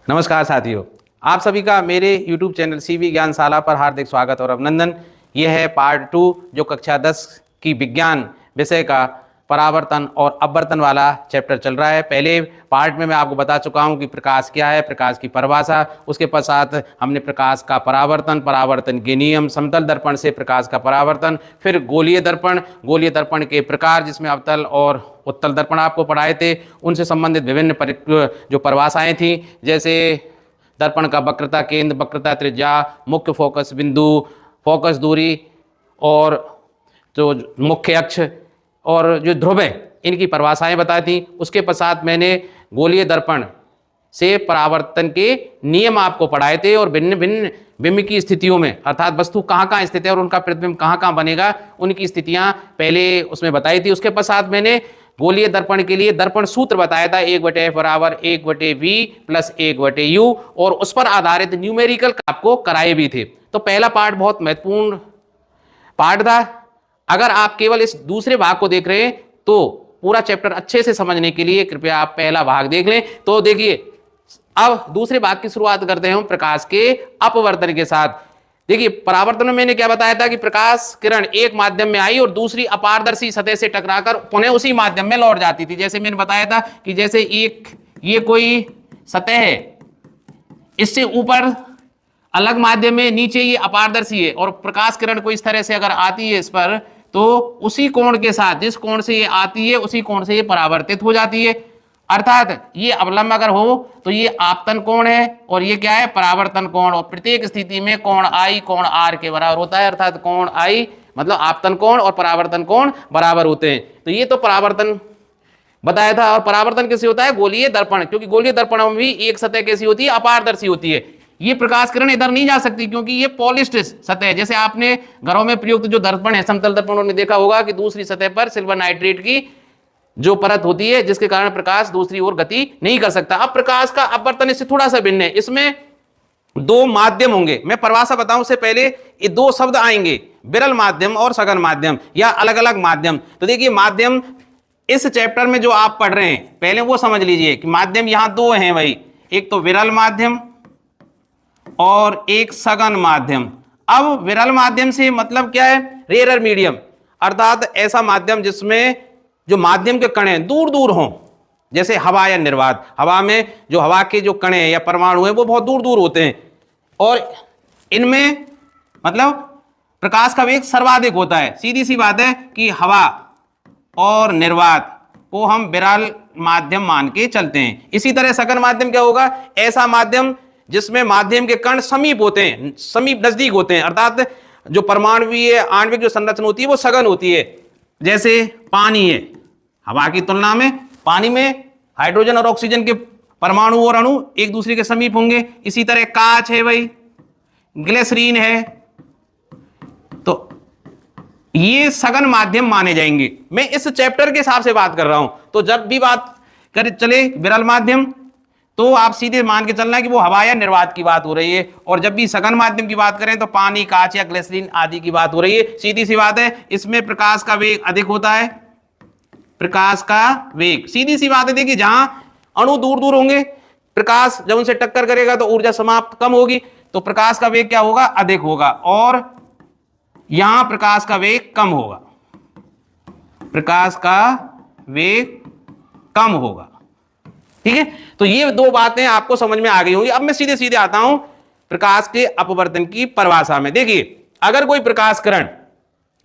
नमस्कार साथियों, आप सभी का मेरे YouTube चैनल CV ज्ञानशाला पर हार्दिक स्वागत और अभिनंदन। यह है पार्ट 2 जो कक्षा 10 की विज्ञान विषय का परावर्तन और अपवर्तन वाला चैप्टर चल रहा है। पहले पार्ट में मैं आपको बता चुका हूं कि प्रकाश क्या है, प्रकाश की परिभाषा, उसके पश्चात हमने प्रकाश का परावर्तन, परावर्तन के नियम, समतल दर्पण से प्रकाश का परावर्तन, फिर गोलीय दर्पण के प्रकार जिसमें अवतल और उत्तल दर्पण आपको पढ़ाए थे, उनसे संबंधित विभिन्न जो परिभाषाएं थी, जैसे दर्पण का वक्रता केंद्र, वक्रता त्रिज्या, मुख्य फोकस बिंदु, फोकस दूरी और जो मुख्य अक्ष और जो ध्रुव है, इनकी परिभाषाएं बताई थी। उसके पश्चात मैंने गोलीय दर्पण से परावर्तन के नियम आपको पढ़ाए थे और भिन्न भिन्न बिंब की स्थितियों में, अर्थात वस्तु कहाँ कहाँ स्थित है और उनका प्रतिबिंब कहाँ कहाँ बनेगा, उनकी स्थितियां पहले उसमें बताई थी। उसके पश्चात मैंने गोलीय दर्पण के लिए दर्पण सूत्र बताया था, 1/f बराबर 1/v प्लस 1/u, और उस पर आधारित न्यूमेरिकल आपको कराए भी थे। तो पहला पार्ट बहुत महत्वपूर्ण पार्ट था। अगर आप केवल इस दूसरे भाग को देख रहे हैं तो पूरा चैप्टर अच्छे से समझने के लिए कृपया आप पहला भाग देख लें। तो देखिए, अब दूसरे भाग की शुरुआत करते हैं हम प्रकाश के अपवर्तन के साथ। देखिए, परावर्तन में मैंने क्या बताया था कि प्रकाश किरण एक माध्यम में आई और दूसरी अपारदर्शी सतह से टकराकर पुनः उसी माध्यम में लौट जाती थी। जैसे मैंने बताया था कि जैसे ये कोई सतह है, इससे ऊपर अलग माध्यम में, नीचे ये अपारदर्शी है, और प्रकाश किरण को इस तरह से अगर आती है इस पर, तो उसी कोण के साथ, जिस कोण से ये आती है उसी कोण से ये परावर्तित हो जाती है। अर्थात ये अवलंब अगर हो तो ये आपतन कोण है और ये क्या है, परावर्तन कोण। और प्रत्येक स्थिति में कोण आई कोण आर के बराबर होता है, अर्थात कोण आई मतलब आपतन कोण और परावर्तन कोण बराबर होते हैं। तो ये तो परावर्तन बताया था। और परावर्तन कैसे होता है, गोलीय दर्पण, क्योंकि गोलीय दर्पण में भी एक सतह कैसी होती है, अपारदर्शी होती है। ये प्रकाश किरण इधर नहीं जा सकती क्योंकि ये पॉलिश्ड सतह है। जैसे आपने घरों में प्रयुक्त जो दर्पण है, समतल दर्पणों में देखा होगा कि दूसरी सतह पर सिल्वर नाइट्रेट की जो परत होती है, जिसके कारण प्रकाश दूसरी ओर गति नहीं कर सकता। अब प्रकाश का अपवर्तन इससे थोड़ा सा भिन्न है। इसमें दो माध्यम होंगे। मैं परिभाषा बताऊं उससे पहले ये दो शब्द आएंगे, विरल माध्यम और सघन माध्यम या अलग अलग माध्यम। तो देखिए, माध्यम इस चैप्टर में जो आप पढ़ रहे हैं, पहले वो समझ लीजिए कि माध्यम यहां दो हैं भाई, एक तो विरल माध्यम और एक सघन माध्यम। अब विरल माध्यम से मतलब क्या है, रेयर मीडियम, अर्थात ऐसा माध्यम जिसमें जो माध्यम के कण हैं दूर दूर हों, जैसे हवा या निर्वात। हवा में जो हवा के जो कण हैं या परमाणु हैं वो बहुत दूर दूर होते हैं, और इनमें मतलब प्रकाश का वेग सर्वाधिक होता है। सीधी सी बात है कि हवा और निर्वात को हम विरल माध्यम मान के चलते हैं। इसी तरह सघन माध्यम क्या होगा, ऐसा माध्यम जिसमें माध्यम के कण समीप होते हैं, समीप नजदीक होते हैं, अर्थात जो परमाणुवीय आणविक जो संरचना होती है वो सघन होती है। जैसे पानी है, हवा की तुलना में पानी में हाइड्रोजन और ऑक्सीजन के परमाणु और अणु एक दूसरे के समीप होंगे। इसी तरह कांच है भाई, ग्लिसरीन है, तो ये सघन माध्यम माने जाएंगे। मैं इस चैप्टर के हिसाब से बात कर रहा हूं। तो जब भी बात कर चले विरल माध्यम, तो आप सीधे मान के चलना कि वो हवा या निर्वात की बात हो रही है, और जब भी सघन माध्यम की बात करें तो पानी, कांच या ग्लिसरीन आदि की बात हो रही है। सीधी सी बात है, इसमें प्रकाश का वेग अधिक होता है। प्रकाश का वेग, सीधी सी बात है, देखिए जहां अणु दूर दूर होंगे, प्रकाश जब उनसे टक्कर करेगा तो ऊर्जा समाप्त कम होगी, तो प्रकाश का वेग क्या होगा, अधिक होगा, और यहां प्रकाश का वेग कम होगा, प्रकाश का वेग कम होगा। ठीक है, तो ये दो बातें आपको समझ में आ गई होंगी। अब मैं सीधे सीधे आता हूं प्रकाश के अपवर्तन की परिभाषा में। देखिए, अगर कोई प्रकाश किरण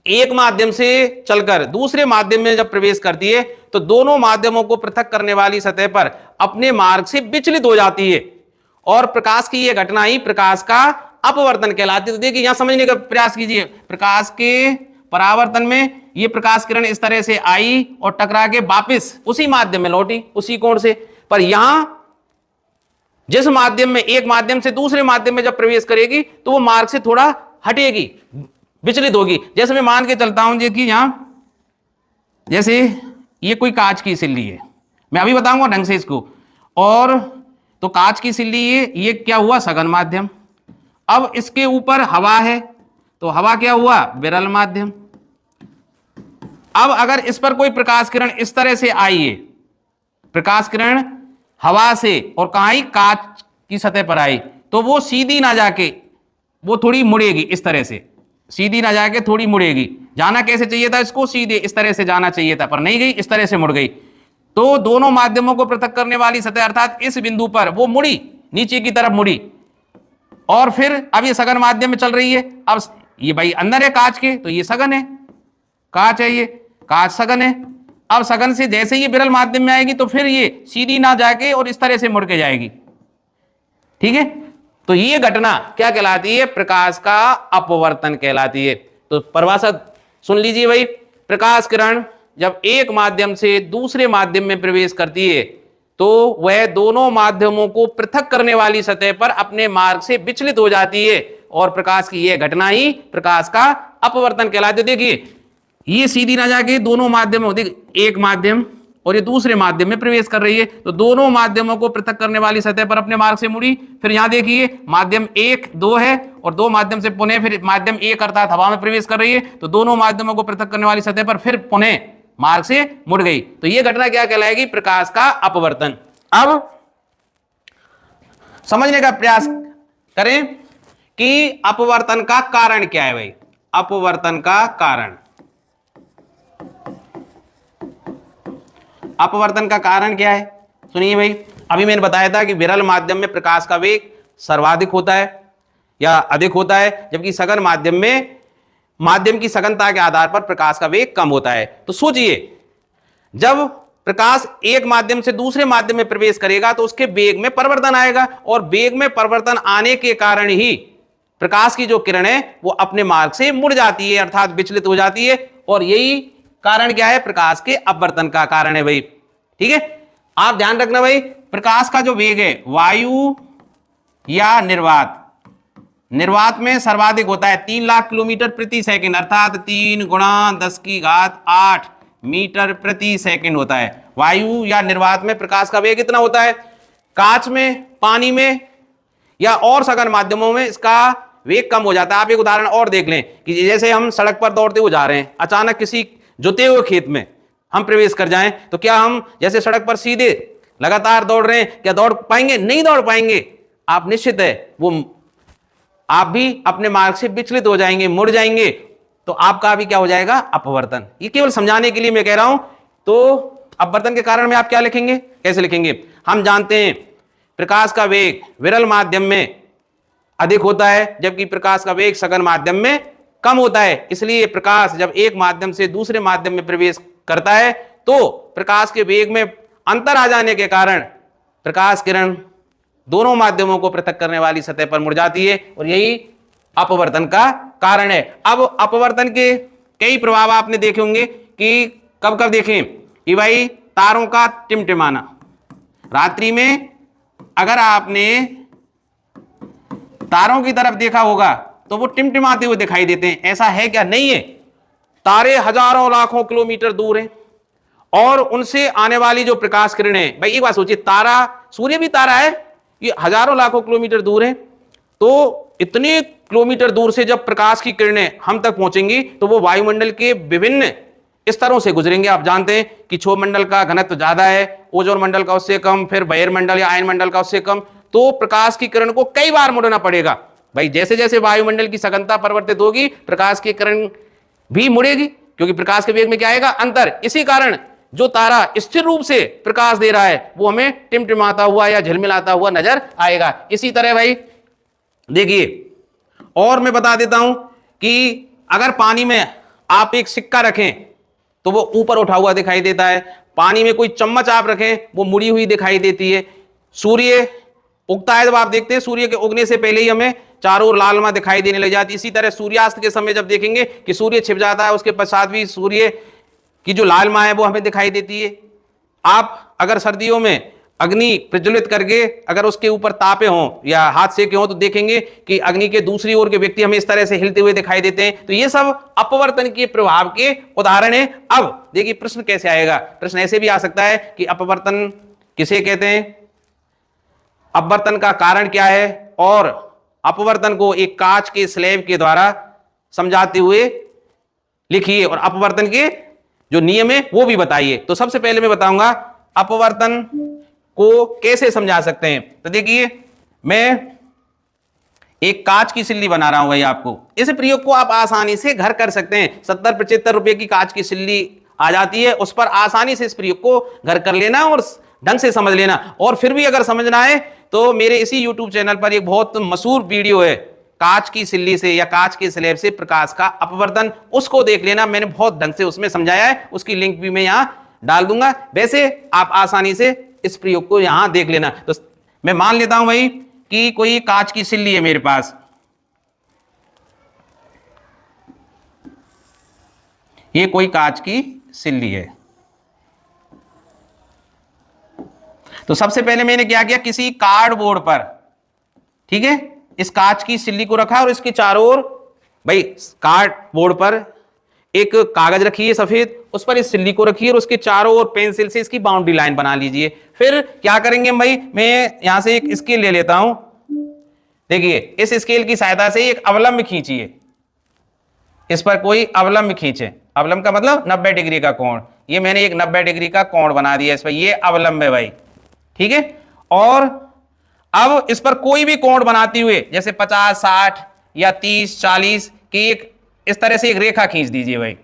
एक माध्यम से चलकर दूसरे माध्यम में जब प्रवेश करती है तो दोनों माध्यमों को पृथक करने वाली सतह पर अपने मार्ग से विचलित हो जाती है, और प्रकाश की यह घटना ही प्रकाश का अपवर्तन कहलाती है। तो देखिए, यहां समझने का प्रयास कीजिए, प्रकाश के परावर्तन में ये प्रकाश किरण इस तरह से आई और टकरा के वापस उसी माध्यम में लौटी, उसी कोण से। पर यहां जिस माध्यम में, एक माध्यम से दूसरे माध्यम में जब प्रवेश करेगी तो वो मार्ग से थोड़ा हटेगी, विचलित होगी। जैसे मैं मान के चलता हूं, देखिए यहां जैसे ये कोई कांच की सिल्ली है, मैं अभी बताऊंगा ढंग से इसको, और तो कांच की सिल्ली ये क्या हुआ, सघन माध्यम। अब इसके ऊपर हवा है, तो हवा क्या हुआ, विरल माध्यम। अब अगर इस पर कोई प्रकाश किरण इस तरह से आई है, प्रकाश किरण हवा से, और कहां आई, कांच की सतह पर आई तो वो सीधी ना जाके वो थोड़ी मुड़ेगी, इस तरह से सीधी ना जाके थोड़ी मुड़ेगी। जाना कैसे चाहिए था इसको? सीधे इस तरह से जाना चाहिए था, पर नहीं गई, इस तरह से मुड़ गई। तो दोनों माध्यमों को पृथक करने वाली सतह अर्थात इस बिंदु पर वो मुड़ी, नीचे की तरफ मुड़ी, और फिर अब ये सघन माध्यम में चल रही है। अब ये भाई अंदर है कांच के, तो ये सघन है, कांच है, ये कांच सघन है। अब सघन से जैसे ये विरल माध्यम में आएगी तो फिर ये सीधी ना जाके और इस तरह से मुड़ के जाएगी। ठीक है, तो ये घटना क्या कहलाती है? प्रकाश का अपवर्तन कहलाती है। तो परिभाषा सुन लीजिए भाई, प्रकाश किरण जब एक माध्यम से दूसरे माध्यम में प्रवेश करती है तो वह दोनों माध्यमों को पृथक करने वाली सतह पर अपने मार्ग से विचलित हो जाती है, और प्रकाश की यह घटना ही प्रकाश का अपवर्तन कहलाती है। देखिए ये सीधी ना जाके दोनों माध्यमों, देखिए एक माध्यम और ये दूसरे माध्यम में प्रवेश कर रही है, तो दोनों माध्यमों को पृथक करने वाली सतह पर अपने मार्ग से मुड़ी। फिर यहां देखिए माध्यम 1 2 है और 2 माध्यम से पुनः फिर माध्यम 1 अर्थात हवा में प्रवेश कर रही है, तो दोनों माध्यमों को पृथक करने वाली सतह पर फिर पुनः मार्ग से मुड़ गई। तो यह घटना क्या कहलाएगी? प्रकाश का अपवर्तन। अब समझने का प्रयास करें कि अपवर्तन का कारण क्या है भाई। अपवर्तन का कारण, अपवर्तन का कारण क्या है? सुनिए भाई, अभी मैंने बताया था कि विरल माध्यम में प्रकाश का वेग सर्वाधिक होता है या अधिक होता है, जबकि सघन माध्यम में माध्यम की सघनता के आधार पर प्रकाश का वेग कम होता है। तो सोचिए, जब प्रकाश एक माध्यम से दूसरे माध्यम में प्रवेश करेगा तो उसके वेग में परिवर्तन आएगा, और वेग में परिवर्तन आने के कारण ही प्रकाश की जो किरण है वो अपने मार्ग से मुड़ जाती है अर्थात विचलित हो जाती है, और यही कारण क्या है? प्रकाश के अपवर्तन का कारण है भाई। ठीक है, आप ध्यान रखना भाई, प्रकाश का जो वेग है वायु या निर्वात, निर्वात में सर्वाधिक होता है 3 लाख किलोमीटर प्रति सेकंड अर्थात 3 × 10⁸ मीटर प्रति सेकंड होता है। वायु या निर्वात में प्रकाश का वेग कितना होता है? कांच में, पानी में या और सघन माध्यमों में इसका वेग कम हो जाता है। आप एक उदाहरण और देख लें कि जैसे हम सड़क पर दौड़ते हुए जा रहे हैं, अचानक किसी जुते हुए खेत में हम प्रवेश कर जाएं, तो क्या हम जैसे सड़क पर सीधे लगातार दौड़ रहे हैं, क्या दौड़ पाएंगे? नहीं दौड़ पाएंगे। आप निश्चित है वो आप भी अपने मार्ग से विचलित हो जाएंगे, मुड़ जाएंगे, तो आपका भी क्या हो जाएगा? अपवर्तन। ये केवल समझाने के लिए मैं कह रहा हूं। तो अपवर्तन के कारण में आप क्या लिखेंगे, कैसे लिखेंगे? हम जानते हैं प्रकाश का वेग विरल माध्यम में अधिक होता है, जबकि प्रकाश का वेग सघन माध्यम में कम होता है। इसलिए प्रकाश जब एक माध्यम से दूसरे माध्यम में प्रवेश करता है तो प्रकाश के वेग में अंतर आ जाने के कारण प्रकाश किरण दोनों माध्यमों को पृथक करने वाली सतह पर मुड़ जाती है, और यही अपवर्तन का कारण है। अब अपवर्तन के कई प्रभाव आपने देखे होंगे कि कब कब देखें कि भाई तारों का टिमटिमाना, रात्रि में अगर आपने तारों की तरफ देखा होगा तो वो टिमटिमाते हुए दिखाई देते हैं। ऐसा है क्या? नहीं है। तारे हजारों लाखों किलोमीटर दूर हैं और उनसे आने वाली जो प्रकाश किरणें, भाई एक बात सोचिए, तारा, सूर्य भी तारा है, ये हजारों लाखों किलोमीटर दूर है, तो इतने किलोमीटर दूर से जब प्रकाश की किरणें हम तक पहुंचेंगी तो वो वायुमंडल के विभिन्न स्तरों से गुजरेंगे। आप जानते हैं कि क्षोभ मंडल का घनत्व ज्यादा है, ओजोन मंडल का उससे कम, फिर बहिर्मंडल या आयन मंडल का उससे कम, तो प्रकाश की किरण को कई बार मुड़ना पड़ेगा। भाई जैसे जैसे वायुमंडल की सघनता परिवर्तित होगी प्रकाश की किरण भी मुड़ेगी, क्योंकि प्रकाश के वेग में क्या आएगा? अंतर। इसी कारण जो तारा स्थिर रूप से प्रकाश दे रहा है वो हमें टिमटिमाता हुआ या झिलमिलाता हुआ नजर आएगा। इसी तरह भाई देखिए, और मैं बता देता हूं कि अगर पानी में आप एक सिक्का रखें तो वो ऊपर उठा हुआ दिखाई देता है, पानी में कोई चम्मच आप रखें वो मुड़ी हुई दिखाई देती है। सूर्य उगता है, जब आप देखते हैं सूर्य के उगने से पहले ही हमें चारों ओर लालमा दिखाई देने लग जाती है। इसी तरह सूर्यास्त के समय जब देखेंगे कि सूर्य छिप जाता है, उसके पश्चात भी सूर्य की जो लालमा है वो हमें दिखाई देती है। आप अगर सर्दियों में अग्नि प्रज्वलित करके अगर उसके ऊपर तापे हों या हाथ सेके हों तो देखेंगे कि अग्नि के दूसरी ओर के व्यक्ति हमें इस तरह से हिलते हुए दिखाई देते हैं। तो ये सब अपवर्तन के प्रभाव के उदाहरण है। अब देखिए प्रश्न कैसे आएगा। प्रश्न ऐसे भी आ सकता है कि अपवर्तन किसे कहते हैं, अपवर्तन का कारण क्या है, और अपवर्तन को एक कांच के स्लैब के द्वारा समझाते हुए लिखिए, और अपवर्तन के जो नियम है वो भी बताइए। तो सबसे पहले मैं बताऊंगा अपवर्तन को कैसे समझा सकते हैं। तो देखिए मैं एक कांच की सिल्ली बना रहा हूं भाई आपको। इस प्रयोग को आप आसानी से घर कर सकते हैं। 70-75 रुपए की कांच की सिल्ली आ जाती है, उस पर आसानी से इस प्रयोग को घर कर लेना और ढंग से समझ लेना। और फिर भी अगर समझना है तो मेरे इसी YouTube चैनल पर एक बहुत मशहूर वीडियो है, कांच की सिल्ली से या कांच के स्लैब से प्रकाश का अपवर्तन, उसको देख लेना। मैंने बहुत ढंग से उसमें समझाया है, उसकी लिंक भी मैं यहां डाल दूंगा। वैसे आप आसानी से इस प्रयोग को यहां देख लेना। तो मैं मान लेता हूं भाई कि कोई कांच की सिल्ली है मेरे पास, ये कोई कांच की सिल्ली है। तो सबसे पहले मैंने क्या किया, किसी कार्डबोर्ड पर, ठीक है, इस कांच की सिल्ली को रखा और इसके चारों ओर भाई कार्डबोर्ड पर एक कागज रखी है सफेद, उस पर इस सिल्ली को रखिए और उसके चारों ओर पेंसिल से इसकी बाउंड्री लाइन बना लीजिए। फिर क्या करेंगे भाई, मैं यहां से एक स्केल ले लेता हूं। देखिए इस स्केल की सहायता से एक अवलंब खींचिए, इस पर कोई अवलंब खींचे। अवलंब का मतलब 90 डिग्री का कोण। ये मैंने एक 90 डिग्री का कोण बना दिया इस पर, ये अवलंब है भाई, ठीक है। और अब इस पर कोई भी कोण बनाते हुए, जैसे 50, 60 या 30, 40 की एक इस तरह से एक रेखा खींच दीजिए भाई।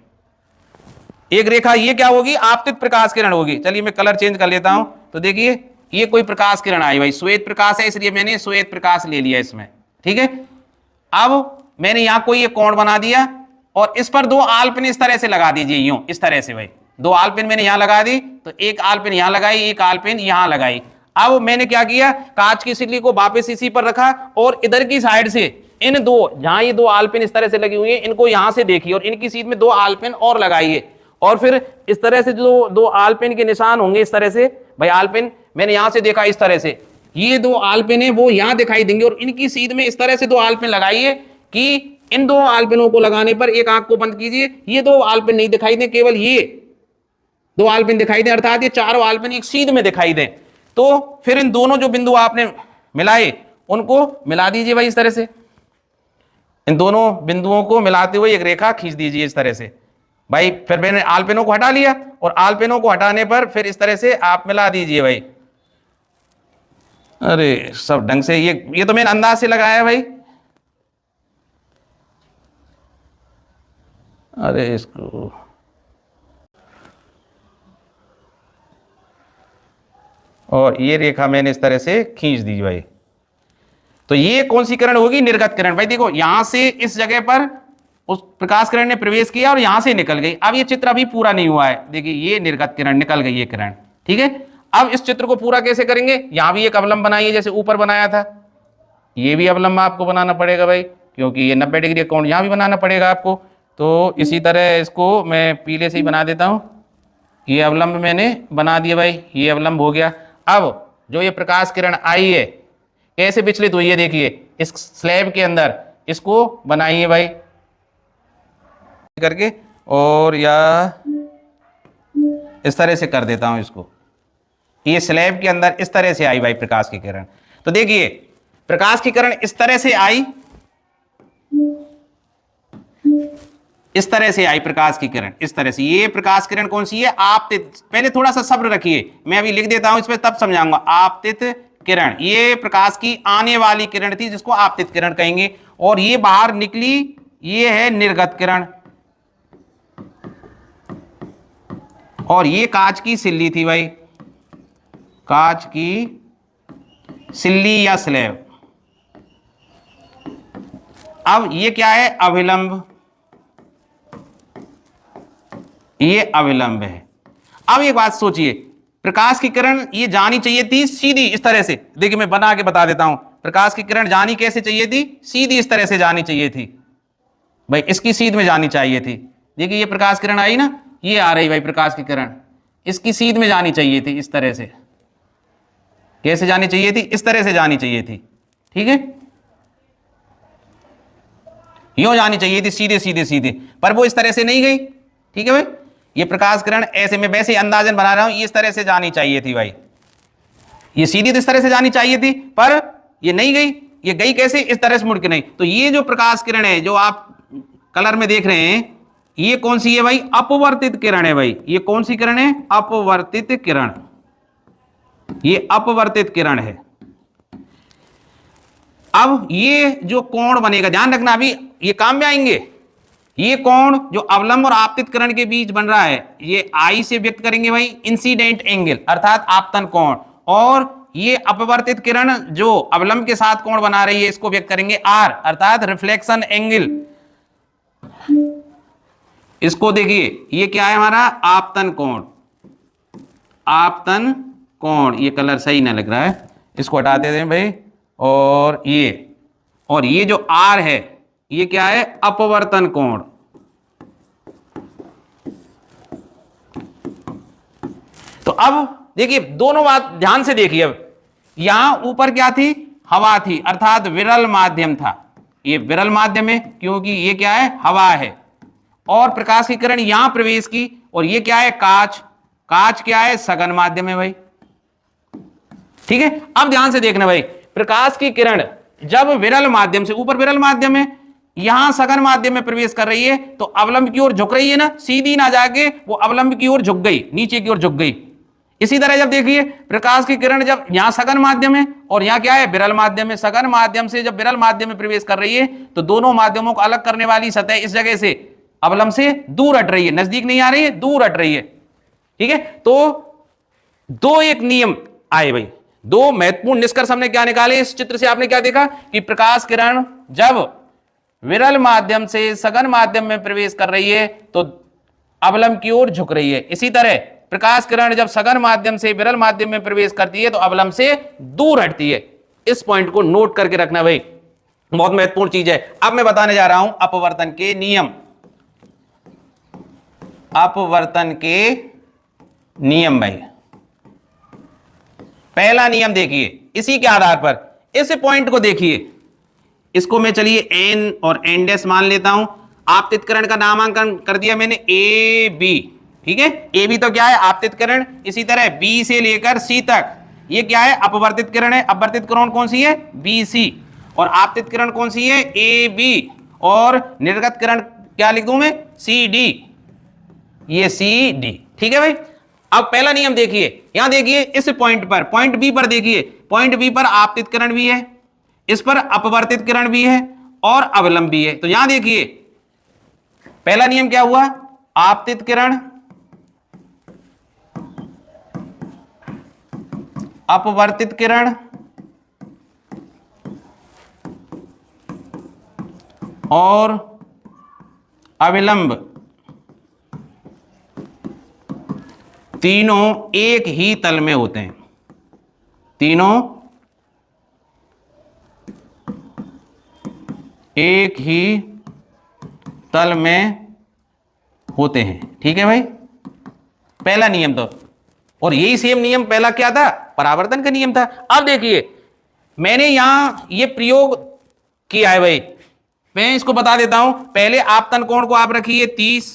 एक रेखा ये क्या होगी, आपतित प्रकाश किरण होगी। चलिए मैं कलर चेंज कर लेता हूं। तो देखिए ये कोई प्रकाश किरण आई भाई, श्वेत प्रकाश है इसलिए मैंने श्वेत प्रकाश ले लिया इसमें, ठीक है। अब मैंने यहां कोई एक कोण बना दिया और इस पर दो आलपिन इस तरह से लगा दीजिए, यूं इस तरह से भाई। दो आलपिन मैंने यहां लगा दी, तो एक आलपिन यहां लगाई, एक आलपिन यहां लगाई। अब मैंने क्या किया, कांच की सिल्ली को वापस इसी पर रखा और इधर की साइड से इन दो, जहां ये दो आलपिन इस तरह से लगी हुई है, इनको यहां से देखिए और इनकी सीध में दो आलपिन और लगाइए। और फिर इस तरह से जो दो आलपिन के निशान होंगे इस तरह से भाई, आलपिन मैंने यहां से देखा इस तरह से, ये दो आलपिन है वो यहां दिखाई देंगे और इनकी सीध में इस तरह से दो आलपिन लगाइए कि इन दो आलपिनों को लगाने पर एक आंख को बंद कीजिए, ये दो आलपिन नहीं दिखाई दें, केवल ये दो आलपिन दिखाई दें, अर्थात ये चारों आलपिन एक सीध में दिखाई दें। तो फिर इन दोनों जो बिंदु आपने मिलाए उनको मिला दीजिए भाई इस तरह से। इन दोनों बिंदुओं को मिलाते हुए एक रेखा खींच दीजिए इस तरह से भाई। फिर मैंने आलपिनों को हटा लिया और आलपिनों को हटाने पर फिर इस तरह से आप मिला दीजिए भाई। अरे सब ढंग से, ये तो मैंने अंदाज से लगाया भाई। अरे इसको और ये रेखा मैंने इस तरह से खींच दी भाई। तो ये कौन सी किरण होगी, निर्गत किरण भाई। देखो यहां से इस जगह पर उस प्रकाश किरण ने प्रवेश किया और यहां से निकल गई। अब ये चित्र अभी पूरा नहीं हुआ है, देखिए ये निर्गत किरण निकल गई ये किरण, ठीक है। अब इस चित्र को पूरा कैसे करेंगे, यहां भी एक अवलंब बनाइए जैसे ऊपर बनाया था, ये भी अवलंब आपको बनाना पड़ेगा भाई, क्योंकि ये 90 डिग्री कोण यहां भी बनाना पड़ेगा आपको। तो इसी तरह इसको मैं पीले से ही बना देता हूं। ये अवलंब मैंने बना दिया भाई, ये अवलंब हो गया। अब जो ये प्रकाश किरण आई है कैसे विचलित हुई है, देखिए इस स्लैब के अंदर, इसको बनाइए भाई करके, और या इस तरह से कर देता हूं इसको। ये स्लैब के अंदर इस तरह से आई भाई प्रकाश की किरण। तो देखिए प्रकाश की किरण इस तरह से आई, इस तरह से आई प्रकाश की किरण इस तरह से। ये प्रकाश किरण कौन सी है, आपतित। पहले थोड़ा सा सब्र रखिए, मैं अभी लिख देता हूं इस पर तब समझाऊंगा। आपतित किरण, ये प्रकाश की आने वाली किरण थी जिसको आपतित किरण कहेंगे। और ये बाहर निकली, ये है निर्गत किरण। और ये कांच की सिल्ली थी भाई, कांच की सिल्ली या स्लैब। अब ये क्या है, अभिलंब, ये अविलंब है। अब एक बात सोचिए, प्रकाश की किरण ये जानी चाहिए थी सीधी इस तरह से। देखिए मैं बना के बता देता हूं, प्रकाश की किरण जानी कैसे चाहिए थी, सीधी इस तरह से जानी चाहिए थी भाई, इसकी सीध में जानी चाहिए थी। देखिए ये प्रकाश किरण आई ना, ये आ रही भाई प्रकाश की किरण, इसकी सीध में जानी चाहिए थी इस तरह से। कैसे जानी चाहिए थी, इस तरह से जानी चाहिए थी, ठीक है, यूं जानी चाहिए थी, सीधे सीधे सीधे, पर वो इस तरह से नहीं गई, ठीक है भाई। ये प्रकाश किरण ऐसे, मैं वैसे अंदाजन बना रहा हूं, ये इस तरह से जानी चाहिए थी भाई, ये सीधी तो इस तरह से जानी चाहिए थी, पर ये नहीं गई। ये गई कैसे, इस तरह से मुड़ के नहीं। तो ये जो प्रकाश किरण है जो आप कलर में देख रहे हैं, ये कौन सी है भाई, अपवर्तित किरण है भाई। ये कौन सी किरण है, अपवर्तित किरण, ये अपवर्तित किरण है। अब ये जो कोण बनेगा, ध्यान रखना अभी ये काम में आएंगे, ये कोण जो अवलंब और आपतित किरण के बीच बन रहा है ये आई से व्यक्त करेंगे भाई इंसिडेंट एंगल अर्थात आपतन कोण, और ये अपवर्तित किरण जो अवलंब के साथ कोण बना रही है इसको व्यक्त करेंगे आर अर्थात रिफ्लेक्शन एंगल। इसको देखिए ये क्या है हमारा आपतन कोण, आपतन कोण, ये कलर सही ना लग रहा है इसको हटाते थे भाई, और ये जो आर है ये क्या है अपवर्तन कोण। तो अब देखिए दोनों बात ध्यान से देखिए, अब यहां ऊपर क्या थी, हवा थी अर्थात विरल माध्यम था, ये विरल माध्यम है क्योंकि ये क्या है हवा है, और प्रकाश की किरण यहां प्रवेश की, और ये क्या है कांच, कांच क्या है सघन माध्यम है भाई, ठीक है। अब ध्यान से देखना भाई, प्रकाश की किरण जब विरल माध्यम से, ऊपर विरल माध्यम है यहां सघन माध्यम में प्रवेश कर रही है तो अवलंब की ओर झुक रही है ना, सीधी ना जाके वो अवलंब की ओर झुक गई, नीचे की ओर झुक गई। इसी तरह जब देखिए प्रकाश की किरण जब यहां सघन माध्यम है और यहां क्या है विरल माध्यम है, सघन माध्यम से जब विरल माध्यम में प्रवेश कर रही है तो दोनों माध्यमों को अलग करने वाली सतह इस जगह से अवलंब से दूर हट रही है, नजदीक नहीं आ रही है, दूर हट रही है, ठीक है। तो दो एक नियम आए भाई, दो महत्वपूर्ण निष्कर्ष हमने क्या निकाले इस चित्र से, आपने क्या देखा कि प्रकाश किरण जब विरल माध्यम से सघन माध्यम में प्रवेश कर रही है तो अवलंब की ओर झुक रही है, इसी तरह प्रकाश किरण जब सघन माध्यम से विरल माध्यम में प्रवेश करती है तो अवलंब से दूर हटती है। इस पॉइंट को नोट करके रखना भाई, बहुत महत्वपूर्ण चीज है। अब मैं बताने जा रहा हूं अपवर्तन के नियम, अपवर्तन के नियम भाई। पहला नियम देखिए, इसी के आधार पर इस पॉइंट को देखिए, इसको मैं चलिए एन और एन डैश मान लेता हूं, आपतित किरण का नामांकन कर दिया मैंने ए बी, ठीक है। ए बी तो क्या है आपतित किरण, इसी तरह बी से लेकर सी तक ये क्या है अपवर्तित किरण है, अपवर्तित किरण कौन सी है बी सी, और आपतित किरण कौन सी है ए बी, और निर्गत किरण क्या लिख दूं मैं सी डी, ये सी डी, ठीक है भाई। अब पहला नियम देखिए, यहां देखिए इस पॉइंट पर, पॉइंट बी पर देखिए, पॉइंट बी पर आपतित किरण भी है, इस पर अपवर्तित किरण भी है और अवलंब भी है। तो यहां देखिए पहला नियम क्या हुआ, आपतित किरण अपवर्तित किरण और अविलंब तीनों एक ही तल में होते हैं, तीनों एक ही तल में होते हैं, ठीक है भाई। पहला नियम तो, और यही सेम नियम पहला क्या था परावर्तन का नियम था। अब देखिए मैंने यहां ये प्रयोग किया है भाई, मैं इसको बता देता हूं। पहले आपतन कोण को आप रखिए 30,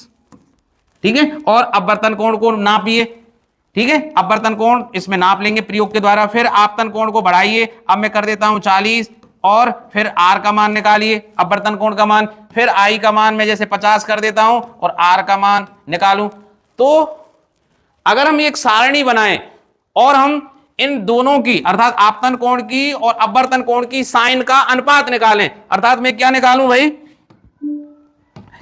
ठीक है, और अपवर्तन कोण को नापिए, ठीक है, अपवर्तन कोण इसमें नाप लेंगे प्रयोग के द्वारा। फिर आपतन कोण को बढ़ाइए, अब मैं कर देता हूं 40, और फिर आर का मान निकालिए, अपवर्तन कोण का मान, फिर आई का मान मैं जैसे 50 कर देता हूं और आर का मान निकालूं। तो अगर हम एक सारणी बनाएं और हम इन दोनों की अर्थात आपतन कोण की और अपवर्तन कोण की साइन का अनुपात निकालें, अर्थात मैं क्या निकालूं भाई,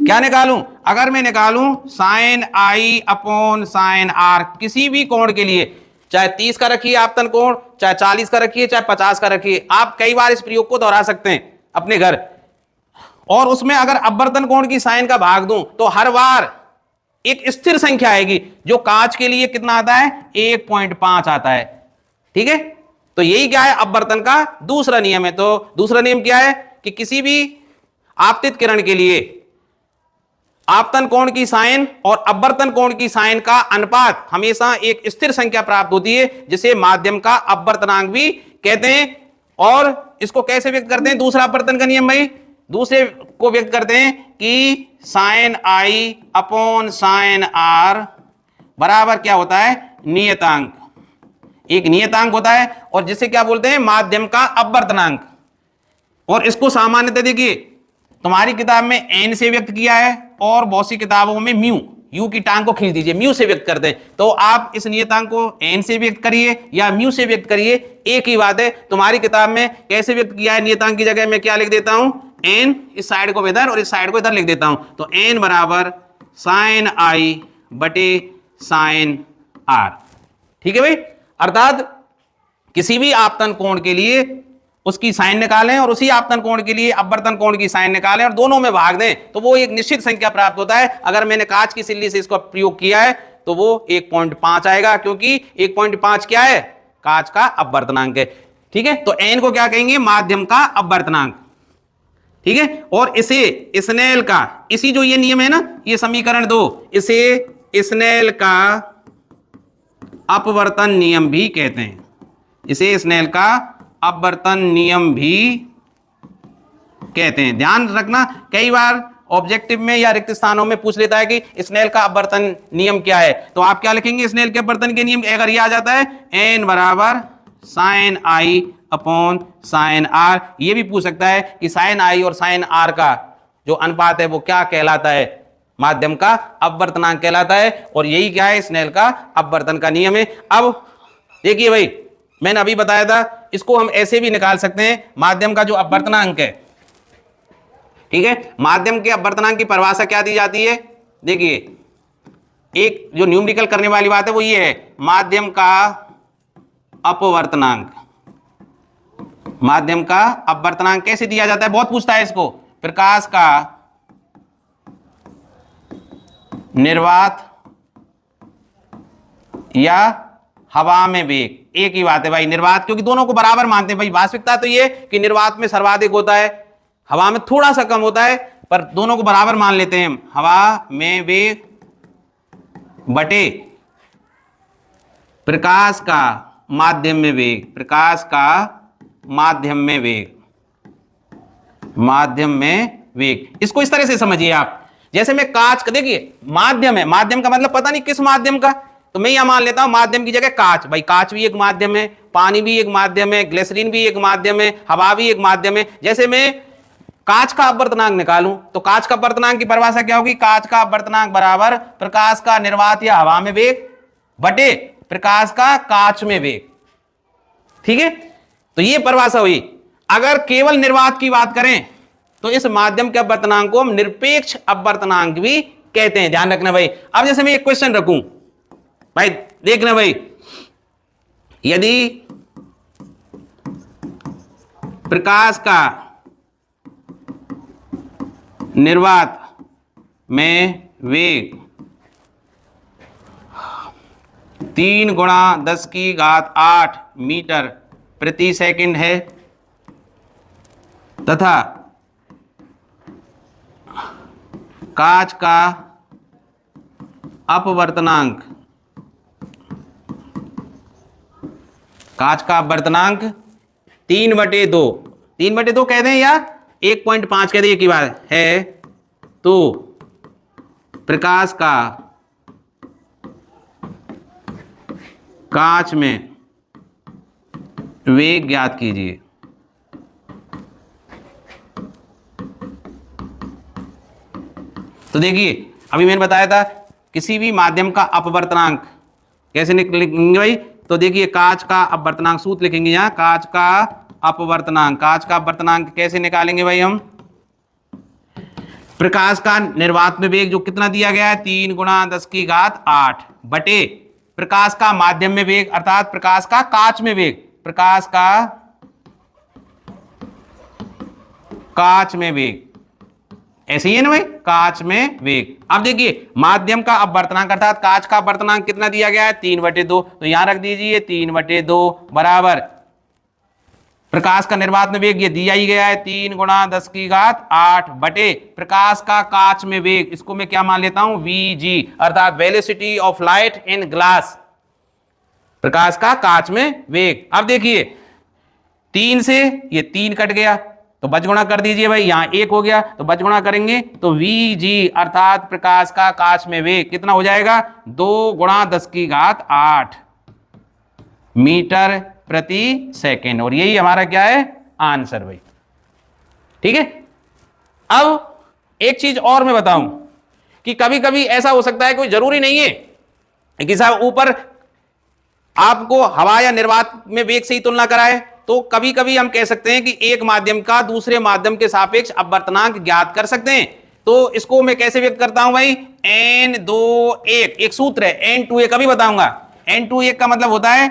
क्या निकालूं, अगर मैं निकालूं sine i upon sine r किसी भी कोण के लिए, चाहे 30 का रखिए आपतन कोण, चाहे 40 का रखिए, चाहे 50 का रखिए, आप कई बार इस प्रयोग को दोहरा सकते हैं अपने घर, और उसमें अगर अपवर्तन कोण की साइन का भाग दूं तो हर बार एक स्थिर संख्या आएगी, जो कांच के लिए कितना आता है 1.5 आता है, ठीक है। तो यही क्या है अपवर्तन का दूसरा नियम है। तो दूसरा नियम क्या है कि किसी भी आपतित किरण के लिए आपतन कोण की साइन और अपवर्तन कोण की साइन का अनुपात हमेशा एक स्थिर संख्या प्राप्त होती है, जिसे माध्यम का अपवर्तनांक भी कहते हैं। और इसको कैसे व्यक्त करते हैं, दूसरा अपवर्तन का नियम भाई, दूसरे को व्यक्त करते हैं कि sine i upon sine r बराबर क्या होता है नियतांक, एक नियतांक होता है, और जिसे क्या बोलते हैं माध्यम का अपवर्तनांक। और इसको सामान्यतः देखिए तुम्हारी किताब में एन से व्यक्त किया है और बहुत सी किताबों में म्यू, u की टांग को खींच दीजिए, म्यू से व्यक्त करते हैं। तो आप इस नियतांक को n से व्यक्त करिए या म्यू से व्यक्त करिए, एक ही बात है। तुम्हारी किताब में कैसे व्यक्त किया है, नियतांक की जगह मैं क्या लिख देता हूं, n, इस साइड को इधर और इस साइड को इधर लिख देता हूं। तो n बराबर साइन i बटे साइन r। ठीक है भाई, अर्थात किसी भी आपतन कोण के लिए उसकी साइन निकालें और उसी आपतन कोण के लिए अपवर्तन कोण की साइन निकालें और दोनों में भाग दें, तो वो एक निश्चित संख्या प्राप्त होता है। अगर मैंने कांच की सिल्ली से इसको प्रयोग किया है तो वो 1.5 आएगा, क्योंकि 1.5 क्या है, कांच का अपवर्तनांक है। ठीक है, तो n को क्या कहेंगे, माध्यम का अपवर्तनांक। ठीक है, और इसे स्नेल का, इसी जो ये नियम है ना, ये समीकरण 2, इसे स्नेल का अपवर्तन नियम भी कहते हैं। इसे स्नेल का अपवर्तन नियम भी कहते हैं। ध्यान रखना, कई बार ऑब्जेक्टिव में या रिक्त स्थानों में पूछ लेता है कि स्नेल का अपवर्तन नियम क्या है, तो आप क्या लिखेंगे, स्नेल के अपवर्तन के नियम अगर ये आ जाता है n बराबर sine i upon sine r। ये भी पूछ सकता है कि साइन i और साइन r का जो अनुपात है वो क्या कहलाता है, माध्यम का अपवर्तनांक कहलाता है। और यही क्या है, स्नेल का अपवर्तन का नियम है। अब देखिए भाई, मैंने अभी बताया था, इसको हम ऐसे भी निकाल सकते हैं, माध्यम का जो अपवर्तनांक है। ठीक है, माध्यम के अपवर्तनांक की परिभाषा क्या दी जाती है, देखिए एक जो न्यूमेरिकल करने वाली बात है वो ये है, माध्यम का अपवर्तनांक। माध्यम का अपवर्तनांक कैसे दिया जाता है, बहुत पूछता है इसको, प्रकाश का निर्वात या हवा में वेग। एक ही बात है भाई, निर्वात, क्योंकि दोनों को बराबर मानते हैं भाई। वास्तविकता तो ये कि निर्वात में सर्वाधिक होता है, हवा में थोड़ा सा कम होता है, पर दोनों को बराबर मान लेते हैं हम। हवा में वेग बटे प्रकाश का माध्यम में वेग, प्रकाश का माध्यम में वेग, माध्यम में वेग। इसको इस तरह से समझिए आप, जैसे मैं कांच का, देखिए माध्यम है, माध्यम का मतलब पता नहीं किस माध्यम का, तो मैं यह मान लेता हूं माध्यम की जगह कांच। भाई कांच भी एक माध्यम है, पानी भी एक माध्यम है, ग्लिसरीन भी एक माध्यम है, हवा भी एक माध्यम है। जैसे मैं कांच का अपवर्तनांक निकालूं तो कांच का अपवर्तनांक की परिभाषा क्या होगी, कांच का अपवर्तनांक बराबर प्रकाश का निर्वात या हवा में वेग बटे प्रकाश का कांच में वेग। ठीक है, तो ये परिभाषा हुई। अगर केवल निर्वात की बात करें तो इस माध्यम के अपवर्तनांक को हम निरपेक्ष अपवर्तनांक भी कहते हैं। ध्यान रखना भाई। अब जैसे मैं एक क्वेश्चन रखूं भाई, देखना भाई, यदि प्रकाश का निर्वात में वेग 3 × 10⁸ मीटर प्रति सेकंड है तथा कांच का अपवर्तनांक, कांच का अपवर्तनांक 3/2, 3/2 कह दें या 1.5 कह दें, एक ही बात है, तो प्रकाश का कांच में वेग ज्ञात कीजिए। तो देखिए अभी मैंने बताया था किसी भी माध्यम का अपवर्तनांक कैसे लिखेंगे भाई, तो देखिए कांच का अपवर्तनांक सूत्र लिखेंगे यहाँ, कांच का अपवर्तनांक, कांच का अपवर्तनांक कैसे निकालेंगे भाई हम, प्रकाश का निर्वात में वेग जो कितना दिया गया है 3 × 10⁸ बटे प्रकाश का माध्यम में वेग अर्थात प्रकाश का कांच में वेग, प्रकाश का कांच में वेग, ऐसे ही है ना भाई, कांच में वेग। अब देखिए माध्यम का अपवर्तनांक अर्थात कांच का अपवर्तनांक कितना दिया गया है 3/2, तो यहां रख दीजिए 3/2 बराबर प्रकाश का निर्वात में वेग ये दिया ही गया है 3 × 10⁸ बटे प्रकाश का कांच में वेग, इसको मैं क्या मान लेता हूं Vg अर्थात velocity of light in glass, प्रकाश का कांच में वेग। अब देखिए 3 से ये 3 कट गया तो बचगुणा कर दीजिए भाई, यहां 1 हो गया तो बचगुणा करेंगे तो Vg अर्थात प्रकाश का कांच में वेग कितना हो जाएगा 2 × 10⁸ मीटर प्रति सेकेंड, और यही हमारा क्या है आंसर भाई। ठीक है, अब एक चीज और मैं बताऊं, कि कभी कभी ऐसा हो सकता है, कोई जरूरी नहीं है कि साहब ऊपर आपको हवा या निर्वात में वेग से ही तुलना कराए, तो कभी कभी हम कह सकते हैं कि एक माध्यम का दूसरे माध्यम के सापेक्ष अपवर्तनांक ज्ञात कर सकते हैं। तो इसको मैं कैसे व्यक्त करता हूं भाई, n2 1, एक सूत्र है n2 1, अभी बताऊंगा। n2 1 का मतलब होता है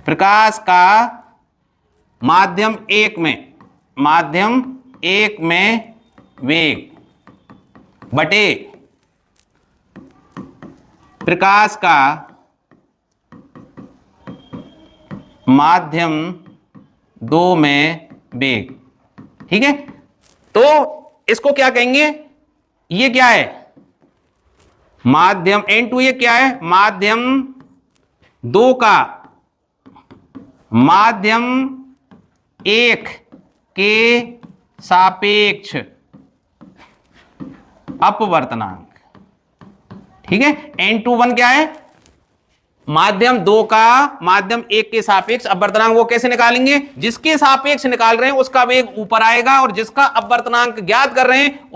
प्रकाश का माध्यम एक में वेग बटे प्रकाश का माध्यम 2 में वेग। ठीक है, तो इसको क्या कहेंगे, ये क्या है माध्यम n2 ये क्या है, माध्यम 2 का माध्यम 1 के सापेक्ष अपवर्तनांक। ठीक है, n21 क्या है, माध्यम 2 का माध्यम 1 के सापेक्ष अपवर्तनांक। वो कैसे निकालेंगे, जिसके सापेक्ष निकाल रहे हैं उसका वेग ऊपर आएगा और जिसका अपवर्तनांक ज्ञात कर रहे हैं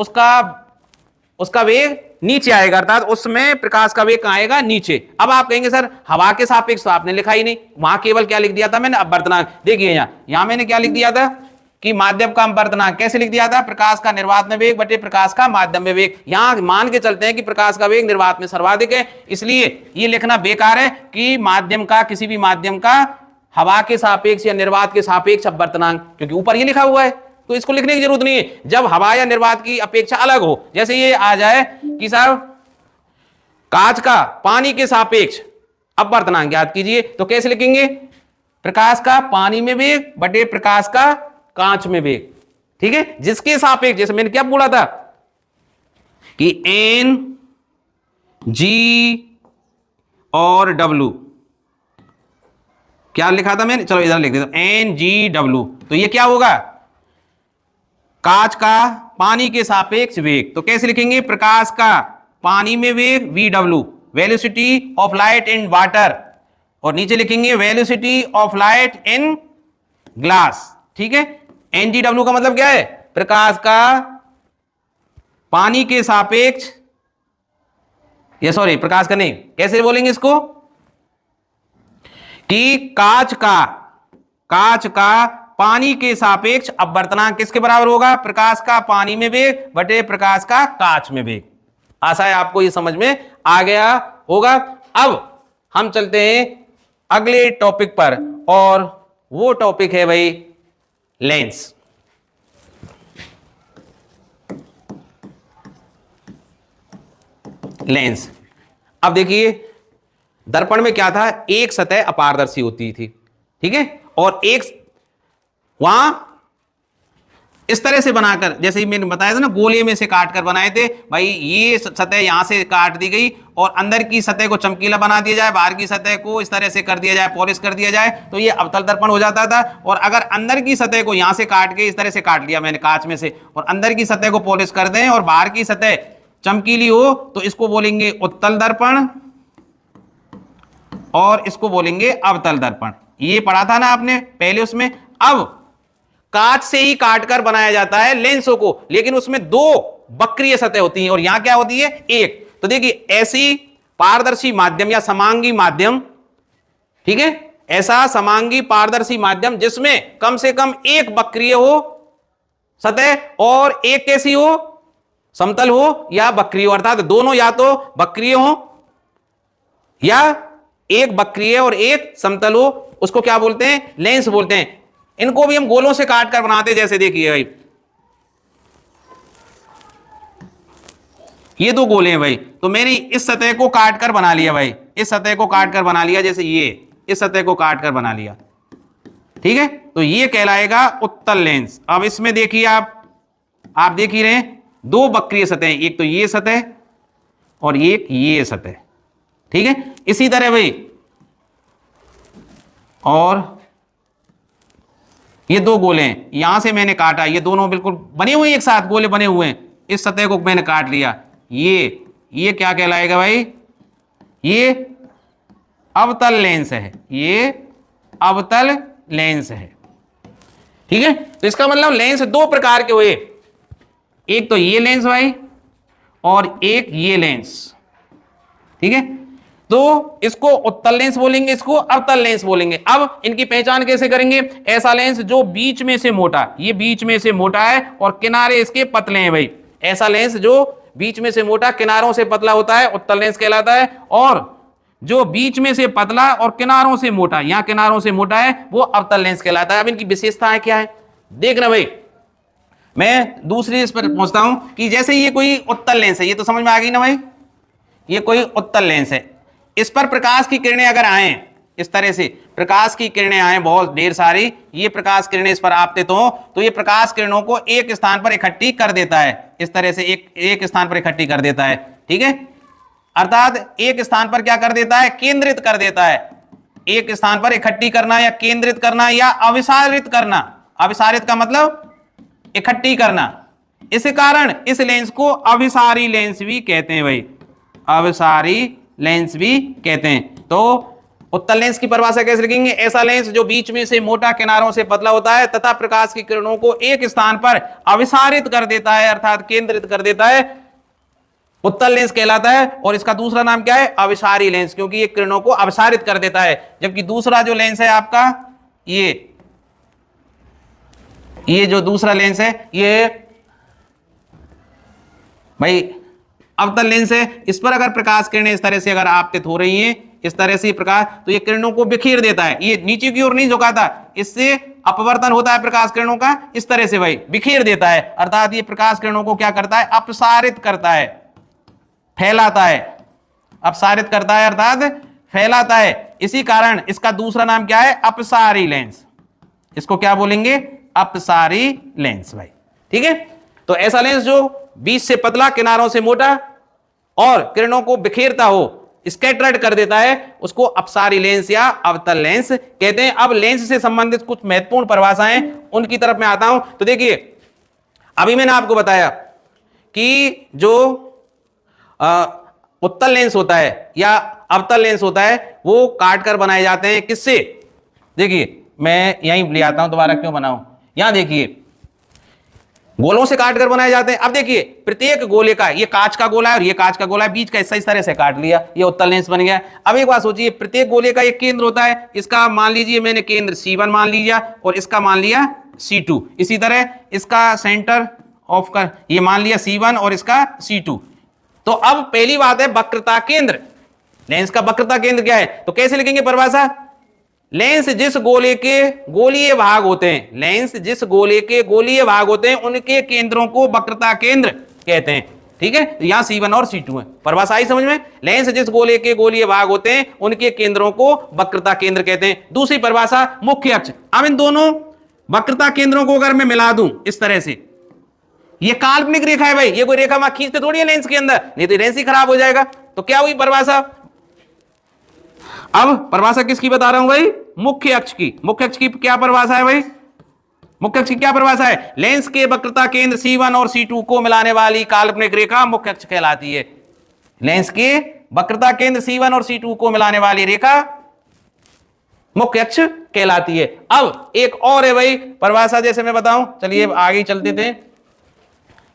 उसका वेग नीचे आएगा, अर्थात उसमें प्रकाश का वेग कहां आएगा, नीचे। अब आप कहेंगे सर हवा के सापेक्ष तो आपने लिखा ही नहीं, वहां केवल क्या लिख दिया था मैंने, अपवर्तनांक। देखिए यहां मैंने क्या लिख दिया था कि माध्यम का अपवर्तनांक कैसे लिख दिया था, प्रकाश का निर्वात में वेग बटे प्रकाश का माध्यम में वेग। यहां मान के चलते हैं कि प्रकाश का वेग निर्वात में सर्वाधिक है, इसलिए ये लिखना बेकार है कि माध्यम का, किसी भी माध्यम का हवा के सापेक्ष या निर्वात के सापेक्ष अपवर्तनांक, क्योंकि ऊपर ये लिखा हुआ है, तो इसको लिखने की जरूरत नहीं है। जब हवा या निर्वात की अपेक्षा अलग हो, जैसे ये आ जाए कि साहब कांच का पानी के सापेक्ष अपवर्तनांक ज्ञात कीजिए, तो कैसे लिखेंगे, प्रकाश का पानी में वेग बटे प्रकाश का कांच में वेग। ठीक है, जिसके सापेक्ष, जैसे मैंने क्या बोला था कि एन जी और डब्ल्यू, क्या लिखा था मैंने, चलो इधर लिख देता हूं, एन जी डब्ल्यू। तो ये क्या होगा, कांच का पानी के सापेक्ष वेग। तो कैसे लिखेंगे, प्रकाश का पानी में वेग V W, velocity of light in water, और नीचे लिखेंगे velocity of light in glass. ठीक है, एनजीडब्ल्यू का मतलब क्या है, प्रकाश का पानी के सापेक्ष, या सॉरी प्रकाश का नहीं, कैसे बोलेंगे इसको, कि कांच का पानी के सापेक्ष अपवर्तनांक किसके बराबर होगा, प्रकाश का पानी में वेग बटे प्रकाश का कांच में वेग। आशा है आपको ये समझ में आ गया होगा। अब हम चलते हैं अगले टॉपिक पर, और वो टॉपिक है भाई लेंस। लेंस, अब देखिए दर्पण में क्या था, एक सतह अपारदर्शी होती थी, ठीक है, और एक वहां इस तरह से बनाकर, जैसे ही मैंने बताया था ना, गोले में से काट कर बनाए थे भाई, ये सतह यहां से काट दी गई और अंदर की सतह को चमकीला बना दिया जाए, बाहर की सतह को इस तरह से कर दिया जाए, पॉलिश कर दिया जाए, तो ये अवतल दर्पण हो जाता था। और अगर अंदर की सतह को यहां से काट के इस तरह से काट लिया मैंने कांच में से, और अंदर की सतह को पॉलिश कर दें और बाहर की सतह चमकीली हो, तो इसको बोलेंगे उत्तल दर्पण और इसको बोलेंगे अवतल दर्पण। ये पढ़ा था ना आपने पहले उसमें। अब कांच से ही काटकर बनाया जाता है लेंसों को, लेकिन उसमें दो वक्रीय सतह होती हैं और यहां क्या होती है, एक। तो देखिए ऐसी पारदर्शी माध्यम या समांगी माध्यम, ठीक है, ऐसा समांगी पारदर्शी माध्यम जिसमें कम से कम एक वक्रीय हो सतह और एक कैसी हो, समतल हो या वक्रीय हो, अर्थात दोनों या तो वक्रीय हो या एक वक्रीय और एक समतल हो, उसको क्या बोलते हैं, लेंस बोलते हैं। इनको भी हम गोलों से काट कर बनाते हैं, जैसे देखिए भाई ये दो गोले हैं भाई, तो मैंने इस सतह को काट कर बना लिया भाई, इस सतह को काट कर बना लिया, जैसे ये इस सतह को काट कर बना लिया, ठीक है, तो ये कहलाएगा उत्तल लेंस। अब इसमें देखिए आप देख ही रहे हैं, दो वक्रीय सतह, एक तो ये सतह और एक ये सतह, ठीक है। इसी तरह भाई और ये दो गोले हैं, यहां से मैंने काटा, ये दोनों बिल्कुल बने हुए हैं, एक साथ गोले बने हुए हैं, इस सतह को मैंने काट लिया, ये क्या कहलाएगा भाई, ये अवतल लेंस है, ये अवतल लेंस है, ठीक है। तो इसका मतलब लेंस दो प्रकार के हुए, एक तो ये लेंस भाई और एक ये लेंस, ठीक है। तो इसको उत्तल लेंस बोलेंगे, इसको अवतल लेंस बोलेंगे। अब इनकी पहचान कैसे करेंगे? ऐसा लेंस जो बीच में से मोटा, ये बीच में से मोटा है और किनारे इसके पतले हैं भाई, ऐसा लेंस जो बीच में से मोटा किनारों से पतला होता है उत्तल लेंस कहलाता है, और जो बीच में से पतला और किनारों से मोटा, यहां किनारों से मोटा है, वो अवतल लेंस कहलाता है। अब इनकी विशेषताएं क्या है देखना भाई। मैं दूसरी इस पर पहुंचता हूं कि जैसे ये कोई उत्तल लेंस है, ये तो समझ में आ गई ना भाई, ये कोई उत्तल लेंस है, इस पर प्रकाश की किरणें अगर आए, इस तरह से प्रकाश की किरणें आए बहुत ढेर सारी, ये प्रकाश किरणें इस पर आपतित हो तो ये प्रकाश किरणों को एक स्थान पर इकट्ठी कर देता है, इस तरह से एक स्थान पर इकट्ठी कर देता है, ठीक है। अर्थात एक स्थान पर क्या कर देता है? केंद्रित कर देता है। एक स्थान पर इकट्ठी करना या केंद्रित करना या अविसारित करना, अविसारित का मतलब इकट्ठी करना, इस कारण इस लेंस को अभिसारी लेंस भी कहते हैं भाई, अभिसारी लेंस भी कहते हैं। तो उत्तल लेंस की परिभाषा कैसे लिखेंगे? ऐसा लेंस जो बीच में से मोटा किनारों से पतला होता है तथा प्रकाश की किरणों को एक स्थान पर अभिसारित कर देता है, अर्थात केंद्रित कर देता है, उत्तल लेंस कहलाता है। और इसका दूसरा नाम क्या है? अभिसारी लेंस, क्योंकि ये किरणों को अभिसारित कर देता है। जबकि दूसरा जो लेंस है आपका, ये जो दूसरा लेंस है ये भाई अवतल लेंस है। इस पर अगर प्रकाश किरणें इस तरह से अगर आपतित हो रही हैं, इस तरह से प्रकाश, तो ये किरणों को बिखेर देता है, ये नीचे की ओर नहीं झुकाता, इससे अपवर्तन होता है प्रकाश किरणों का, इस तरह से भाई बिखेर देता है। अर्थात ये प्रकाश किरणों को क्या करता है? अपसारित करता है, फैलाता है, अपसारित करता है अर्थात फैलाता है। इसी कारण इसका दूसरा नाम क्या है? अपसारी लेंस। इसको क्या बोलेंगे? अपसारी लेंस भाई, ठीक है। तो ऐसा लेंस जो बीच से पतला किनारों से मोटा और किरणों को बिखेरता हो, स्कैटर्ड कर देता है, उसको अपसारी लेंस या अवतल लेंस कहते हैं। अब लेंस से संबंधित कुछ महत्वपूर्ण परिभाषाएं, उनकी तरफ मैं आता हूं। तो देखिए, अभी मैंने आपको बताया कि जो उत्तल लेंस होता है या अवतल लेंस होता है वो काट कर बनाए जाते हैं, किससे? देखिए मैं यहीं ले आता हूं, दोबारा क्यों बनाऊं, यहां देखिए, गोलों से काट कर बनाए जाते हैं। अब देखिए प्रत्येक गोले का, ये कांच का गोला है और ये कांच का गोला है, बीच का हिस्सा इस तरह से काट लिया, ये उत्तल लेंस बन गया। अब एक बात सोचिए, प्रत्येक गोले का एक केंद्र होता है, इसका मान लीजिए मैंने केंद्र C1 मान लिया और इसका मान लिया C2, इसी तरह इसका सेंटर ऑफ कर ये मान लिया C1 और इसका C2। तो अब पहली बात है वक्रता केंद्र, लेंस का वक्रता केंद्र क्या है? तो कैसे लिखेंगे परिभाषा? लेंस जिस गोले के गोलीय भाग होते हैं, लेंस जिस गोले के गोलीय भाग होते हैं उनके केंद्रों को वक्रता केंद्र कहते हैं, ठीक है। तो यहां C1 और C2 है, परिभाषा आई समझ में? लेंस जिस गोले के गोलीय भाग होते हैं उनके केंद्रों को वक्रता केंद्र कहते हैं। दूसरी परिभाषा मुख्य अक्ष। अब इन दोनों वक्रता केंद्रों को अगर मैं मिला दूं इस तरह से, ये काल्पनिक रेखा है भाई, ये कोई रेखा मैं खींचते थोड़ी है लेंस के अंदर, नहीं तो लेंस ही खराब हो जाएगा। तो क्या हुई परिभाषा? अब परिभाषा किसकी बता रहा हूं भाई? मुख्य अक्ष की। मुख्य अक्ष की क्या परिभाषा है भाई? मुख्य अक्ष की क्या परिभाषा है? लेंस के वक्रता केंद्र C1 और C2 को मिलाने वाली काल्पनिक रेखा मुख्य अक्ष कहलाती है। लेंस के वक्रता केंद्र C1 और C2 को मिलाने वाली रेखा मुख्य अक्ष कहलाती है। अब एक और है भाई परिभाषा, जैसे मैं बताऊं, चलिए आगे चलते थे।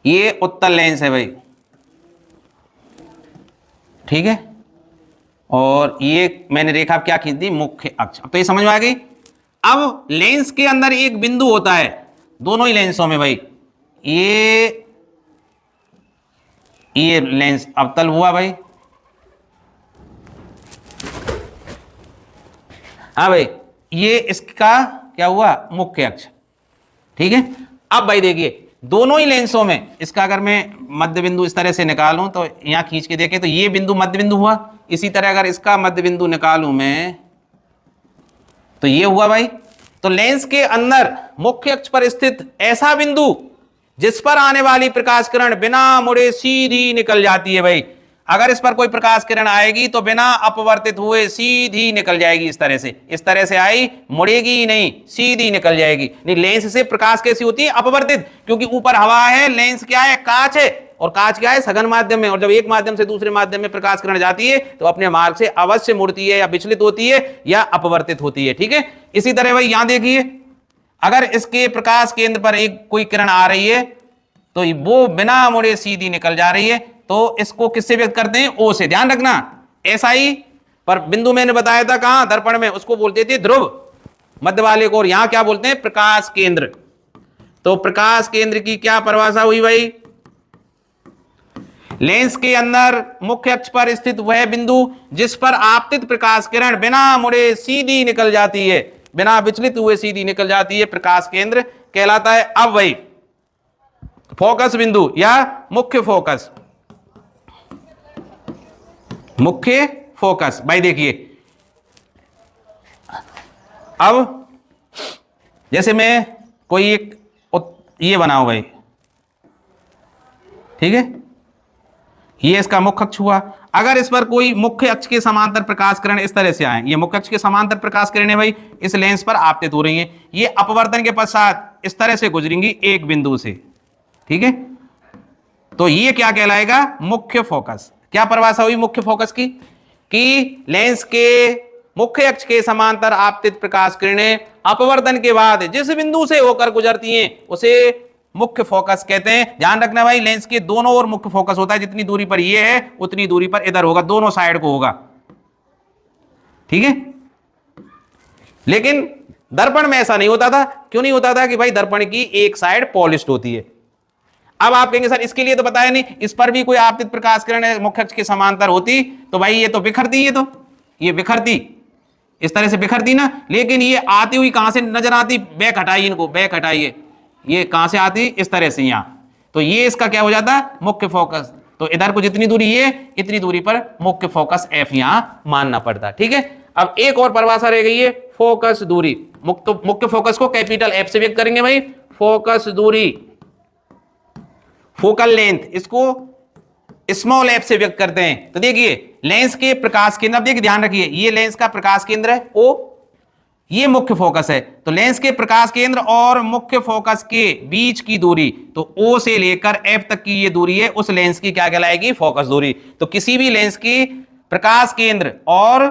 ये उत्तल लेंस है भाई, ठीक है, और ये मैंने रेखा क्या खींच दी? मुख्य अक्ष। तो ये समझ में आ गई। अब लेंस के अंदर एक बिंदु होता है, दोनों ही लेंसों में भाई, ये लेंस अवतल हुआ भाई, हाँ भाई, ये इसका क्या हुआ? मुख्य अक्ष, ठीक है। अब भाई देखिए दोनों ही लेंसों में, इसका अगर मैं मध्य बिंदु इस तरह से निकालूं तो यहां खींच के देखें तो ये बिंदु मध्य बिंदु हुआ, इसी तरह अगर इसका मध्य बिंदु निकालूं मैं तो ये हुआ भाई। तो लेंस के अंदर मुख्य अक्ष पर स्थित ऐसा बिंदु जिस पर आने वाली प्रकाश किरण बिना मुड़े सीधी निकल जाती है भाई, अगर इस पर कोई प्रकाश किरण आएगी तो बिना अपवर्तित हुए सीधी निकल जाएगी, इस तरह से आई, मुड़ेगी ही नहीं, सीधी निकल जाएगी। नहीं, लेंस से प्रकाश कैसी होती है? अपवर्तित, क्योंकि ऊपर हवा है, लेंस क्या है? कांच है, और कांच क्या है? सघन माध्यम में, और जब एक माध्यम से दूसरे माध्यम में प्रकाश किरण जाती है तो अपने मार्ग से अवश्य मुड़ती है या विचलित होती है या अपवर्तित होती है, ठीक है। इसी तरह भाई यहां देखिए, अगर इसके प्रकाश केंद्र पर एक कोई किरण आ रही है तो वो बिना मुड़े सीधी निकल जा रही है, तो इसको किससे व्यक्त करते हैं? ओ से। ध्यान रखना, ऐसा ही पर बिंदु मैंने बताया था कहां? दर्पण में, उसको बोलते थे ध्रुव मध्य वाले को, और यहां क्या बोलते हैं? प्रकाश केंद्र। तो प्रकाश केंद्र की क्या परिभाषा हुई भाई? लेंस के अंदर मुख्य अक्ष पर स्थित वह बिंदु जिस पर आपतित प्रकाश किरण बिना मुड़े सीधी निकल जाती है, बिना विचलित हुए सीधी निकल जाती है, प्रकाश केंद्र कहलाता है। अब वही फोकस बिंदु या मुख्य फोकस, मुख्य फोकस। भाई देखिए, अब जैसे मैं कोई एक ये बनाऊं भाई, ठीक है, ये इसका मुख्य अक्ष हुआ। अगर इस पर कोई मुख्य अक्ष के समांतर प्रकाश किरण इस तरह से आए, ये मुख्य अक्ष के समांतर प्रकाश किरणें भाई इस लेंस पर आपतित हो रही हैं, ये अपवर्तन के पश्चात इस तरह से गुजरेंगी एक बिंदु से, ठीक है, तो ये क्या कहलाएगा? मुख्य फोकस। क्या परिभाषा हुई मुख्य फोकस की? कि लेंस के मुख्य अक्ष के समांतर आपतित प्रकाश किरणें अपवर्तन के बाद जिस बिंदु से होकर गुजरती हैं उसे मुख्य फोकस कहते हैं। ध्यान रखना भाई, लेंस के दोनों ओर मुख्य फोकस होता है, जितनी दूरी पर ये है उतनी दूरी पर इधर होगा, दोनों साइड को होगा, ठीक है। लेकिन दर्पण में ऐसा नहीं होता था। क्यों नहीं होता था? कि भाई दर्पण की एक साइड पॉलिश्ड होती है। अब आप कहेंगे सर इसके लिए तो बताया नहीं, इस पर भी कोई आपतित प्रकाश किरण मुख्य अक्ष के समांतर होती तो भाई ये तो बिखरती, ये बिखरती, इस तरह से बिखरती ना, लेकिन ये आती हुई कहां से नजर आती? बैक हटाइए इनको, बैक हटाइए, ये कहां से आती? इस तरह से यहां, तो ये इसका क्या हो जाता? मुख्य फोकस। तो इधर को जितनी दूरी ये, इतनी दूरी पर मुख्य फोकस एफ यहां मानना पड़ता, ठीक है। अब एक और परिभाषा रह गई है, फोकस दूरी। मुख्य फोकस को कैपिटल एफ से व्यक्त करेंगे भाई, फोकस दूरी, फोकल लेंथ, इसको स्मॉल एफ से व्यक्त करते हैं। तो देखिए लेंस के प्रकाश केंद्र, अब देखिए ध्यान रखिए, ये लेंस का प्रकाश केंद्र है ओ, ये मुख्य फोकस है, तो लेंस के प्रकाश केंद्र और मुख्य फोकस के बीच की दूरी, तो ओ से लेकर एफ तक की ये दूरी है, उस लेंस की क्या कहलाएगी? फोकस दूरी। तो किसी भी लेंस की प्रकाश केंद्र और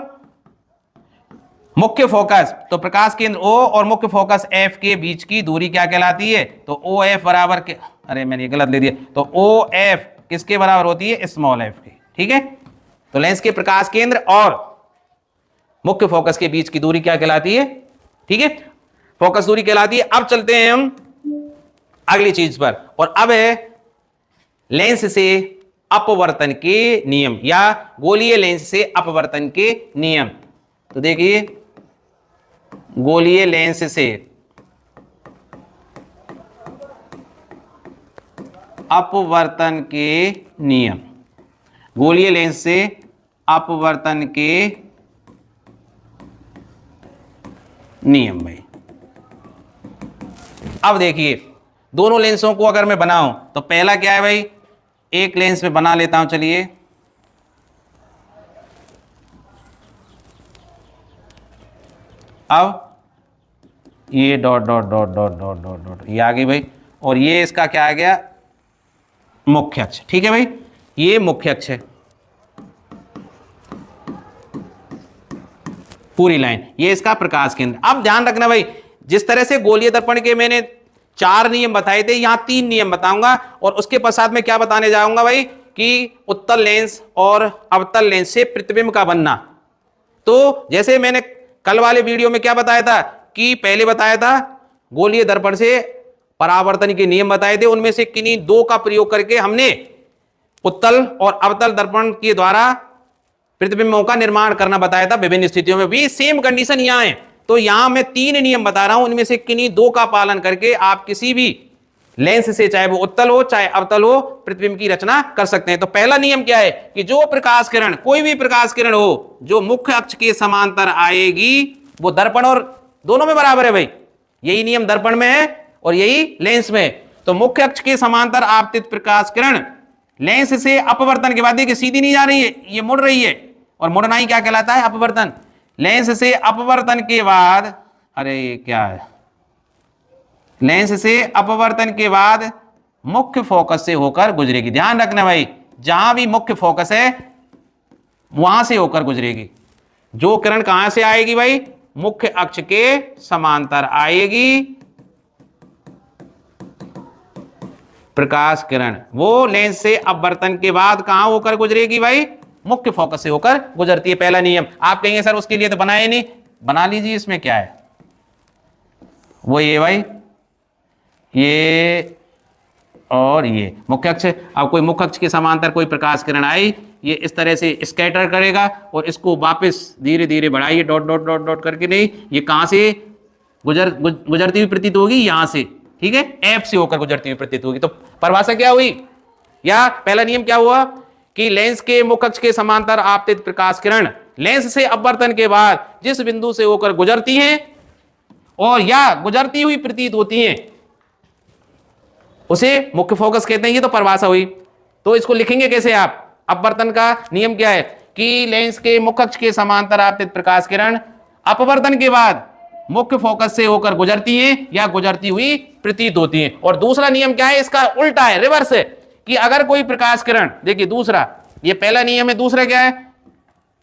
मुख्य फोकस, तो प्रकाश केंद्र ओ और मुख्य फोकस एफ के बीच की दूरी क्या कहलाती है? तो ओ एफ बराबर के, अरे मैंने ये गलत ले दिया, तो ओ एफ किसके बराबर होती है? स्मॉल एफ के, ठीक है। तो लेंस के प्रकाश केंद्र और मुख्य फोकस के बीच की दूरी क्या कहलाती है? ठीक है, फोकस दूरी कहलाती है। अब चलते हैं हम अगली चीज पर, और अब है लेंस से अपवर्तन के नियम या गोलीय लेंस से अपवर्तन के नियम। तो देखिए गोलीय लेंस से अपवर्तन के नियम, गोलीय लेंस से अपवर्तन के नियम भाई। अब देखिए दोनों लेंसों को अगर मैं बनाऊं तो पहला क्या है भाई, एक लेंस में बना लेता हूं, चलिए अब ये dot dot dot dot dot dot dot ये आ गई भाई, और ये इसका क्या आ गया? मुख्य अक्ष, ठीक है भाई, ये मुख्य अक्ष है, पूरी लाइन, ये इसका प्रकाश केंद्र। अब ध्यान रखना भाई, जिस तरह से गोलीय दर्पण के मैंने 4 नियम बताए थे, यहां 3 नियम बताऊंगा, और उसके पश्चात में क्या बताने जाऊंगा भाई कि उत्तल लेंस और अवतल लेंस से प्रतिबिंब का बनना। तो जैसे मैंने कल वाले वीडियो में क्या बताया था कि पहले बताया था गोलीय दर्पण से परावर्तन के नियम बताए थे, उनमें से किन्हीं 2 का प्रयोग करके हमने उत्तल और अवतल दर्पण के द्वारा प्रतिबिंबों का निर्माण करना बताया था विभिन्न स्थितियों में। भी सेम कंडीशन यहां है, तो यहां मैं 3 नियम बता रहा हूं, उनमें से किन्हीं 2 का पालन करके आप किसी भी लेंस से, चाहे वो उत्तल हो चाहे अवतल हो, प्रतिबिंब की रचना कर सकते हैं। तो पहला नियम क्या है कि जो प्रकाश किरण, कोई भी प्रकाश किरण हो जो मुख्य अक्ष के समांतर आएगी, वो दर्पण और दोनों में बराबर है भाई। यही नियम दर्पण में है और यही लेंस में है। तो मुख्य अक्ष के समांतर आपतित प्रकाश किरण लेंस से अपवर्तन के बाद देखिए सीधी नहीं जा रही है, ये मुड़ रही है, और मुड़ना ही क्या कहलाता है? अपवर्तन। लेंस से अपवर्तन के बाद, अरे ये क्या है, लेंस से अपवर्तन के बाद मुख्य फोकस से होकर गुजरेगी। ध्यान रखना भाई, जहां भी मुख्य फोकस है वहां से होकर गुजरेगी। जो किरण कहां से आएगी भाई? मुख्य अक्ष के समांतर आएगी, प्रकाश किरण वो लेंस से अपवर्तन के बाद कहां होकर गुजरेगी भाई, मुख्य फोकस से होकर गुजरती है। पहला नियम। आप कहेंगे सर उसके लिए तो बनाए नहीं, बना लीजिए, इसमें क्या है। वो ये भाई, ये और ये मुख्य अक्ष। अब कोई मुख्य अक्ष के समांतर कोई प्रकाश किरण आई, ये इस तरह से स्कैटर करेगा और इसको वापस धीरे धीरे बढ़ाइए, डॉट डॉट डॉट डॉट करके, नहीं ये कहां से गुजरती हुई प्रतीत होगी, यहां से, ठीक है, एफ से होकर गुजरती हुई प्रतीत होगी। तो परिभाषा क्या हुई, या पहला नियम क्या हुआ कि लेंस के मुख्य अक्ष के समांतर आपतित प्रकाश किरण लेंस से अपवर्तन के बाद जिस बिंदु से होकर गुजरती हैं और या गुजरती हुई प्रतीत होती हैं उसे मुख्य फोकस कहते हैं। ये तो परिभाषा हुई। तो इसको लिखेंगे कैसे आप, अपवर्तन का नियम क्या है कि लेंस के मुख्य अक्ष के समांतर आपतित प्रकाश किरण अपवर्तन के बाद मुख्य फोकस से होकर गुजरती हैं या गुजरती हुई प्रतीत होती हैं। और दूसरा नियम क्या है, इसका उल्टा है, रिवर्स है, कि अगर कोई प्रकाश किरण, देखिए दूसरा, ये पहला नियम है, दूसरा क्या है,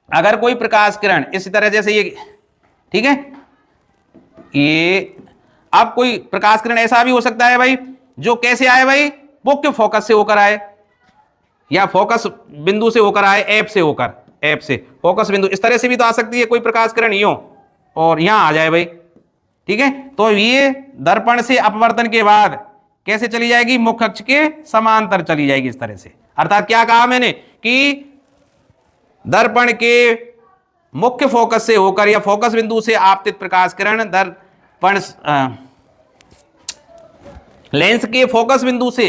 अगर कोई प्रकाश किरण इसी तरह जैसे ये, ठीक है, ये अब कोई प्रकाश किरण ऐसा भी हो सकता है भाई जो कैसे आए भाई, मुख्य फोकस से होकर आए या फोकस बिंदु से होकर आए, एफ से होकर, एफ से फोकस बिंदु, इस तरह से भी तो आ सकती है कोई प्रकाश किरण यूं और यहां आ जाए भाई, ठीक है। तो ये दर्पण से अपवर्तन के बाद कैसे चली जाएगी, मुख्य अक्ष के समांतर चली जाएगी इस तरह से। अर्थात क्या कहा मैंने कि दर्पण के मुख्य फोकस से होकर या फोकस बिंदु से आपतित प्रकाश किरण दर्पण लेंस के फोकस बिंदु से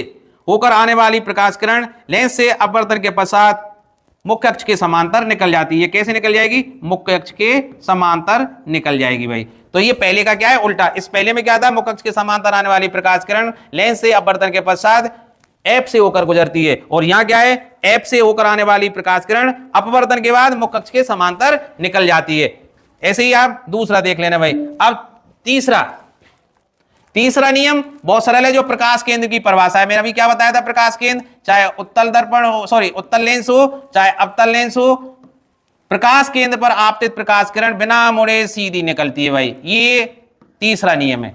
होकर आने वाली प्रकाश किरण लेंस से अपवर्तन के पश्चात मुख्य अक्ष के समांतर निकल जाती है। कैसे निकल जाएगी, मुख्य अक्ष के समांतर निकल जाएगी भाई। तो ये पहले का क्या है, उल्टा। इस पहले में क्या था, मुख्य अक्ष के समांतर आने वाली प्रकाश किरण लेंस से अपवर्तन के पश्चात एफ से होकर गुजरती है, और यहां क्या है, एफ से होकर आने वाली प्रकाश किरण अपवर्तन के बाद मुख्य अक्ष के समांतर निकल जाती है। ऐसे ही आप दूसरा देख लेना भाई। अब तीसरा नियम बहुत सरल है, जो प्रकाश केंद्र की परिभाषा है। मैंने अभी क्या बताया था, प्रकाश केंद्र चाहे उत्तल दर्पण हो, सॉरी उत्तल लेंस हो चाहे अवतल लेंस हो, प्रकाश केंद्र पर आपतित प्रकाश किरण बिना मुड़े सीधी निकलती है भाई। ये तीसरा नियम है।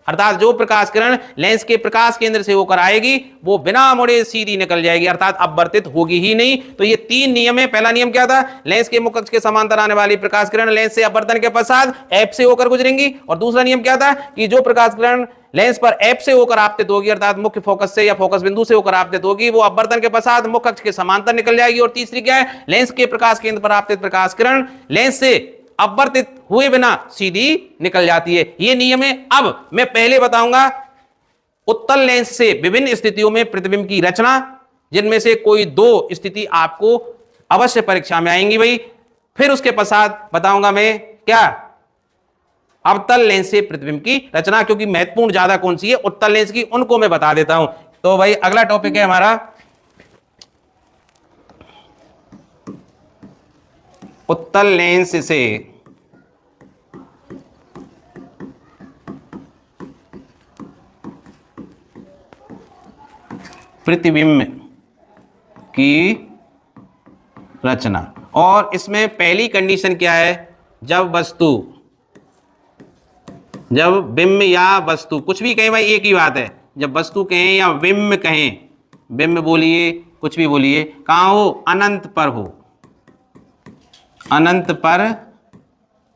अर्थात जो प्रकाश किरण लेंस के प्रकाश केंद्र से होकर आएगी वो बिना मुड़े सीधी निकल जाएगी, अर्थात अपवर्तित होगी ही नहीं। तो ये तीन नियम है। पहला नियम क्या था, लेंस के मुख्य अक्ष के समांतर आने वाली प्रकाश किरण लेंस से अपवर्तन के पश्चात एफ से होकर गुजरेंगी, और दूसरा नियम क्या था कि जो प्रकाश किरण लेंस पर एफ से होकर आपतित होगी अर्थात मुख्य फोकस से या फोकस बिंदु से होकर आपतित होगी, वो अपवर्तन के पश्चात मुख्य अक्ष के समांतर निकल जाएगी। और तीसरी क्या है, लेंस के प्रकाश केंद्र पर आपतित प्रकाश किरण लेंस से अपवर्तित हुए बिना सीधी निकल जाती है। ये नियम है। अब मैं पहले बताऊंगा उत्तल लेंस से विभिन्न स्थितियों में प्रतिबिंब की रचना, जिनमें से कोई दो स्थिति आपको अवश्य परीक्षा में आएंगी भाई। फिर उसके पश्चात बताऊंगा मैं क्या, अवतल लेंस से प्रतिबिंब की रचना, क्योंकि महत्वपूर्ण ज्यादा कौन सी है, उत्तल लेंस की, उनको मैं बता देता हूं। तो भाई अगला टॉपिक है हमारा उत्तल लेंस से प्रतिबिंब की रचना। और इसमें पहली कंडीशन क्या है, जब बिंब या वस्तु, कुछ भी कहें भाई एक ही बात है, जब वस्तु कहें या बिंब कहें, बिंब बोलिए कुछ भी बोलिए, कहां हो, अनंत पर हो, अनंत पर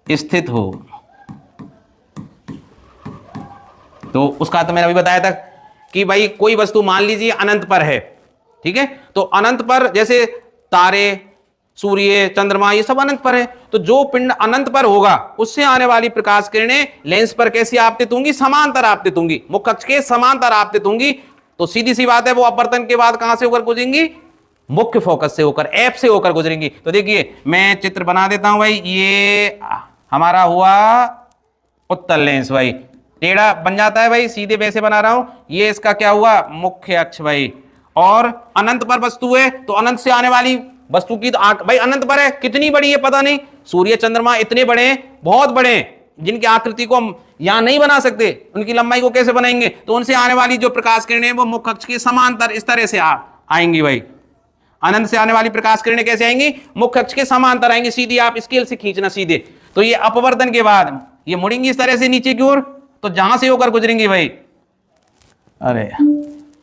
स्थित हो, तो उसका तो मैंने अभी बताया था कि भाई कोई वस्तु मान लीजिए अनंत पर है, ठीक है, तो अनंत पर जैसे तारे, सूर्य, चंद्रमा, ये सब अनंत पर है। तो जो पिंड अनंत पर होगा उससे आने वाली प्रकाश किरणें लेंस पर कैसी आपतित होंगी, समांतर आपतित होंगी, मुख्य अक्ष के समांतर आपतित होंगी। तो सीधी सी बात है, वो अपवर्तन के बाद कहां से होकर गुजरेंगी, मुख्य फोकस से होकर, एफ से होकर गुजरेंगी। तो देखिए मैं चित्र बना देता हूं भाई, ये हमारा हुआ उत्तल लेंस भाई, टेढ़ा बन जाता है भाई, सीधे वैसे बना रहा हूं। ये इसका क्या हुआ, मुख्य अक्ष भाई, और अनंत पर वस्तु है, तो अनंत से आने वाली वस्तु की तो आंख भाई अनंत पर है, कितनी बड़ी है पता नहीं, सूर्य चंद्रमा इतने बड़े हैं, बहुत बड़े हैं, जिनकी आकृति को हम यहां नहीं बना सकते, उनकी लंबाई को कैसे बनाएंगे, तो उनसे आने वाली जो प्रकाश किरणें वो मुख्य अक्ष के समांतर इस तरह से आएंगी भाई। अनंत से आने वाली प्रकाश किरणें कैसे आएंगी, मुख्य अक्ष के समांतर आएंगी, सीधी आप स्केल से खींचना सीधे। तो ये अपवर्तन के बाद ये मुड़ेंगी इस तरह से नीचे की ओर, तो जहां से होकर गुजरेंगी भाई, अरे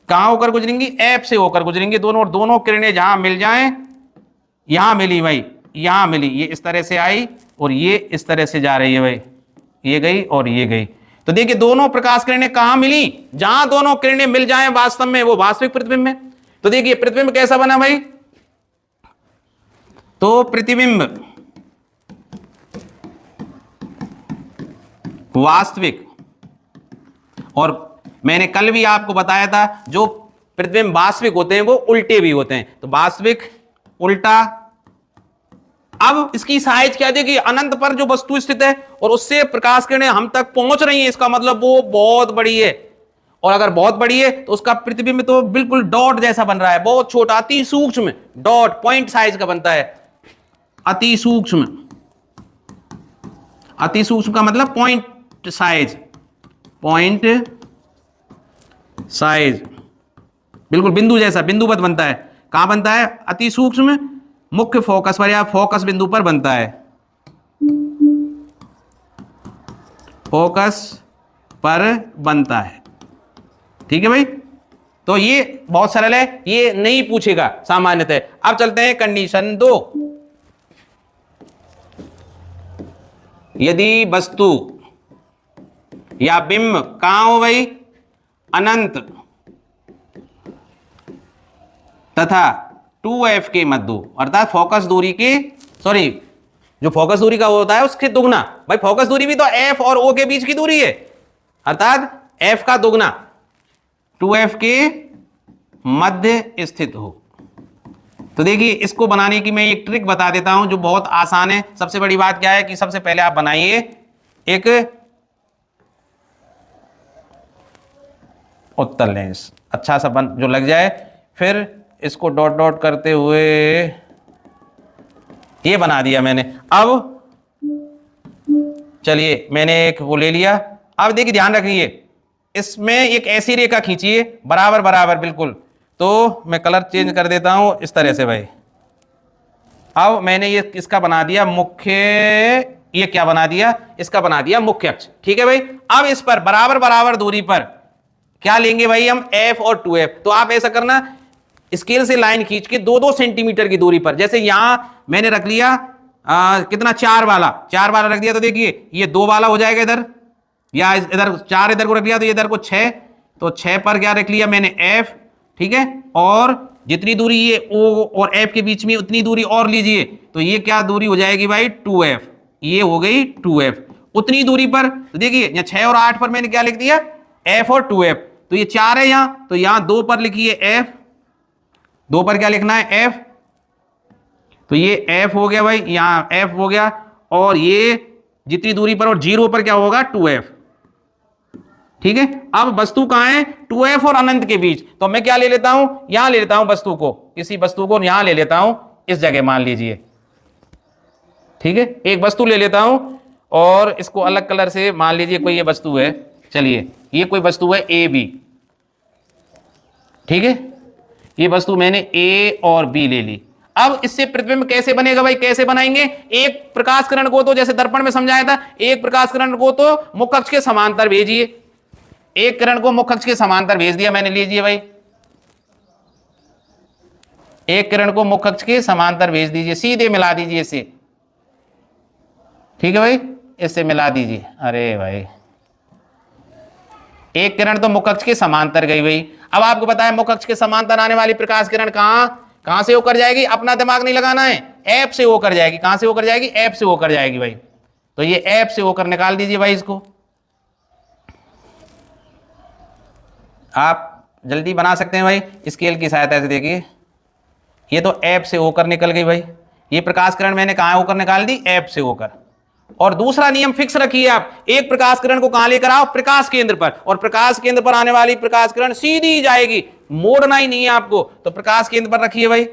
कहां होकर गुजरेंगी, एफ से होकर गुजरेंगी। दोनों दोनों किरणें जहां मिल जाएं, यहां मिली भाई, यहां मिली, ये इस तरह से आई और ये इस तरह से जा रही है भाई, ये गई और ये गई। तो देखिए दोनों प्रकाश किरणें कहां मिली, जहां दोनों किरणें मिल जाएं वास्तव में, वो वास्तविक प्रतिबिंब है। तो देखिए प्रतिबिंब कैसा बना भाई, तो प्रतिबिंब वास्तविक, और मैंने कल भी आपको बताया था जो प्रतिबिंब वास्तविक होते हैं वो उल्टे भी होते हैं। तो वास्तविक, उल्टा। अब इसकी साइज क्या देखिए, अनंत पर जो वस्तु स्थित है और उससे प्रकाश किरणें हम तक पहुंच रही हैं, इसका मतलब वो बहुत बड़ी है। और अगर बहुत बड़ी है तो उसका प्रतिबिंब तो बिल्कुल डॉट जैसा बन रहा है, बहुत छोटा, अति सूक्ष्म डॉट, पॉइंट साइज का बनता है। अति सूक्ष्म, अति सूक्ष्म का मतलब पॉइंट साइज, पॉइंट साइज, बिल्कुल बिंदु जैसा, बिंदुवत बनता है। कहां बनता है, अति सूक्ष्म मुख्य फोकस पर या फोकस बिंदु पर बनता है, फोकस पर बनता है। ठीक है भाई, तो ये बहुत सरल है, ये नहीं पूछेगा सामान्यतः। अब चलते हैं कंडीशन 2। यदि वस्तु या बिंब कहां हो भाई, अनंत तथा 2f के मध्य, अर्थात फोकस दूरी के, सॉरी जो फोकस दूरी का होता है उसके दुगना। भाई फोकस दूरी भी तो f और o के बीच की दूरी है, अर्थात f का दुगना 2f के मध्य स्थित हो। तो देखिए इसको बनाने की मैं एक ट्रिक बता देता हूं जो बहुत आसान है। सबसे बड़ी बात क्या है कि सबसे पहले आप बनाइए एक उत्तल लेंस, अच्छा सा बन जो लग जाए, फिर इसको डॉट डॉट करते हुए ये बना दिया मैंने। अब चलिए मैंने एक वो ले लिया। अब देखिए ध्यान रखिए, इसमें एक ऐसी रेखा खींचिए बराबर बराबर बिल्कुल। तो मैं कलर चेंज कर देता हूं इस तरह से भाई। अब मैंने ये इसका बना दिया मुख्य, ये क्या बना दिया, इसका बना दिया मुख्य अक्ष। ठीक है भाई, अब इस पर बराबर बराबर दूरी पर क्या लेंगे भाई हम, f और 2f। तो आप ऐसा करना, स्केल से लाइन खींच के 2-2 सेंटीमीटर की दूरी पर, जैसे यहां मैंने रख लिया कितना, 4 वाला रख दिया। तो देखिए ये 2 वाला हो जाएगा इधर, या इधर 4 इधर को रख लिया, तो इधर को 6, तो 6 पर क्या रख लिया मैंने, f। ठीक है, और जितनी दूरी ये o और f के बीच में उतनी दूरी और लीजिए, तो ये क्या दूरी हो जाएगी भाई, 2f। ये हो गई 2f। उतनी दूरी पर तो देखिए यहाँ 6 और 8 पर मैंने क्या लिख दिया, f और 2f। तो ये 4 है यहां, तो यहां 2 पर लिखिए f, 2 पर क्या लिखना है, f। तो ये f हो गया भाई, यहां f हो गया, और ये जितनी दूरी पर और 0 पर क्या होगा, 2f। ठीक है, अब वस्तु कहां है, 2f और अनंत के बीच। तो मैं क्या ले लेता हूं, यहां ले लेता हूं वस्तु को, किसी वस्तु को यहां ले लेता हूं, इस जगह मान लीजिए। ठीक है, एक वस्तु ले लेता हूं और इसको अलग कलर से मान लीजिए कोई ये वस्तु है, चलिए ये कोई वस्तु है ए बी। ठीक है, ये वस्तु मैंने ए और बी ले ली। अब इससे प्रतिबिंब कैसे बनेगा भाई, कैसे बनाएंगे, एक प्रकाश किरण को तो जैसे दर्पण में समझाया था, एक प्रकाश किरण को तो मुख्य अक्ष के समांतर भेजिए। एक किरण को मुख्य अक्ष के समांतर भेज दिया मैंने, लीजिए भाई, एक किरण को मुख्य अक्ष के समांतर भेज दीजिए, सीधे मिला दीजिए इसे। ठीक है भाई, इससे मिला दीजिए। अरे भाई एक किरण तो मुख्य अक्ष के समांतर गई भाई। अब आपको पता है मुख्य अक्ष के समांतर आने वाली प्रकाश किरण कहां से होकर जाएगी, अपना दिमाग नहीं लगाना है, एफ से होकर जाएगी। कहां से होकर जाएगी, एफ से होकर जाएगी भाई। तो ये एफ से होकर निकाल दीजिए भाई, इसको आप जल्दी बना सकते हैं भाई स्केल की सहायता से। देखिए ये तो एफ से होकर निकल गई भाई, ये प्रकाश किरण मैंने कहां होकर निकाल दी, एफ से होकर। और दूसरा नियम फिक्स रखिए आप, एक प्रकाश किरण को कहां लेकर आओ, प्रकाश केंद्र पर, और प्रकाश केंद्र पर आने वाली प्रकाश किरण सीधी जाएगी, मोड़ना ही नहीं है आपको। तो प्रकाश केंद्र पर रखिए भाई,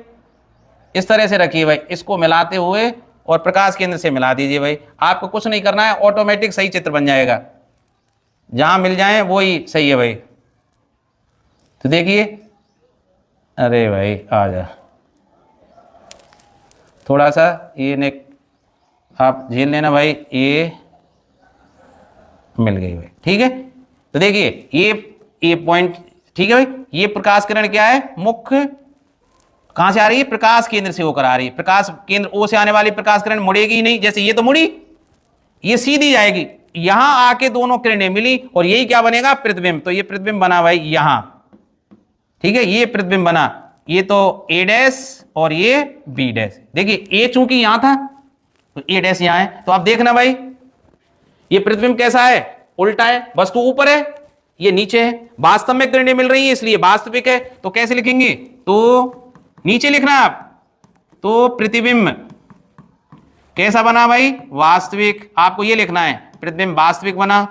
इस तरह से रखिए भाई, इसको मिलाते हुए और प्रकाश केंद्र से मिला दीजिए भाई। आपको कुछ नहीं करना है, ऑटोमेटिक सही चित्र बन जाएगा, जहां मिल जाए वो ही सही है भाई। तो देखिए, अरे भाई आ जा, थोड़ा सा ये ने आप झेल लेना भाई, ये मिल गई भाई। ठीक है, तो देखिए ये पॉइंट ठीक है भाई, ये प्रकाश किरण क्या है, मुख्य कहां से आ रही है, प्रकाश केंद्र से होकर आ रही है। प्रकाश केंद्र ओ से आने वाली प्रकाश किरण मुड़ेगी ही नहीं, जैसे ये तो मुड़ी, ये सीधी जाएगी, यहां आके दोनों किरणें मिली और यही क्या बनेगा, प्रतिबिंब। तो ये प्रतिबिंब बना भाई यहां, ठीक है, ये प्रतिबिंब बना, ये तो ए डैश और ये बी डैश। देखिए ए चूंकि यहां था तो ए डैश यहां है, तो आप देखना भाई ये प्रतिबिंब कैसा है, उल्टा है, वस्तु ऊपर है, ये नीचे है, वास्तव में किरणें मिल रही है इसलिए वास्तविक है। तो कैसे लिखेंगे, तो नीचे लिखना आप, तो प्रतिबिंब कैसा बना भाई, वास्तविक। आपको ये लिखना है प्रतिबिंब वास्तविक बना।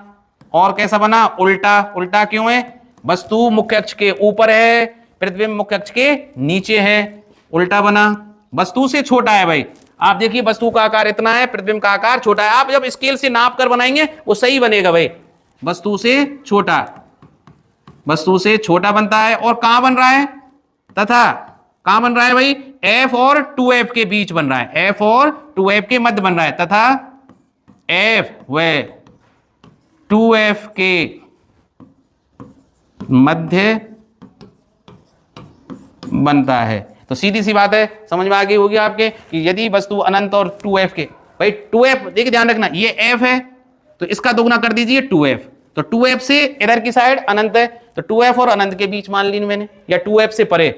और कैसा बना, उल्टा। उल्टा क्यों है, वस्तु मुख्य अक्ष के ऊपर है, प्रतिबिंब मुख्य अक्ष के नीचे है, उल्टा बना। वस्तु से छोटा है भाई, आप देखिए वस्तु का आकार इतना है, प्रतिबिंब का आकार छोटा है। आप जब स्केल से नाप कर बनाएंगे वो सही बनेगा भाई, वस्तु से छोटा, वस्तु से छोटा बनता है। और कहां बन रहा है, तथा कहां बन रहा है भाई, F और 2F के बीच बन रहा है, F और 2F के मध्य बन रहा है, तथा F व 2F के मध्य बनता है। तो सीधी सी बात है, समझ में आ गई होगी आपके कि यदि वस्तु अनंत और 2F के, भाई 2F देखिए ध्यान रखना, ये F है तो इसका दोगुना कर दीजिए 2F, तो 2F से इधर की साइड अनंत है, तो 2F और अनंत के बीच मान ली मैंने, या 2F से परे,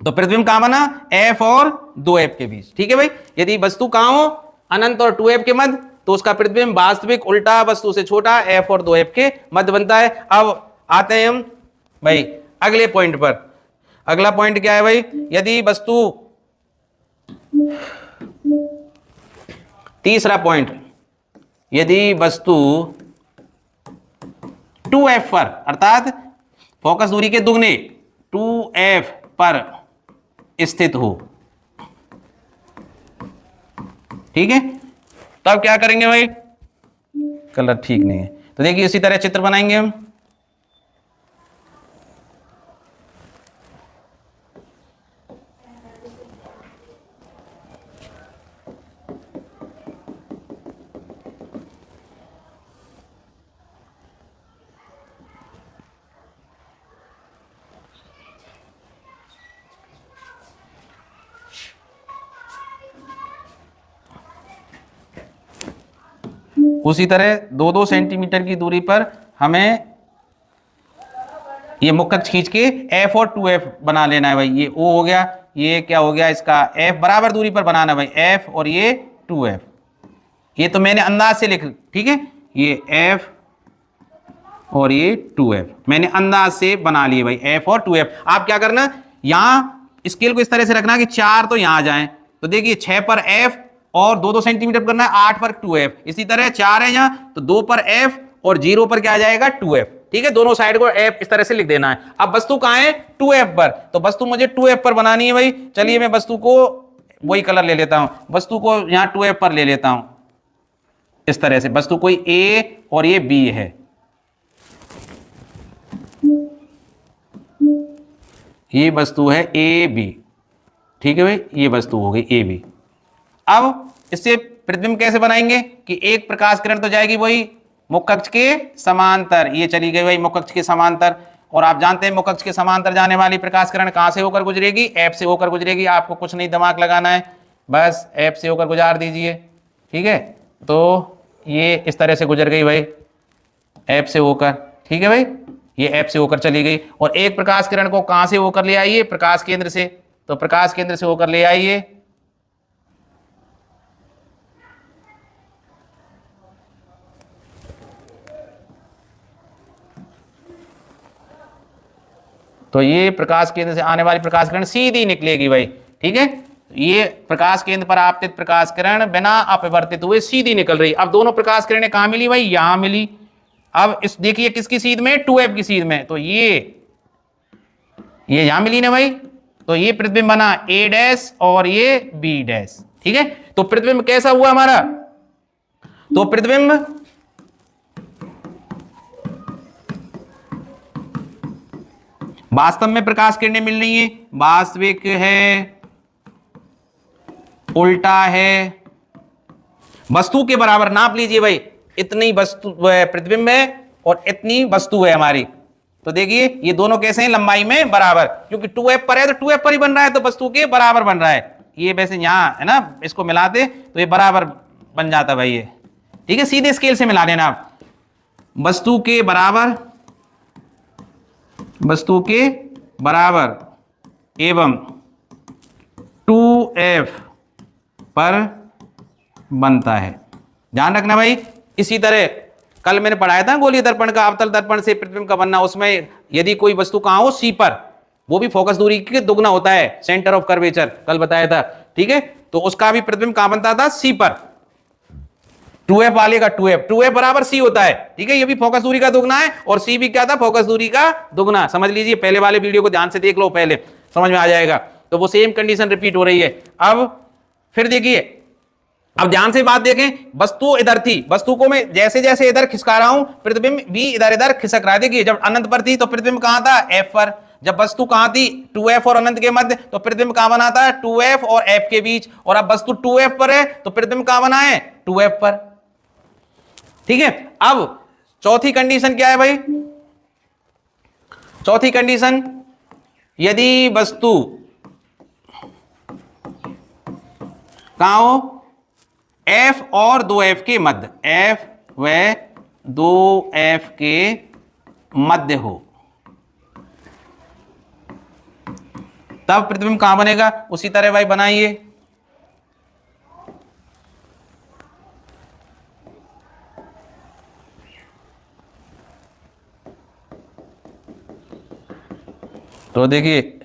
तो प्रतिबिंब कहां बना, F और 2F के बीच। ठीक है भाई, यदि वस्तु कहां हो, अनंत और 2F के मध्य, तो उसका प्रतिबिंब वास्तविक उल्टा वस्तु से छोटा F और 2F के मध्य बनता है। अब आते हैं हम भाई अगले पॉइंट पर। अगला पॉइंट क्या है भाई, यदि वस्तु, तीसरा पॉइंट, यदि वस्तु 2F पर अर्थात फोकस दूरी के दुगने 2F पर स्थित हो, ठीक है, तब क्या करेंगे भाई, कलर ठीक नहीं है तो देखिए इसी तरह चित्र बनाएंगे हम। उसी तरह 2-2 सेंटीमीटर की दूरी पर हमें ये मुख्य अक्ष खींच के F और 2F बना लेना है भाई। ये O हो गया, ये क्या हो गया इसका F, बराबर दूरी पर बनाना भाई, F और ये 2F। ये तो मैंने अंदाज से लिख, ठीक है, ये F और ये 2F मैंने अंदाज से बना लिए भाई, F और 2F। आप क्या करना, यहां स्केल को इस तरह से रखना कि 4 तो यहां जाएं, तो देखिए 6 पर F और 2-2 सेंटीमीटर करना है, 8 पर 2F, इसी तरह 4 है यहां तो 2 पर F और 0 पर क्या आ जाएगा 2F। ठीक है, दोनों साइड को F इस तरह से लिख देना है। अब वस्तु कहां है, 2F पर, तो वस्तु मुझे 2F पर बनानी है भाई। चलिए मैं वस्तु को वही कलर ले लेता हूं, वस्तु को यहां 2F पर ले लेता हूं, इस तरह से वस्तु कोई A और ये B है, ये वस्तु है AB, ठीक है भाई, ये वस्तु हो गई AB। अब इससे प्रतिबिंब कैसे बनाएंगे कि एक प्रकाश किरण तो जाएगी वही मुख्य अक्ष के समांतर, ये चली गई भाई मुख्य अक्ष के समांतर, और आप जानते हैं मुख्य अक्ष के समांतर जाने वाली प्रकाश किरण कहां से होकर गुजरेगी, F से होकर गुजरेगी। आपको कुछ नहीं दिमाग लगाना है, बस F से होकर गुजार दीजिए, ठीक है। तो ये इस तरह से गुजर गई भाई F से होकर, ठीक है भाई, ये F से होकर चली गई। और एक प्रकाश किरण को कहां से होकर ले आइए, प्रकाश केंद्र से, तो प्रकाश केंद्र से होकर ले आइए, तो ये प्रकाश केंद्र से आने वाली प्रकाश किरण सीधी निकलेगी भाई, ठीक है। ये प्रकाश केंद्र पर आपतित प्रकाश किरण बिना अपवर्तित हुए सीधी निकल रही। अब दोनों प्रकाश किरणें कहां मिली भाई, यहां मिली। अब इस देखिए किसकी सीध में, 2F की सीध में, तो ये यहां मिली ना भाई, तो ये प्रतिबिंब बना A डैश और ये B डैश, ठीक है। तो प्रतिबिंब कैसा हुआ हमारा, तो प्रतिबिंब वास्तव में प्रकाश किरणें मिल रही हैं, वास्तविक है, उल्टा है, वस्तु के बराबर नाप लीजिए भाई, इतनी वस्तु प्रतिबिंब है और इतनी वस्तु है हमारी, तो देखिए ये दोनों कैसे हैं, लंबाई में बराबर, क्योंकि 2f पर है तो 2f पर ही बन रहा है, तो वस्तु के बराबर बन रहा है। ये वैसे यहां है ना, इसको मिलाते तो ये बराबर बन जाता भाई ये, ठीक है। सीधे स्केल से मिला लेना आप, वस्तु के बराबर, वस्तु के बराबर एवं 2f पर बनता है। ध्यान रखना भाई। इसी तरह कल मैंने पढ़ाया था गोलीय दर्पण का अवतल दर्पण से प्रतिबिंब का बनना, उसमें यदि कोई वस्तु कहां हो, सी पर, वो भी फोकस दूरी के दुगना होता है, सेंटर ऑफ कर्वेचर, कल बताया था, ठीक है। तो उसका भी प्रतिबिंब कहां बनता था, सी पर। 2f वाले का 2f बराबर c होता है, ठीक है। ये भी फोकस दूरी का दुगना है और c भी क्या था, फोकस दूरी का दुगना। समझ लीजिए, पहले वाले वीडियो को ध्यान से देख लो, पहले समझ में आ जाएगा। तो वो सेम कंडीशन रिपीट हो रही है। अब फिर देखिए, अब ध्यान से बात देखें, वस्तु इधर थी, वस्तु को मैं जैसे जैसे इधर खिसका रहा हूं, प्रतिबिंब भी इधर इधर खिसक रहा है। देखिए जब अनंत पर थी तो प्रतिबिंब कहां था, f पर। जब वस्तु कहां थी, 2f और अनंत के मध्य, तो प्रतिबिंब कहां बना था, 2f और f के बीच। और अब वस्तु 2f पर है तो प्रतिबिंब कहां बना है, 2f पर, ठीक है। अब चौथी कंडीशन क्या है भाई, चौथी कंडीशन, यदि वस्तु कहां हो, f और 2f के मध्य, f व 2f के मध्य हो, तब प्रतिबिंब कहां बनेगा। उसी तरह भाई बनाइए, तो देखिए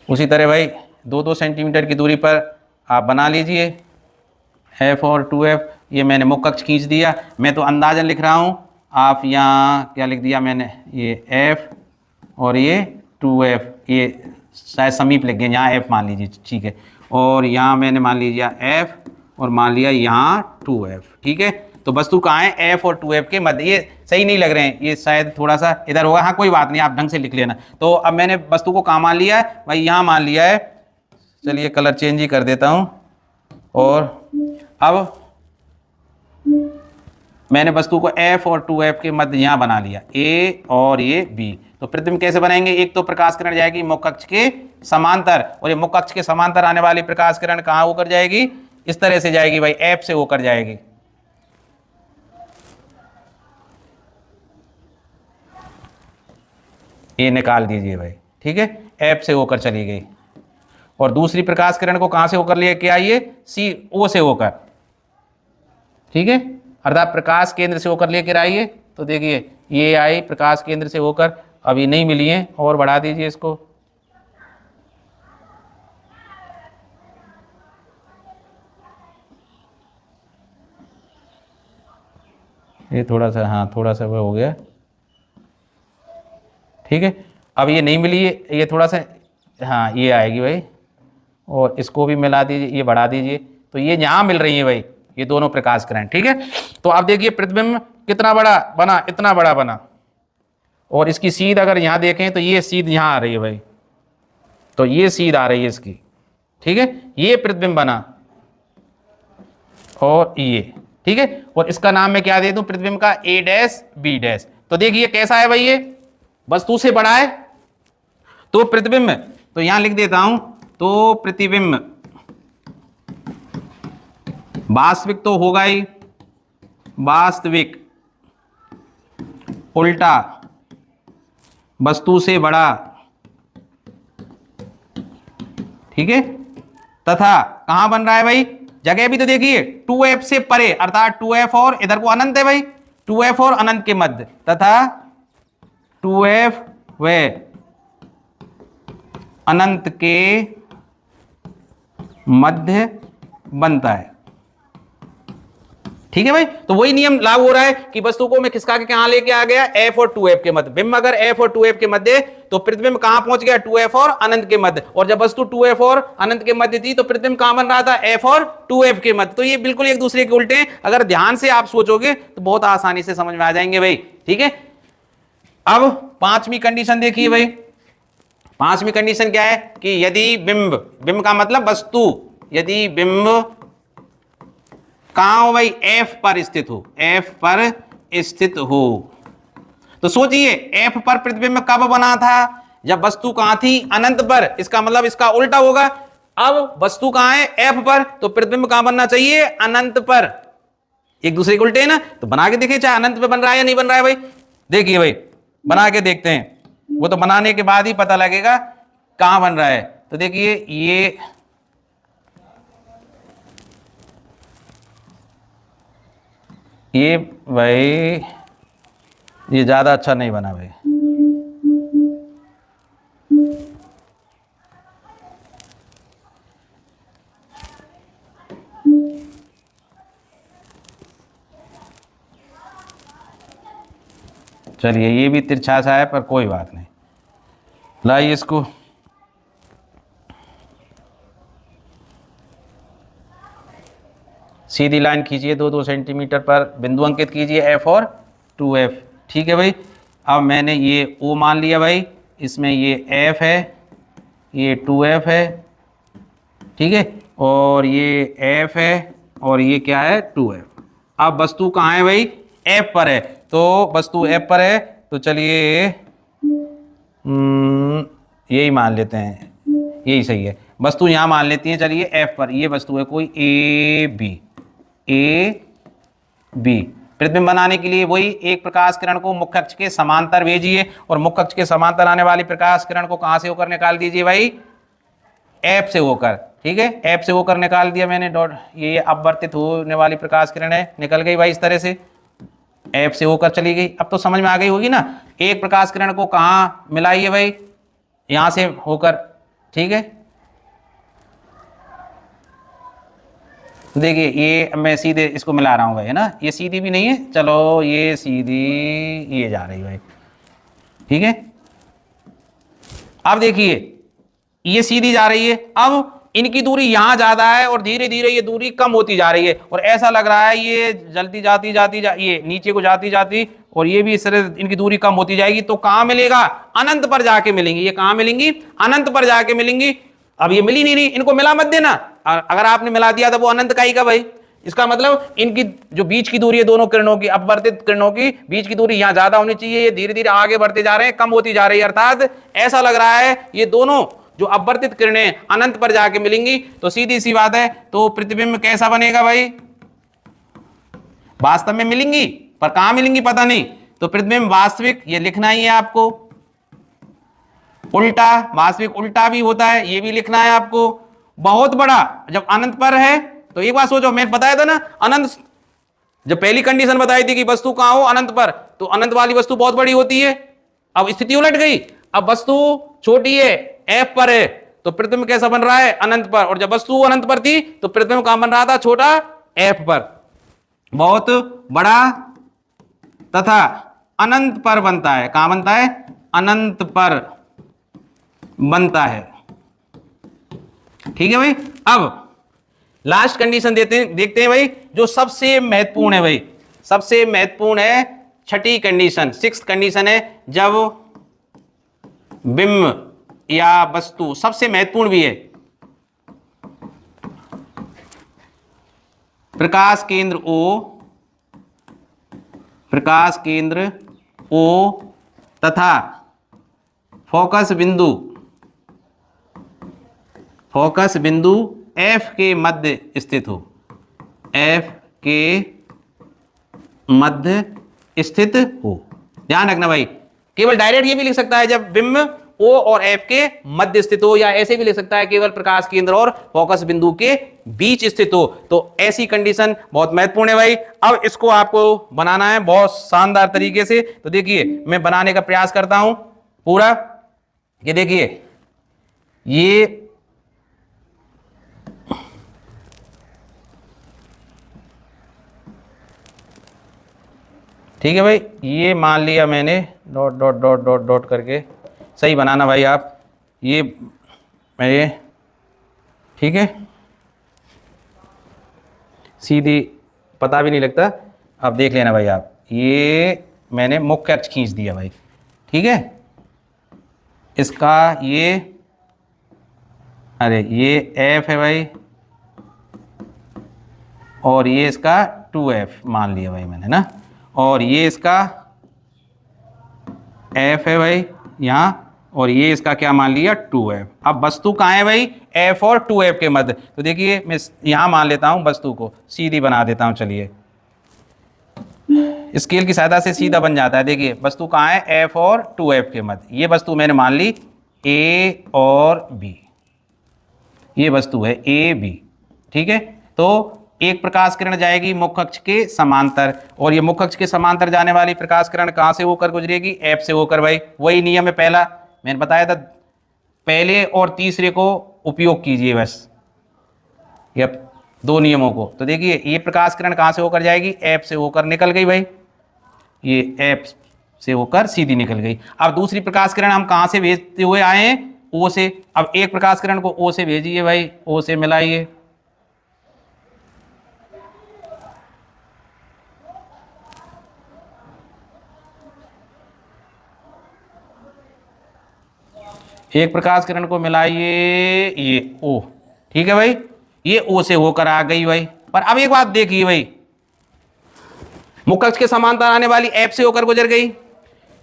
उसी तरह भाई 2-2 सेंटीमीटर की दूरी पर आप बना लीजिए f और 2f। ये मैंने मुख्य अक्ष खींच दिया, मैं तो अंदाजन लिख रहा हूँ, आप यहाँ क्या लिख दिया मैंने, ये f और ये 2f, ये शायद समीप लिख गए, यहाँ f मान लीजिए, ठीक है। और यहाँ मैंने मान लिया f और मान लिया यहाँ 2f, ठीक है। तो वस्तु कहाँ है, f और 2f के मध्य। ये सही नहीं लग रहे हैं, ये शायद थोड़ा सा इधर होगा, हाँ कोई बात नहीं, आप ढंग से लिख लेना। तो अब मैंने वस्तु को कहाँ मान लिया है भाई, यहाँ मान लिया है। चलिए कलर चेंज ही कर देता हूँ। और अब मैंने वस्तु को f और 2f के मध्य यहाँ बना लिया, a और ये b। तो प्रतिबिंब कैसे बनेंगे, एक तो प्रकाश किरण जाएगी मुख्य अक्ष के समांतर, और ये मुख्य अक्ष के समांतर आने वाली प्रकाश किरण कहाँ होकर जाएगी, इस तरह से जाएगी भाई, f से होकर जाएगी। ये निकाल दीजिए भाई, ठीक है, f से होकर चली गई। और दूसरी प्रकाश किरण को कहां से होकर लेके आइए, सी ओ से होकर, ठीक है, अर्थात प्रकाश केंद्र से होकर लेकर आइए। तो देखिए ये आई प्रकाश केंद्र से होकर, अभी नहीं मिली है, और बढ़ा दीजिए इसको। ये थोड़ा सा, हाँ थोड़ा सा वो हो गया, ठीक है। अब ये नहीं मिली है, ये थोड़ा सा, हाँ ये आएगी भाई, और इसको भी मिला दीजिए, ये बढ़ा दीजिए। तो ये यहाँ मिल रही है भाई, ये दोनों प्रकाश किरण, ठीक है। तो आप देखिए प्रतिबिंब कितना बड़ा बना, इतना बड़ा बना। और इसकी सीध अगर यहाँ देखें तो ये सीध यहाँ आ रही है भाई, तो ये सीध आ रही है इसकी, ठीक है। ये प्रतिबिंब बना और ये, ठीक है। और इसका नाम मैं क्या दे दूं, प्रतिबिंब का a डैश b डैश। तो देखिए कैसा है भाई, ये वस्तु से बड़ा है तो प्रतिबिंब, तो यहां लिख देता हूं, तो प्रतिबिंब वास्तविक तो होगा ही, वास्तविक उल्टा वस्तु से बड़ा, ठीक है। तथा कहां बन रहा है भाई, जगह भी तो देखिए 2f से परे, अर्थात 2f और इधर को अनंत है भाई, 2f और अनंत के मध्य, तथा 2f व अनंत के मध्य बनता है, ठीक है भाई। तो वही नियम लागू हो रहा है कि वस्तु को मैं खिसका के कहां लेके आ गया, f और 2f के मध्य। बिंब अगर f और 2f के मध्य, तो प्रतिबिंब कहां पहुंच गया, 2f और अनंत के मध्य। और जब वस्तु 2f और अनंत के मध्य थी तो प्रतिबिंब कहां बन रहा था, f और 2f के मध्य। तो ये बिल्कुल एक दूसरे के उल्टे हैं, अगर ध्यान से आप सोचोगे तो बहुत आसानी से समझ में आ जाएंगे भाई, ठीक है। अब पांचवी कंडीशन देखिए भाई, पांचवी कंडीशन क्या है कि यदि बिंब, बिंब का मतलब वस्तु, यदि बिंब कहां हो भाई, f पर स्थित हो, f पर स्थित हो, तो सोचिए एफ पर प्रतिबिंब कब बना था, जब वस्तु कहां थी, अनंत पर। इसका मतलब इसका उल्टा होगा, अब वस्तु कहां है, एफ पर, तो प्रतिबिंब कहां बनना चाहिए, अनंत पर। एक दूसरे के उल्टे है ना, तो बना के देखिए चाहे अनंत पे बन रहा है या नहीं बन रहा है भाई। देखिए भाई बना के देखते हैं, वो तो बनाने के बाद ही पता लगेगा कहां बन रहा है। तो देखिए ये भाई ये ज्यादा अच्छा नहीं बना भाई। चलिए ये भी तिरछा सा है पर कोई बात नहीं, लाइए इसको। सीधी लाइन खींचिए 2-2 सेंटीमीटर पर, बिंदु अंकित कीजिए एफ और 2F। ठीक है भाई, अब मैंने ये O मान लिया भाई, इसमें ये F है, ये 2F है, ठीक है, और ये F है और ये क्या है 2F। अब वस्तु कहाँ है भाई, F पर है, तो वस्तु F पर है, तो चलिए यही मान लेते हैं, यही सही है, वस्तु यहाँ मान लेती है। चलिए F पर ये वस्तु है कोई ए बी। प्रतिबिंब बनाने के लिए वही एक प्रकाश किरण को मुख्य अक्ष के समांतर भेजिए, और मुख्य अक्ष के समांतर आने वाली प्रकाश किरण को कहां से होकर निकाल दीजिए भाई, F से होकर। ठीक है, F से होकर निकाल दिया मैंने डॉट, ये अपवर्तित होने वाली प्रकाश किरण है, निकल गई भाई इस तरह से, F से होकर चली गई। अब तो समझ में आ गई होगी ना, एक प्रकाश किरण को कहाँ मिलाइए भाई, यहां से होकर। ठीक है, देखिए ये मैं सीधे इसको मिला रहा हूं भाई, है ना, ये सीधी भी नहीं है, चलो ये सीधी ये जा रही भाई। ठीक है, अब देखिए ये सीधी जा रही है, अब इनकी दूरी यहां ज्यादा है और धीरे धीरे ये दूरी कम होती जा रही है, और ऐसा लग रहा है ये जल्दी जाती ये नीचे को जाती और ये भी इस तरह इनकी दूरी कम होती जाएगी। तो कहां मिलेगा, अनंत पर जाके मिलेंगी, ये कहां मिलेंगी, अनंत पर जाके मिलेंगी। अब ये मिली नहीं, इनको मिला मत देना, अगर आपने मिला दिया तो वो अनंत का ही का भाई। इसका मतलब इनकी जो बीच की दूरी है दोनों किरणों की, अपवर्तित किरणों की बीच की दूरी यहां ज्यादा होनी चाहिए, ये धीरे धीरे आगे बढ़ते जा रहे हैं, कम होती जा रही है, अर्थात ऐसा लग रहा है ये दोनों जो अपवर्तित किरणें अनंत पर जाके मिलेंगी। तो सीधी सी बात है, तो प्रतिबिंब कैसा बनेगा भाई, वास्तव में मिलेंगी पर कहां मिलेंगी पता नहीं। तो प्रतिबिंब वास्तविक ये लिखना ही है आपको, उल्टा वास्तविक उल्टा भी होता है, ये भी लिखना है आपको। बहुत बड़ा जब अनंत पर है, तो एक बात सोचो, मैं बताया था ना अनंत, जब पहली कंडीशन बताई थी कि वस्तु कहां हो, अनंत पर, तो अनंत वाली वस्तु बहुत बड़ी होती है। अब स्थिति उलट गई, अब वस्तु छोटी है, F पर है, तो प्रतिबिंब कैसा बन रहा है, अनंत पर, और जब वस्तु अनंत पर थी तो प्रतिबिंब कहां बन रहा था, छोटा F पर। बहुत बड़ा तथा अनंत पर बनता है, कहां बनता है, अनंत पर बनता है। ठीक है भाई, अब लास्ट कंडीशन देखते हैं भाई, जो सबसे महत्वपूर्ण है भाई, सबसे महत्वपूर्ण है छठी कंडीशन, 6th कंडीशन है, जब बिंब या वस्तु, सबसे महत्वपूर्ण भी है, प्रकाश केंद्र O तथा फोकस बिंदु F के मध्य स्थित हो, F के मध्य स्थित हो। ध्यान रखना भाई, केवल डायरेक्ट ये भी लिख सकता है जब बिंब O और F के मध्य स्थित हो, या ऐसे भी लिख सकता है केवल प्रकाश केंद्र और फोकस बिंदु के बीच स्थित हो। तो ऐसी कंडीशन बहुत महत्वपूर्ण है भाई। अब इसको आपको बनाना है बहुत शानदार तरीके से। तो देखिए मैं बनाने का प्रयास करता हूं पूरा, ये देखिए ये ठीक है भाई, ये मान लिया मैंने dot dot dot dot dot करके, सही बनाना भाई आप, ये ठीक है, सीधी पता भी नहीं लगता। अब देख लेना भाई आप, ये मैंने मुख्य अक्ष खींच दिया भाई, ठीक है, इसका ये, अरे ये F है भाई, और ये इसका 2F मान लिया भाई मैंने ना, और ये इसका एफ है भाई यहाँ, और ये इसका क्या मान लिया 2f। अब वस्तु कहाँ है भाई, f और 2f के मध्य। तो देखिए मैं यहाँ मान लेता हूँ वस्तु को, सीधी बना देता हूँ। चलिए स्केल की सहायता से सीधा बन जाता है। देखिए वस्तु कहाँ है, f और 2f के मध्य। ये वस्तु मैंने मान ली a और b, ये वस्तु है a b। ठीक है, तो एक प्रकाश किरण जाएगी मुख्य अक्ष के समांतर, और ये मुख्य अक्ष के समांतर जाने वाली प्रकाश किरण कहाँ से होकर गुजरेगी, f से होकर। भाई वही नियम है पहला, मैंने बताया था, पहले और तीसरे को उपयोग कीजिए बस, ये दो नियमों को। तो देखिए ये प्रकाश किरण कहाँ से होकर जाएगी, f से होकर निकल गई भाई, ये f से होकर सीधी निकल गई। अब दूसरी प्रकाश किरण हम कहाँ से भेजते हुए आए हैं, o से। अब एक प्रकाश किरण को o से भेजिए भाई, o से मिलाइए। एक प्रकाश किरण को मिलाइए, ये O। ठीक है भाई, ये O से होकर आ गई भाई। पर अब एक बात देखिए भाई, मुख्य अक्ष के समांतर आने वाली F से होकर गुजर गई,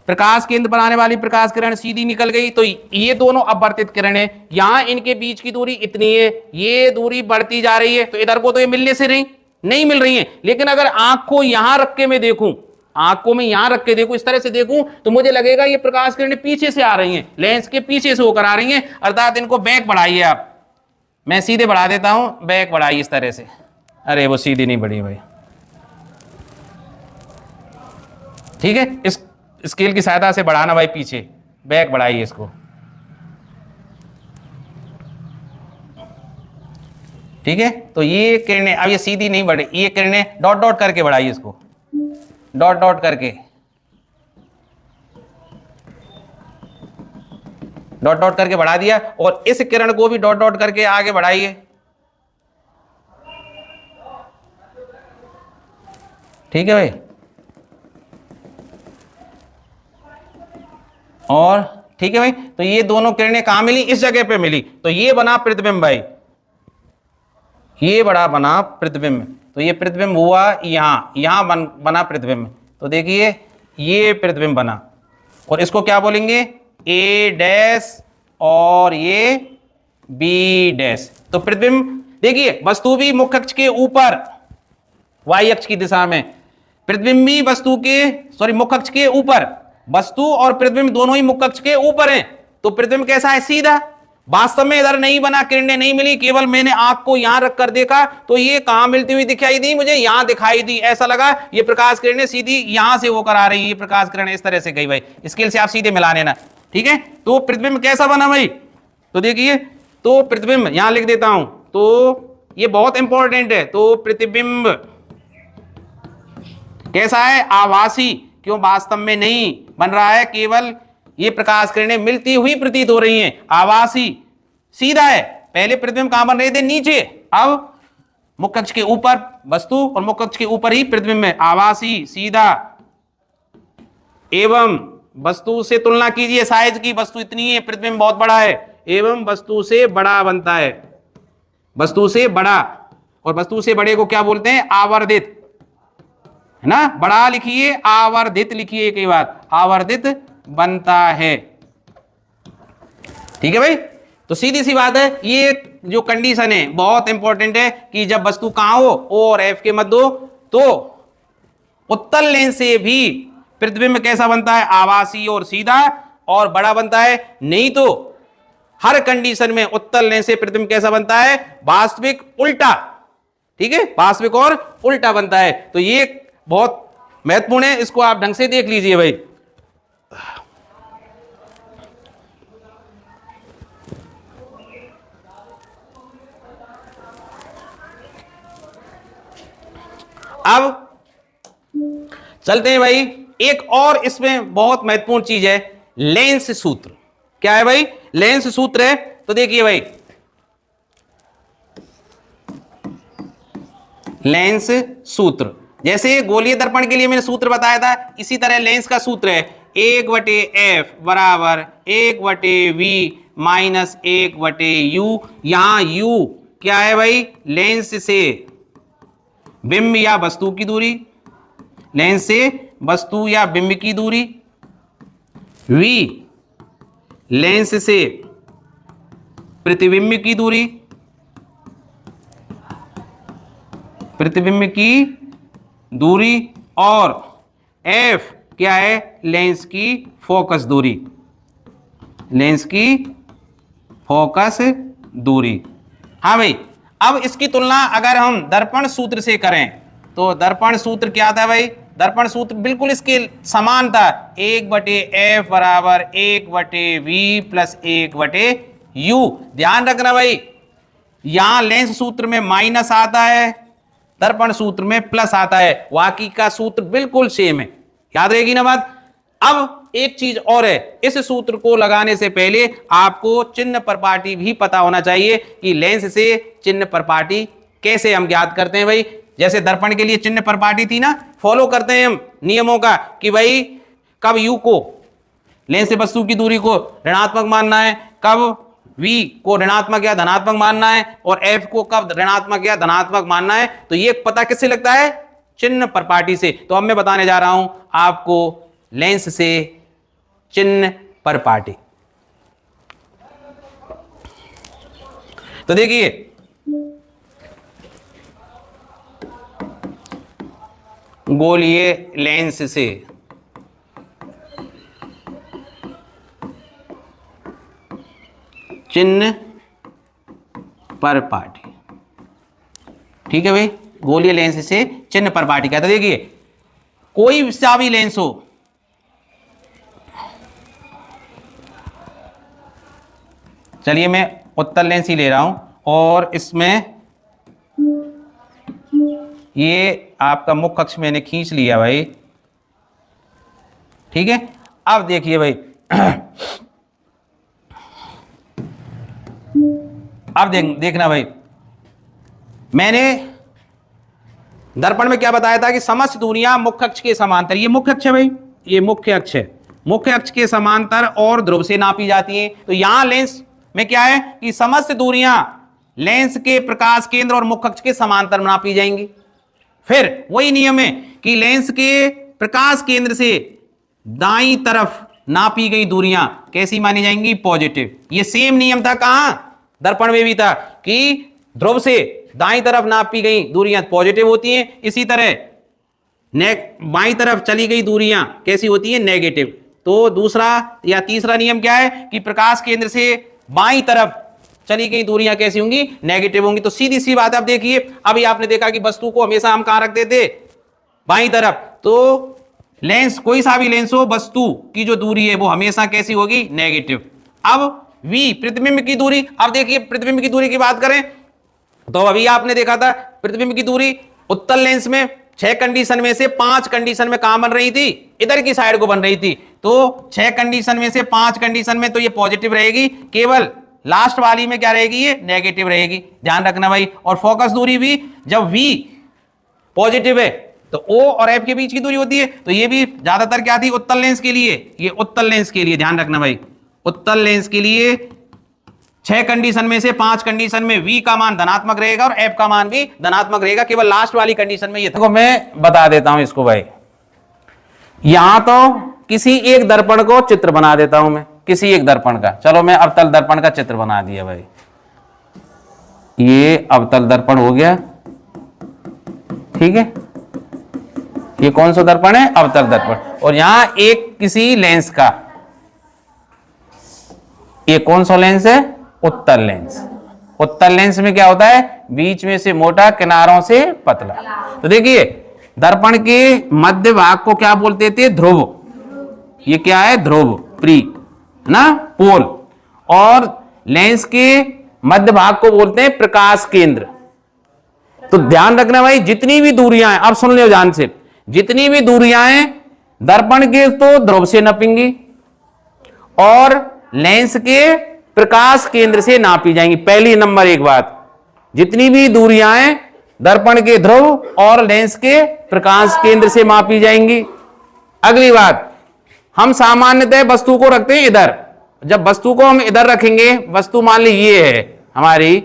प्रकाश केंद्र पर आने वाली प्रकाश किरण सीधी निकल गई। तो ये दोनों अपवर्तित किरणें, यहां इनके बीच की दूरी इतनी है, ये दूरी बढ़ती जा रही है, तो इधर को तो ये मिलने से नहीं मिल रही है। लेकिन अगर आंख को यहां रख के मैं देखूं, आंख को मैं यहां रख के देखूं, इस तरह से देखूं, तो मुझे लगेगा ये प्रकाश किरणें पीछे से आ रही हैं, लेंस के पीछे से होकर आ रही हैं। अर्थात इनको बैक बढ़ाइए आप, मैं सीधे बढ़ा देता हूं, बैक बढ़ाइए इस तरह से। अरे वो सीधी नहीं बढ़ी भाई। ठीक है, इस स्केल की सहायता से बढ़ाना भाई, पीछे बैक बढ़ाइए इसको। ठीक है, तो ये किरणें अब ये सीधी नहीं बढ़े, ये किरणें डॉट डॉट करके बढ़ाइए इसको, डॉट डॉट करके, डॉट डॉट करके बढ़ा दिया। और इस किरण को भी डॉट डॉट करके आगे बढ़ाइए। ठीक है भाई, और ठीक है भाई, तो ये दोनों किरणें कहां मिली, इस जगह पे मिली, तो ये बना प्रतिबिंब भाई, ये बना प्रतिबिंब। तो ये प्रतिबिंब हुआ यहां बना प्रतिबिंब। तो देखिए ये प्रतिबिंब बना, और इसको क्या बोलेंगे, ए डैश और ये बी डैश। तो प्रतिबिंब देखिए, वस्तु भी मुख्य अक्ष के ऊपर वाई अक्ष की दिशा में, प्रतिबिंब भी वस्तु के मुख्य अक्ष के ऊपर, वस्तु और प्रतिबिंब दोनों ही मुख्य अक्ष के ऊपर हैं। तो प्रतिबिंब कैसा है, सीधा। वास्तव में इधर नहीं बना, किरणें नहीं मिली, केवल मैंने आंख को यहां रखकर देखा, तो ये कहां मिलती हुई दिखाई दी, मुझे यहां दिखाई दी। ऐसा लगा ये प्रकाश किरणें सीधी यहां से होकर आ रही है, ये प्रकाश किरणें इस तरह से गई भाई। स्केल से आप सीधे मिला लेना। ठीक है, तो प्रतिबिंब कैसा बना भाई, तो देखिए, तो प्रतिबिंब यहां लिख देता हूं, तो ये बहुत इंपॉर्टेंट है। तो प्रतिबिंब कैसा है, आभासी, क्यों वास्तव में नहीं बन रहा है, केवल ये प्रकाश किरणें मिलती हुई प्रतीत हो रही हैं, आभासी, सीधा है। पहले प्रतिबिंब कहां बन रहे थे, नीचे, अब मुख्य अक्ष के ऊपर वस्तु और मुख्य अक्ष के ऊपर ही प्रतिबिंब है, आभासी, सीधा। एवं वस्तु से तुलना कीजिए साइज की, वस्तु इतनी है, प्रतिबिंब बहुत बड़ा है, एवं वस्तु से बड़ा बनता है, वस्तु से बड़ा। और वस्तु से बड़े को क्या बोलते हैं, आवर्धित, है ना। बड़ा लिखिए, आवर्धित लिखिए, एक ही बात, आवर्धित बनता है। ठीक है भाई, तो सीधी सी बात है, ये जो कंडीशन है बहुत इंपॉर्टेंट है कि जब वस्तु कहां हो, ओ और एफ के मध्य हो, तो उत्तल लेंस से भी प्रतिबिंब कैसा बनता है, आभासी और सीधा, और बड़ा बनता है। नहीं तो हर कंडीशन में उत्तल लेंस से प्रतिबिंब कैसा बनता है, वास्तविक उल्टा। ठीक है, वास्तविक और उल्टा बनता है। तो ये बहुत महत्वपूर्ण है, इसको आप ढंग से देख लीजिए भाई। अब चलते हैं भाई, एक और इसमें बहुत महत्वपूर्ण चीज है, लेंस सूत्र। क्या है भाई, लेंस सूत्र है। तो देखिए भाई, लेंस सूत्र, जैसे गोलीय दर्पण के लिए मैंने सूत्र बताया था, इसी तरह लेंस का सूत्र है 1/f बराबर 1/v माइनस 1/u। यहां u क्या है भाई, लेंस से बिंब या वस्तु की दूरी, लेंस से वस्तु या बिंब की दूरी, v लेंस से प्रतिबिंब की दूरी, प्रतिबिंब की दूरी, और f क्या है, लेंस की फोकस दूरी, लेंस की फोकस दूरी। हाँ भाई, अब इसकी तुलना अगर हम दर्पण सूत्र से करें तो दर्पण सूत्र क्या था भाई, दर्पण सूत्र बिल्कुल इसके समान था, 1/f बराबर 1/v प्लस 1/u। ध्यान रखना भाई, यहां लेंस सूत्र में माइनस आता है, दर्पण सूत्र में प्लस आता है, बाकी का सूत्र बिल्कुल सेम है, याद रहेगी ना बात। अब एक चीज और है, इस सूत्र को लगाने से पहले आपको चिन्ह परपाटी भी पता होना चाहिए कि लेंस से चिन्ह परपाटी कैसे हम ज्ञात करते हैं भाई। जैसे दर्पण के लिए चिन्ह परपाटी थी ना, फॉलो करते हैं हम नियमों का कि भाई कब u को, लेंस से वस्तु की दूरी को ऋणात्मक मानना है, कब v को ऋणात्मक या धनात्मक मानना है, और f को कब ऋणात्मक या धनात्मक मानना है। तो ये पता किससे लगता है, चिन्ह परपाटी से। तो अब मैं बताने जा रहा हूं आपको लेंस से चिन्ह परपाटी। तो देखिए, गोलीय लेंस से चिन्ह परपाटी, ठीक है भाई, गोलीय लेंस से चिन्ह परपाटी कहते। देखिए, कोई सा भी लेंस हो, चलिए मैं उत्तल लेंस ही ले रहा हूं, और इसमें ये आपका मुख्य अक्ष मैंने खींच लिया भाई, ठीक है। अब देखिए भाई, अब देखना भाई, मैंने दर्पण में क्या बताया था कि समस्त दूरियां मुख्य अक्ष के समांतर, ये मुख्य अक्ष है भाई, ये मुख्य अक्ष है, मुख्य अक्ष के समांतर और ध्रुव से नापी जाती हैं। तो यहां लेंस में क्या है कि समस्त दूरियां लेंस के प्रकाश केंद्र और मुख्य अक्ष के समांतर नापी जाएंगी। फिर वही नियम है कि लेंस के प्रकाश केंद्र से दाईं तरफ नापी गई दूरियां कैसी मानी जाएंगी, पॉजिटिव। ये सेम नियम था, कहां, दर्पण में भी था कि ध्रुव से दाईं तरफ नापी गई दूरियां पॉजिटिव होती हैं, इसी तरह बाईं तरफ चली गई दूरियां कैसी होती हैं, नेगेटिव। तो दूसरा या तीसरा नियम क्या है कि प्रकाश केंद्र से बाईं तरफ चली गई दूरियां कैसी होंगी, नेगेटिव होंगी। तो सीधी सी बात आप देखिए, अभी आपने देखा कि वस्तु को हमेशा हम कहां रखते थे, बाईं तरफ। तो लेंस, कोई सा भी लेंस हो, वस्तु की जो दूरी है वो हमेशा कैसी होगी, नेगेटिव। अब v प्रतिबिंब की दूरी, अब देखिए प्रतिबिंब की दूरी की बात करें तो अभी आपने देखा था प्रतिबिंब की दूरी उत्तल लेंस में 6 कंडीशन में से 5 कंडीशन में कहां बन रही थी, इधर की साइड को बन रही थी। तो 6 कंडीशन में से 5 कंडीशन में तो ये पॉजिटिव रहेगी, केवल लास्ट वाली में क्या रहेगी, ये नेगेटिव रहेगी, ध्यान रखना भाई। और फोकस दूरी भी जब v पॉजिटिव है तो o और f के बीच की दूरी होती है, तो ये भी ज्यादातर क्या थी, उत्तल लेंस के लिए, ये उत्तल लेंस के लिए ध्यान रखना भाई, उत्तल लेंस के लिए 6 कंडीशन में से 5 कंडीशन में v का मान धनात्मक रहेगा और f का मान भी धनात्मक रहेगा, केवल लास्ट वाली कंडीशन में ये था। मैं बता देता हूं इसको भाई, यहां तो किसी एक दर्पण को चित्र बना देता हूं मैं, किसी एक दर्पण का। चलो मैं अवतल दर्पण का चित्र बना दिया भाई, ये अवतल दर्पण हो गया, ठीक है। ये कौन सा दर्पण है, अवतल दर्पण। और यहां एक किसी लेंस का, ये कौन सा लेंस है, उत्तल लेंस। उत्तल लेंस में क्या होता है, बीच में से मोटा, किनारों से पतला। तो देखिए, दर्पण के मध्य भाग को क्या बोलते थे, ध्रुव। ये क्या है, ध्रुव, प्री ना, पोल। और लेंस के मध्य भाग को बोलते हैं प्रकाश केंद्र। तो ध्यान रखना भाई, जितनी भी दूरियां हैं, अब सुन लियो ध्यान से, जितनी भी दूरियां हैं दर्पण के तो ध्रुव से नापेंगी और लेंस के प्रकाश केंद्र से नापी जाएंगी। पहली नंबर एक बात, जितनी भी दूरियां हैं दर्पण के ध्रुव और लेंस के प्रकाश केंद्र से मापी जाएंगी। अगली बात, हम सामान्यतः वस्तु को रखते हैं इधर। जब वस्तु को हम इधर रखेंगे, वस्तु मान ली ये है हमारी,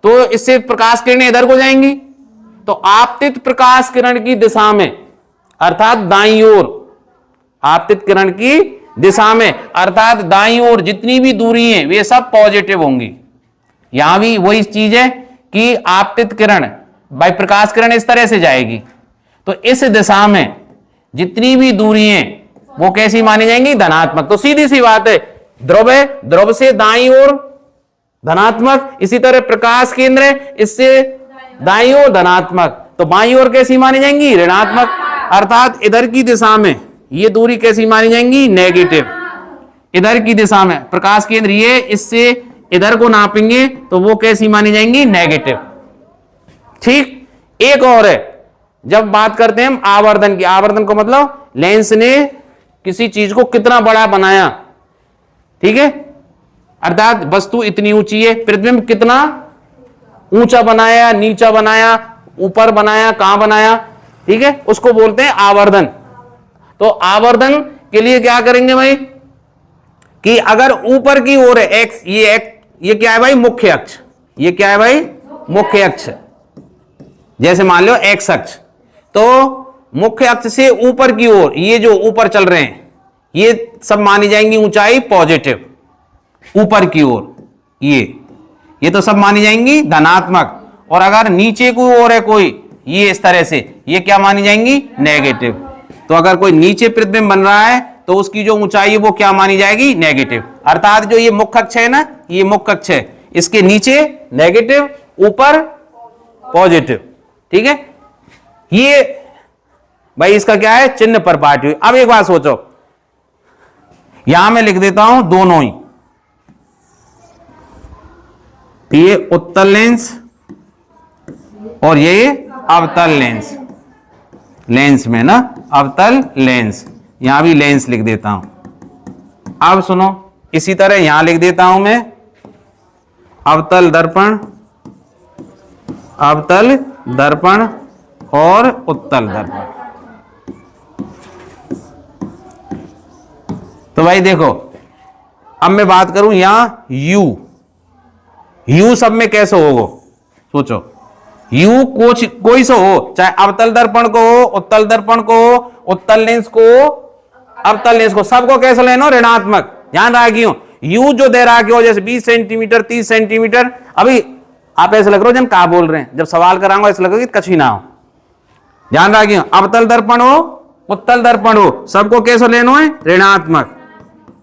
तो इससे प्रकाश किरणें इधर को जाएंगी। तो आपतित प्रकाश किरण की दिशा में, अर्थात दाईं ओर, आपतित किरण की दिशा में, अर्थात दाईं ओर जितनी भी दूरी है वे सब पॉजिटिव होंगी। यहां भी वही चीज है कि आपतित किरण भाई प्रकाश किरण इस तरह से जाएगी, तो इस दिशा में जितनी भी दूरी है वो कैसी मानी जाएंगी? धनात्मक। तो सीधी सी बात है, ध्रुव है, ध्रुव से दाईं ओर धनात्मक, इसी तरह प्रकाश केंद्र है, इससे दाईं ओर धनात्मक, तो बाईं ओर कैसी मानी जाएंगी? ऋणात्मक। अर्थात इधर की दिशा में ये दूरी कैसी मानी जाएंगी? नेगेटिव। इधर की दिशा में प्रकाश केंद्र ये, इससे इधर को नापेंगे तो वो कैसी मानी जाएंगी? नेगेटिव। ठीक। एक और है, जब बात करते हैं हम आवर्धन की, आवर्धन को मतलब लेंस ने किसी चीज को कितना बड़ा बनाया, ठीक है, अर्थात वस्तु इतनी ऊंची है, प्रतिबिंब कितना ऊंचा बनाया, नीचा बनाया, ऊपर बनाया, कहां बनाया, ठीक है, उसको बोलते हैं आवर्धन। तो आवर्धन के लिए क्या करेंगे भाई कि अगर ऊपर की ओर है एक्स, ये क्या है भाई? मुख्य अक्ष। ये क्या है भाई? मुख्य अक्ष। जैसे मान लो एक्स अक्ष, तो मुख्य अक्ष से ऊपर की ओर ये जो ऊपर चल रहे हैं ये सब मानी जाएंगी ऊंचाई पॉजिटिव। ऊपर की ओर ये तो सब मानी जाएंगी धनात्मक, और अगर नीचे की ओर है कोई ये इस तरह से, ये क्या मानी जाएंगी? नेगेटिव। तो अगर कोई नीचे प्रतिबिंब बन रहा है तो उसकी जो ऊंचाई है वो क्या मानी जाएगी? नेगेटिव। अर्थात जो ये मुख्य अक्ष है ना, ये मुख्य अक्ष है, इसके नीचे नेगेटिव, ऊपर पॉजिटिव, ठीक है। ये भाई इसका क्या है? चिन्ह पर पार्ट हुई। अब एक बात सोचो, यहां मैं लिख देता हूं दोनों ही, ये उत्तल लेंस और ये अवतल लेंस। लेंस में ना अवतल लेंस, यहां भी लेंस लिख देता हूं। अब सुनो, इसी तरह यहां लिख देता हूं मैं अवतल दर्पण, अवतल दर्पण और उत्तल दर्पण। तो भाई देखो, अब मैं बात करूं यहां यू सब में कैसे होगा? सोचो, यू कोई सा हो, चाहे अवतल दर्पण को हो, उत्तल दर्पण को हो, उत्तल लेंस को, अवतल लेंस को, सबको कैसे लेना? ऋणात्मक। ध्यान रखियो, यू जो दे रहा हो जैसे 20 सेंटीमीटर 30 सेंटीमीटर, अभी आप ऐसे लग रहे हो जब कहा बोल रहे हैं, जब सवाल कराऊंगा ऐसे लगेगा कि कछी ना हो। ध्यान रखियो, अवतल दर्पण हो, उत्तल दर्पण हो, सबको कैसे लेना है? ऋणात्मक।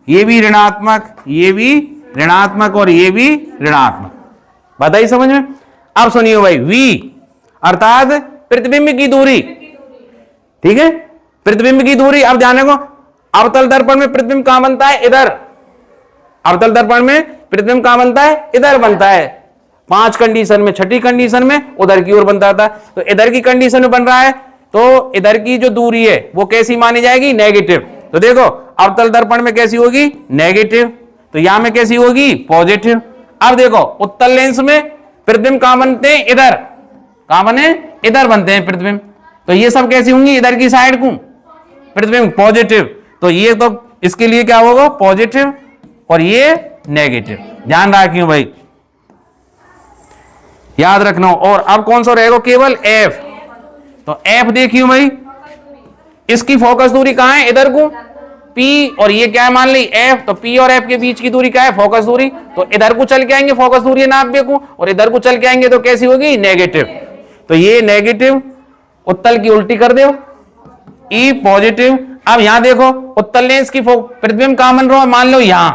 ये भी ऋणात्मक, ये भी ऋणात्मक और ये भी ऋणात्मक। बताइए समझ में? अब सुनिए भाई, V अर्थात प्रतिबिंब की दूरी, ठीक है, प्रतिबिंब की दूरी। अब ध्यान रखो, अवतल दर्पण में प्रतिबिंब कहां बनता है? इधर। अवतल दर्पण में प्रतिबिंब कहां बनता है? इधर बनता है। 5 कंडीशन में, छठी कंडीशन में उधर की ओर बनता था, तो इधर की कंडीशन में बन रहा है, तो इधर की जो दूरी है वो कैसी मानी जाएगी? नेगेटिव। तो देखो, अवतल दर्पण में कैसी होगी? नेगेटिव। तो यहां में कैसी होगी? पॉजिटिव। अब देखो, उत्तल लेंस में प्रतिबिंब कहां बनते हैं? इधर। कहां बने? इधर बनते हैं प्रतिबिंब। तो ये सब कैसी होंगी? इधर की साइड को प्रतिबिंब पॉजिटिव। तो ये तो इसके लिए क्या होगा? पॉजिटिव, और ये नेगेटिव। ध्यान रखियो भाई, याद रखना। और अब कौन सा रहेगा? केवल एफ। तो एफ देखियो भाई, इसकी फोकस दूरी कहां है? इधर को पी, और ये क्या है मान ली? एफ। तो पी और एफ के बीच की दूरी क्या है? फोकस दूरी। तो इधर को चल के आएंगे फोकस दूरी नापे को, और इधर को चल के आएंगे तो कैसी होगी? नेगेटिव। तो ये नेगेटिव, उत्तल की उल्टी कर दो, ई पॉजिटिव। अब यहां देखो, उत्तल लेंस की प्रतिबिंब कहां बन रहा है? मान लो यहां।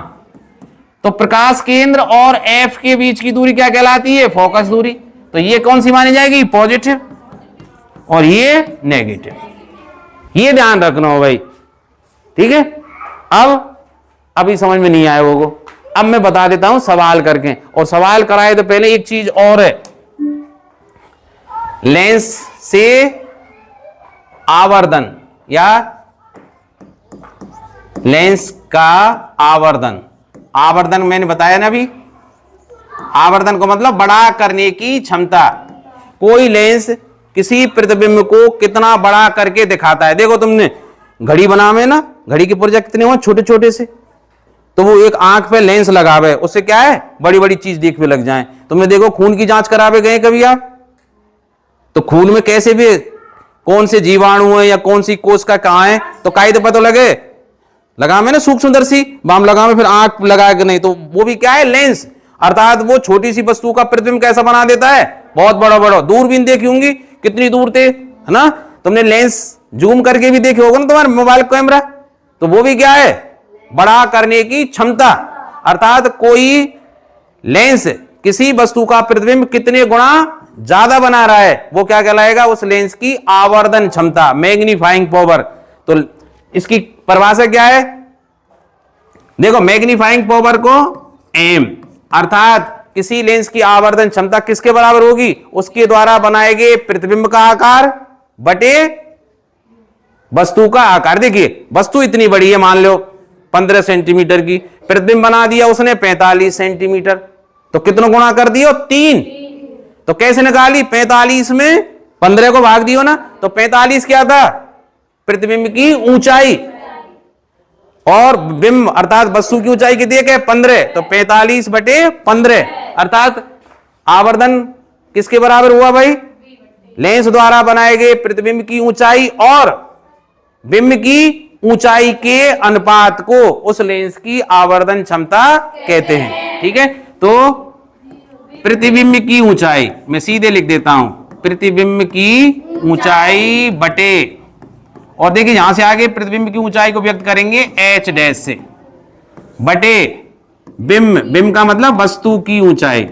तो प्रकाश केंद्र और एफ के बीच की दूरी क्या कहलाती है? फोकस दूरी। तो ये कौन सी मानी जाएगी? पॉजिटिव, और ये नेगेटिव। ये ध्यान रखना हो भाई, ठीक है। अब अभी समझ में नहीं आया होगा, अब मैं बता देता हूं सवाल करके। और सवाल कराए तो पहले एक चीज और है, लेंस से आवर्धन या लेंस का आवर्धन। आवर्धन मैंने बताया ना अभी, आवर्धन को मतलब बड़ा करने की क्षमता। कोई लेंस किसी प्रतिबिंब को कितना बड़ा करके दिखाता है। देखो, तुमने घड़ी बनावे ना, घड़ी के पुर्जे कितने हो? छोटे छोटे से। तो वो एक आंख पे लेंस लगावे, उससे क्या है? बड़ी बड़ी चीज देखने लग जाए। तुमने देखो, खून की जांच करावे गए कभी आप? तो खून में कैसे भी कौन से जीवाणु है या कौन सी कोष का कहां है, तो काहे तो पता लगे? लगा मैंने सूक्ष्मदर्शी, बाम लगा मैं, फिर आंख लगाया कि नहीं, तो वो भी क्या है, लेंस, अर्थात वो छोटी सी वस्तु का प्रतिबिंब कैसा बना देता है, बहुत बड़ा बड़ा। दूरबीन देखी होंगी कितनी दूर थे, है ना, तुमने लेंस जूम करके भी देखे होगा ना तुम्हारे मोबाइल कैमरा, तो वो भी क्या है, बड़ा करने की क्षमता। अर्थात कोई लेंस किसी वस्तु का प्रतिबिंब कितने गुना ज्यादा बना रहा है, वो क्या कहलाएगा, उस लेंस की आवर्धन क्षमता, मैग्नीफाइंग पावर। तो इसकी परिभाषा क्या है, देखो मैग्नीफाइंग पावर को एम, अर्थात किसी लेंस की आवर्धन क्षमता किसके बराबर होगी, उसके द्वारा बनाए गए प्रतिबिंब का आकार बटे वस्तु का आकार। देखिए वस्तु इतनी बड़ी है, मान लो 15 सेंटीमीटर की, प्रतिबिंब बना दिया उसने 45 सेंटीमीटर, तो कितना गुणा कर दियो, 3। तो कैसे निकाली, 45 में 15 को भाग दियो ना, तो 45 क्या था, प्रतिबिंब की ऊंचाई, और बिंब अर्थात वस्तु की ऊंचाई कितनी है, 15, तो 45 बटे 15, अर्थात आवर्धन किसके बराबर हुआ भाई, लेंस द्वारा बनाए गए प्रतिबिंब की ऊंचाई और बिंब की ऊंचाई के अनुपात को उस लेंस की आवर्धन क्षमता कहते हैं। ठीक है, तो प्रतिबिंब की ऊंचाई मैं सीधे लिख देता हूं, प्रतिबिंब की ऊंचाई बटे, और देखिए यहां से आगे प्रतिबिंब की ऊंचाई को व्यक्त करेंगे h डैश से, बटे बिंब, बिंब का मतलब वस्तु की ऊंचाई,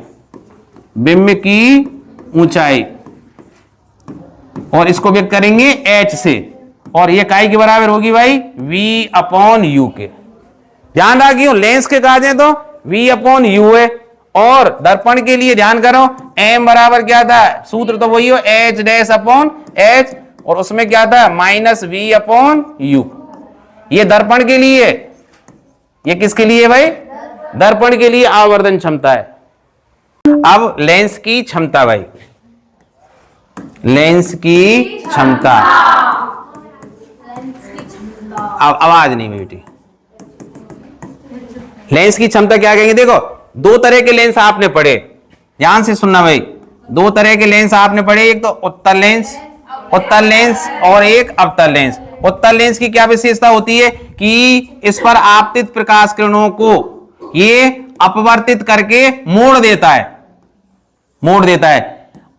बिंब की ऊंचाई, और इसको व्यक्त करेंगे h से, और ये काय के बराबर होगी भाई, v अपॉन u के। ध्यान रखियो लेंस के काज है तो v अपॉन u है, और दर्पण के लिए ध्यान करो m बराबर क्या था, सूत्र तो वही हो, h डैश अपॉन h, और उसमें क्या था, माइनस v अपॉन u। ये दर्पण के लिए, ये किसके लिए भाई, दर्पण के लिए आवर्धन क्षमता है। अब लेंस की क्षमता भाई, लेंस की क्षमता, अब आवाज नहीं बेटी, लेंस की क्षमता क्या कहेंगे, देखो दो तरह के लेंस आपने पढ़े, ध्यान से सुनना भाई, दो तरह के लेंस आपने पढ़े, एक तो उत्तल लेंस, उत्तल लेंस, और एक अवतल लेंस। उत्तल लेंस की क्या विशेषता होती है कि इस पर आपतित प्रकाश किरणों को ये अपवर्तित करके मोड़ देता है, मोड़ देता है।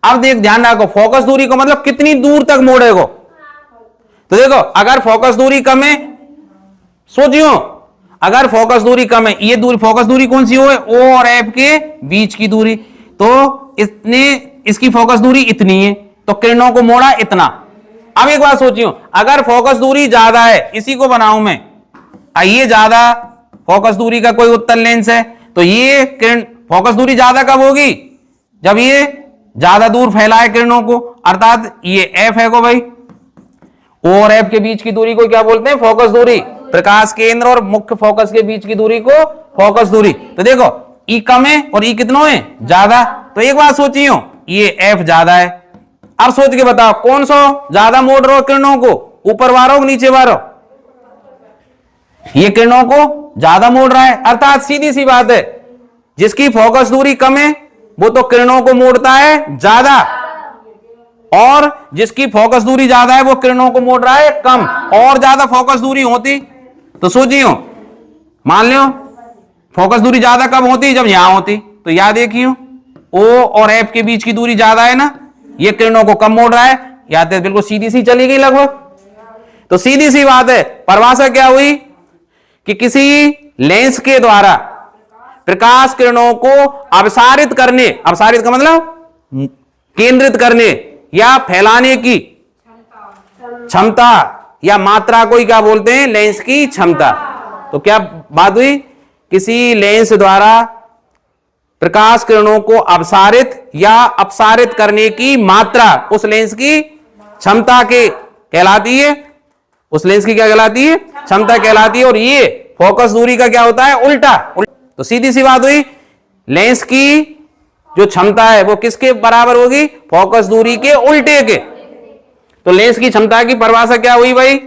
अब देख ध्यान रखो, फोकस दूरी को मतलब कितनी दूर तक मोड़ेगा, तो देखो अगर फोकस दूरी कम है, सोचियो अगर फोकस दूरी कम है, ये दूरी फोकस दूरी कौन सी हो, O और F के बीच की दूरी, तो इसने इसकी फोकस दूरी इतनी है, तो किरणों को मोड़ा इतना। अब एक बात सोचियो, अगर फोकस दूरी ज्यादा है, इसी को बनाऊं मैं, ये ज्यादा फोकस दूरी का कोई उत्तल लेंस है, तो ये किरण फोकस दूरी ज्यादा कब होगी, जब ये ज्यादा दूर फैलाए किरणों को, अर्थात ये F है को भाई, O और F के बीच की दूरी को क्या बोलते हैं, फोकस दूरी, प्रकाश केंद्र और मुख्य फोकस के बीच की दूरी को फोकस दूरी। तो देखो E कम है और E कितना है, ज्यादा, तो एक बात सोचियो ये F ज्यादा है। अब सोच के बताओ कौन सा ज्यादा मोड़ रहा हो किरणों को, ऊपर वाला हो नीचे वाला, ये किरणों को ज्यादा मोड़ रहा है, अर्थात सीधी सी बात है, जिसकी फोकस दूरी कम है वो तो किरणों को मोड़ता है ज्यादा, और जिसकी फोकस दूरी ज्यादा है वो किरणों को मोड़ रहा है कम। और ज्यादा फोकस दूरी होती तो सोचियो, मान लो फोकस दूरी ज्यादा कब होती, जब यहां होती, तो याद देखियो O और F के बीच की दूरी ज्यादा है ना, ये किरणों को कम मोड़ रहा है, याद है, बिल्कुल सीधी सी चली गई लगभग। तो सीधी सी बात है, परिभाषा क्या हुई कि किसी लेंस के द्वारा प्रकाश किरणों को अपसारित करने, अपसारित का मतलब केंद्रित करने या फैलाने की क्षमता या मात्रा को ही क्या बोलते हैं, लेंस की क्षमता। तो क्या बात हुई, किसी लेंस द्वारा प्रकाश किरणों को अपसारित या अपसारित करने की मात्रा उस लेंस की क्षमता के कहलाती है, उस लेंस की क्या कहलाती है, क्षमता कहलाती है। और ये फोकस दूरी का क्या होता है, उल्टा। तो सीधी सी बात हुई, लेंस की जो क्षमता है वो किसके बराबर होगी, फोकस दूरी के उल्टे के। तो लेंस की क्षमता की परिभाषा क्या हुई भाई,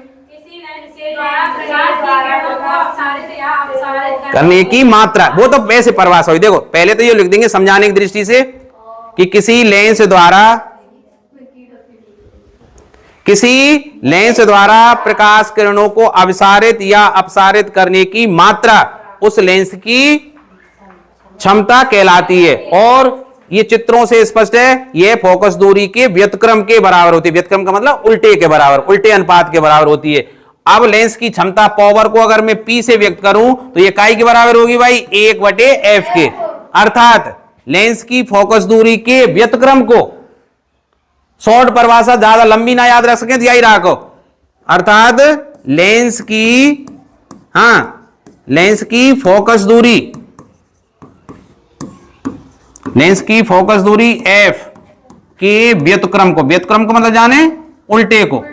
करने की मात्रा, वो तो वैसे परिभाषा हुई। देखो पहले तो ये लिख देंगे समझाने की दृष्टि से कि किसी लेंस द्वारा किसी लेंस द्वारा प्रकाश किरणों को अभिसारित या अपसारित करने की मात्रा उस लेंस की क्षमता कहलाती है। और ये चित्रों से स्पष्ट है, ये फोकस दूरी के व्युत्क्रम के बराबर होती है। व्युत्क्रम का मतलब उल्टे के बराबर, उल्टे अनुपात के बराबर होती है। अब लेंस की क्षमता पावर को अगर मैं P से व्यक्त करूं तो ये काई के बराबर होगी भाई, 1/f के। अर्थात लेंस की फोकस दूरी के व्युत्क्रम को, शॉर्ट परिभाषा ज्यादा लंबी ना याद रख सकें तो यही रखो, अर्थात लेंस की फोकस दूरी, लेंस की फोकस दूरी f के व्युत्क्रम को, व्युत्क्रम को मतलब जाने उल्टे को,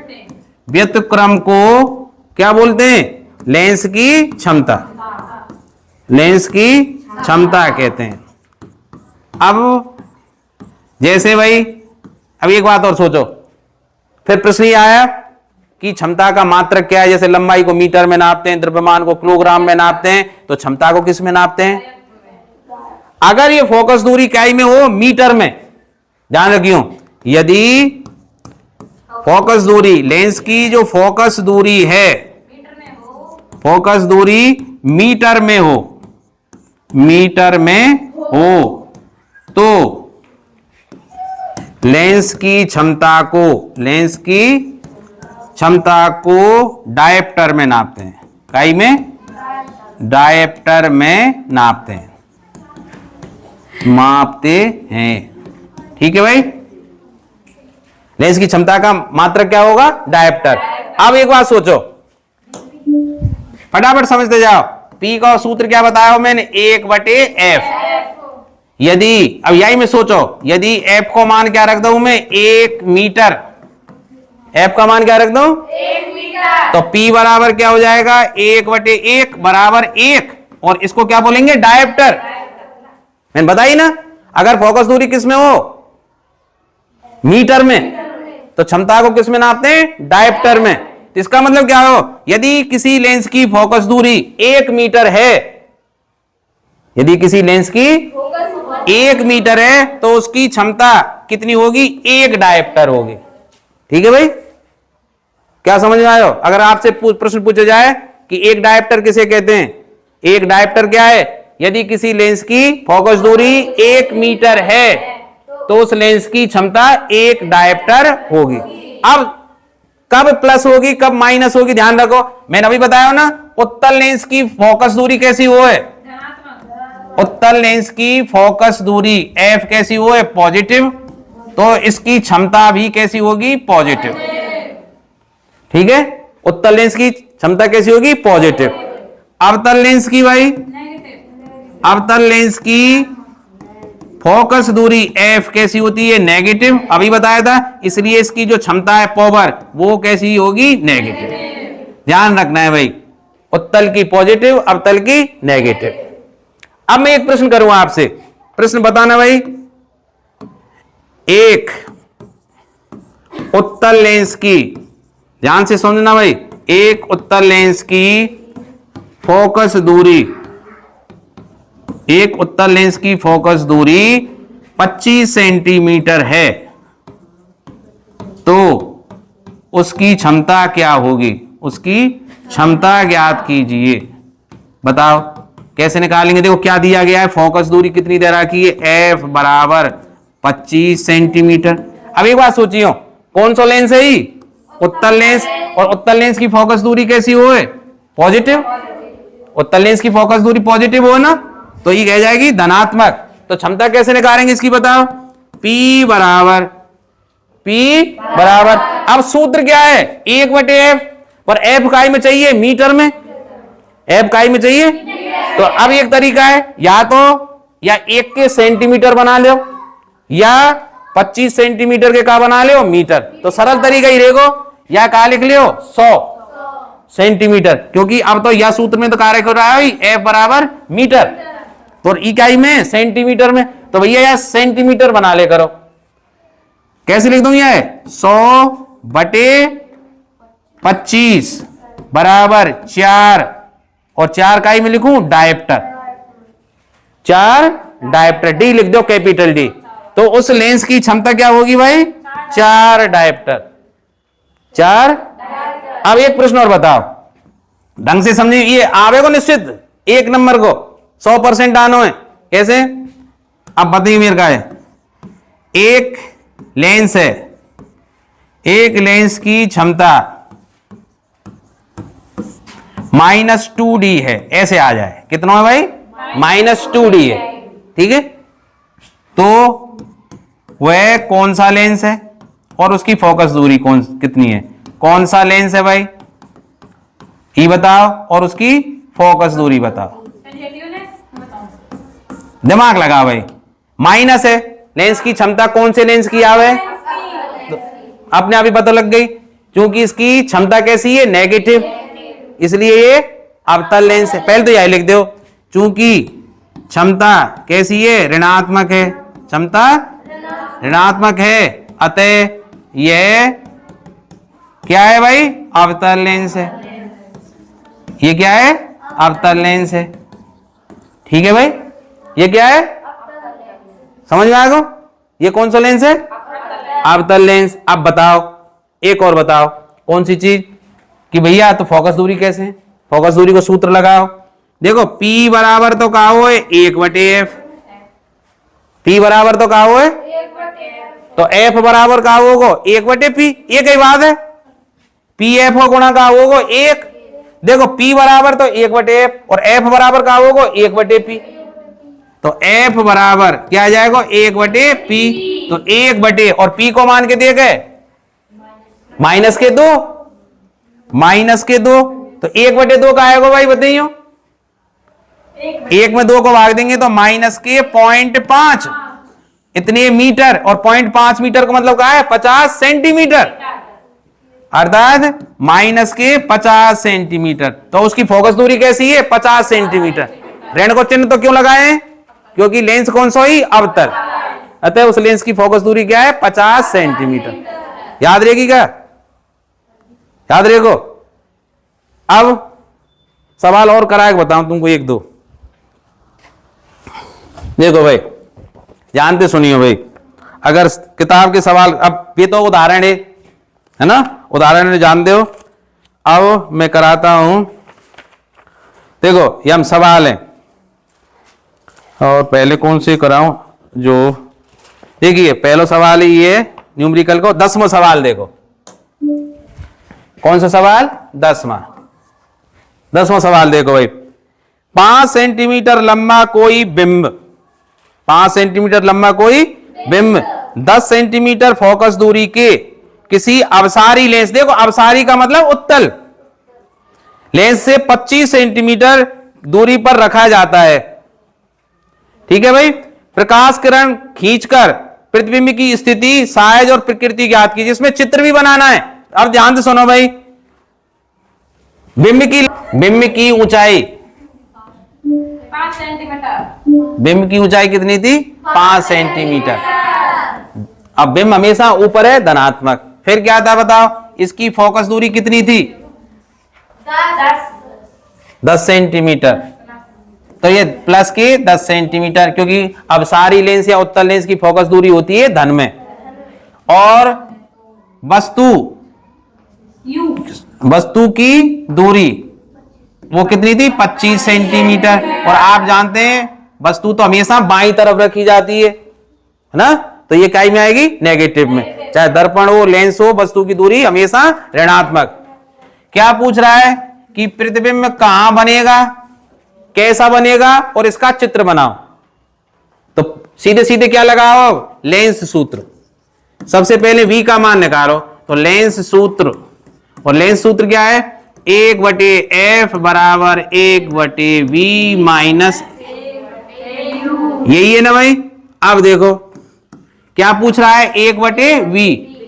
व्युत्क्रम को क्या बोलते हैं, लेंस की क्षमता, लेंस की क्षमता कहते हैं। अब जैसे भाई अब एक बात और सोचो, फिर प्रश्न ये आया कि क्षमता का मात्रक क्या है। जैसे लंबाई को मीटर में नापते हैं, द्रव्यमान को किलोग्राम में नापते हैं, तो क्षमता को किस में नापते हैं। अगर ये फोकस दूरी इकाई में हो, मीटर में, ध्यान रखियो, यदि फोकस दूरी, लेंस की जो फोकस दूरी है, फोकस दूरी मीटर में हो, मीटर में हो, तो लेंस की क्षमता को, लेंस की क्षमता को डायप्टर में नापते हैं, इकाई में डायप्टर में नापते हैं, मापते हैं। ठीक है भाई, लेंस की क्षमता का मात्रक क्या होगा, डायप्टर। अब एक बात सोचो, फटाफट समझते जाओ, P का सूत्र क्या बताया मैंने, 1/f। यदि अब यही में सोचो, यदि f को मान क्या रख दूं मैं, 1 मीटर, f का मान क्या रख दूं, 1 मीटर, तो P बराबर क्या हो जाएगा, 1/1 बराबर 1, और इसको क्या बोलेंगे, डायप्टर। मैंने बताई ना, अगर फोकस दूरी किस में हो, मीटर में, तो क्षमता को किस में नापते हैं, डायप्टर में। तो इसका मतलब क्या हो, यदि किसी लेंस की फोकस दूरी 1 मीटर है, यदि किसी लेंस की 1 मीटर है, तो उसकी क्षमता कितनी होगी, 1 डायप्टर होगी। ठीक है भाई, क्या समझ में आयो। अगर आपसे प्रश्न पूछा जाए कि एक डायप्टर किसे कहते हैं, एक डायप्टर क्या है, यदि किसी लेंस की फोकस दूरी 1 मीटर है, तो उस लेंस की क्षमता 1 डायप्टर होगी। अब कब प्लस होगी, कब माइनस होगी, ध्यान रखो, मैंने अभी बताया ना, उत्तल लेंस की फोकस दूरी कैसी हो है, उत्तल लेंस की फोकस दूरी f कैसी हो है, पॉजिटिव, तो इसकी क्षमता भी कैसी होगी, पॉजिटिव। ठीक है, उत्तल लेंस की क्षमता कैसी होगी, पॉजिटिव। अवतल लेंस की भाई, अवतल लेंस की फोकस दूरी f कैसी होती है, नेगेटिव, अभी बताया था, इसलिए इसकी जो क्षमता है पावर, वो कैसी होगी, नेगेटिव। ध्यान रखना है भाई, उत्तल की पॉजिटिव, अवतल की नेगेटिव। अब मैं एक प्रश्न करूंगा आपसे, प्रश्न बताना भाई, एक उत्तल लेंस की, ध्यान से समझना भाई, एक उत्तल लेंस की फोकस दूरी, एक उत्तल लेंस की फोकस दूरी 25 सेंटीमीटर है, तो उसकी क्षमता क्या होगी, उसकी क्षमता ज्ञात कीजिए। बताओ कैसे निकालेंगे। देखो क्या दिया गया है, फोकस दूरी कितनी दे रखी है, f बराबर 25 सेंटीमीटर। अब एक बात सोचियो, कौन सा लेंस है ही, उत्तल लेंस, और उत्तल लेंस की फोकस दूरी कैसी हो है, पॉजिटिव। उत्तल लेंस की फोकस दूरी पॉजिटिव हो ना, तो ये कह जाएगी धनात्मक। तो क्षमता कैसे निकालेंगे इसकी, बताओ, P बराबर, अब सूत्र क्या है, 1/f, पर f इकाई में चाहिए, मीटर में, f इकाई में चाहिए। तो अब एक तरीका है, या तो या 1 के सेंटीमीटर बना लो, या 25 सेंटीमीटर के का बना लो, मीटर। तो सरल तरीका ही रहेगो, या का लिख लियो 100 सेंटीमीटर, क्योंकि अब तो यह सूत्र में तो कार्य कर रहा है f बराबर मीटर, तो इकाई में सेंटीमीटर में, तो भैया यार सेंटीमीटर बना ले करो। कैसे लिख दूं, यह 100/25 बराबर 4, और 4 इकाई में लिखूं डायप्टर, 4 डायप्टर, डी लिख दो, कैपिटल डी। तो उस लेंस की क्षमता क्या होगी भाई, 4 डायप्टर। 4। अब एक प्रश्न और बताओ, ढंग से समझिए, ये आवे को निश्चित 1 नंबर को 100% आनो है। कैसे? अब बताइए मेरे का है, एक लेंस है, एक लेंस की क्षमता -2D है, ऐसे आ जाए। कितना है भाई? -2D है। ठीक है, तो वह कौन सा लेंस है और उसकी फोकस दूरी कितनी है? कौन सा लेंस है भाई, ये बताओ, और उसकी फोकस दूरी बताओ। दिमाग लगा भाई। माइनस है, लेंस की क्षमता कौन से लेंस की आवे? तो अपने आप ही पता लग गई, क्योंकि इसकी क्षमता कैसी है? नेगेटिव, इसलिए ये अवतल लेंस है। पहले तो यही लिख दो, चूंकि क्षमता कैसी है? ऋणात्मक है। क्षमता ऋणात्मक है, अतः यह क्या है भाई? अवतल लेंस है। ये क्या है? अवतल लेंस है। ठीक है भाई, ये क्या है? समझ में आएगा? ये कौन सा लेंस है? अवतल लेंस। अब बताओ, एक और बताओ, कौन सी चीज कि भैया तो फोकस दूरी कैसे है? फोकस दूरी को सूत्र लगाओ। देखो P बराबर तो कहा हुआ है 1/f, P बराबर तो कहा हुआ है, तो F बराबर कहा होगा 1/p। ये कई बात है, PF को गुणा कहा होगा 1। देखो P बराबर तो 1/f और F बराबर कहा होगा 1/p, तो F बराबर क्या आ जाएगा? 1/p। तो 1 और P को मान के दिए गए -2, -2, तो 1/2 का आएगा भाई, बताइए। 1 में 2 को भाग देंगे तो -0.5 इतने मीटर, और 0.5 मीटर का मतलब क्या है? 50 सेंटीमीटर, अर्थात -50 सेंटीमीटर। तो उसकी फोकस दूरी कैसी है? 50 सेंटीमीटर। ऋण को चिन्ह तो क्यों लगाए? क्योंकि लेंस कौन सा ही? अवतल, अतः उस लेंस की फोकस दूरी क्या है? 50 सेंटीमीटर। याद रहेगी क्या? याद रहेगो? अब सवाल और कराए बताऊं तुमको, 1-2 देखो भाई, जानते सुनियो भाई। अगर किताब के सवाल, अब ये तो उदाहरण है ना, उदाहरण जानते हो। अब मैं कराता हूं, देखो ये हम सवाल है, और पहले कौन से कराऊं? जो देखिए पहला सवाल ही ये न्यूमेरिकल को 10वां सवाल देखो। कौन सा सवाल? 10वां सवाल देखो भाई। 5 सेंटीमीटर लंबा कोई बिंब, 5 सेंटीमीटर लंबा कोई बिंब 10 सेंटीमीटर फोकस दूरी के किसी अवसारी लेंस, देखो अवसारी का मतलब उत्तल लेंस से 25 सेंटीमीटर दूरी पर रखा जाता है। ठीक है भाई, प्रकाश किरण खींचकर प्रतिबिंब की स्थिति, साइज और प्रकृति ज्ञात कीजिए। इसमें चित्र भी बनाना है। अब ध्यान से सुनो भाई, बिंब की ऊंचाई 5 सेंटीमीटर, बिंब की ऊंचाई कितनी थी? 5 सेंटीमीटर। अब बिंब हमेशा ऊपर है, धनात्मक। फिर क्या था बताओ? इसकी फोकस दूरी कितनी थी? 10 सेंटीमीटर। तो ये प्लस की 10 सेंटीमीटर, क्योंकि अवसारी लेंस या उत्तल लेंस की फोकस दूरी होती है धन में, और वस्तु की दूरी वो कितनी थी? 25 सेंटीमीटर। और आप जानते हैं वस्तु तो हमेशा बाईं तरफ रखी जाती है ना, तो ये क्या में आएगी? नेगेटिव में। चाहे दर्पण हो, लेंस हो, वस्तु की दूरी हमेशा ऋणात्मक। क्या पूछ रहा है कि प्रतिबिंब कहां बनेगा, कैसा बनेगा, और इसका चित्र बनाओ। तो सीधे सीधे क्या लगाओ? लेंस सूत्र। सबसे पहले v का मान निकालो, तो लेंस सूत्र, और लेंस सूत्र क्या है? 1/f बराबर 1/v माइनस, यही है ना भाई। अब देखो क्या पूछ रहा है? 1/v,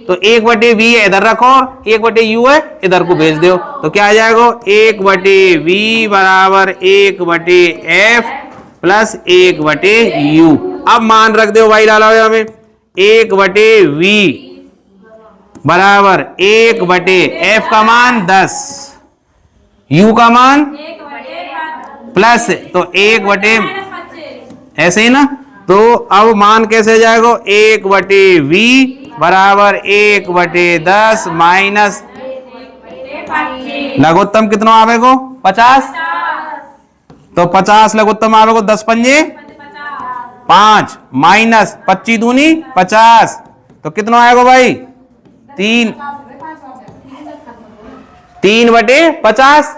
तो 1/v इधर रखो, 1/u है इधर को भेज दो, तो क्या आ जाएगा? 1/v बराबर 1/f प्लस 1/u। अब मान रख दो भाई, डाला हुआ हमें 1/v बराबर 1/f का मान 10, u का मान प्लस, तो 1/, ऐसे ही ना। तो अब मान कैसे जाएगा? 1/v बराबर 1/10 माइनस लघुत्तम कितना आवेगो 50, तो 50 लघुत्तम आवेगो 10 पंजे 5 माइनस 25 दूनी 50, तो कितना आएगा भाई 3/50।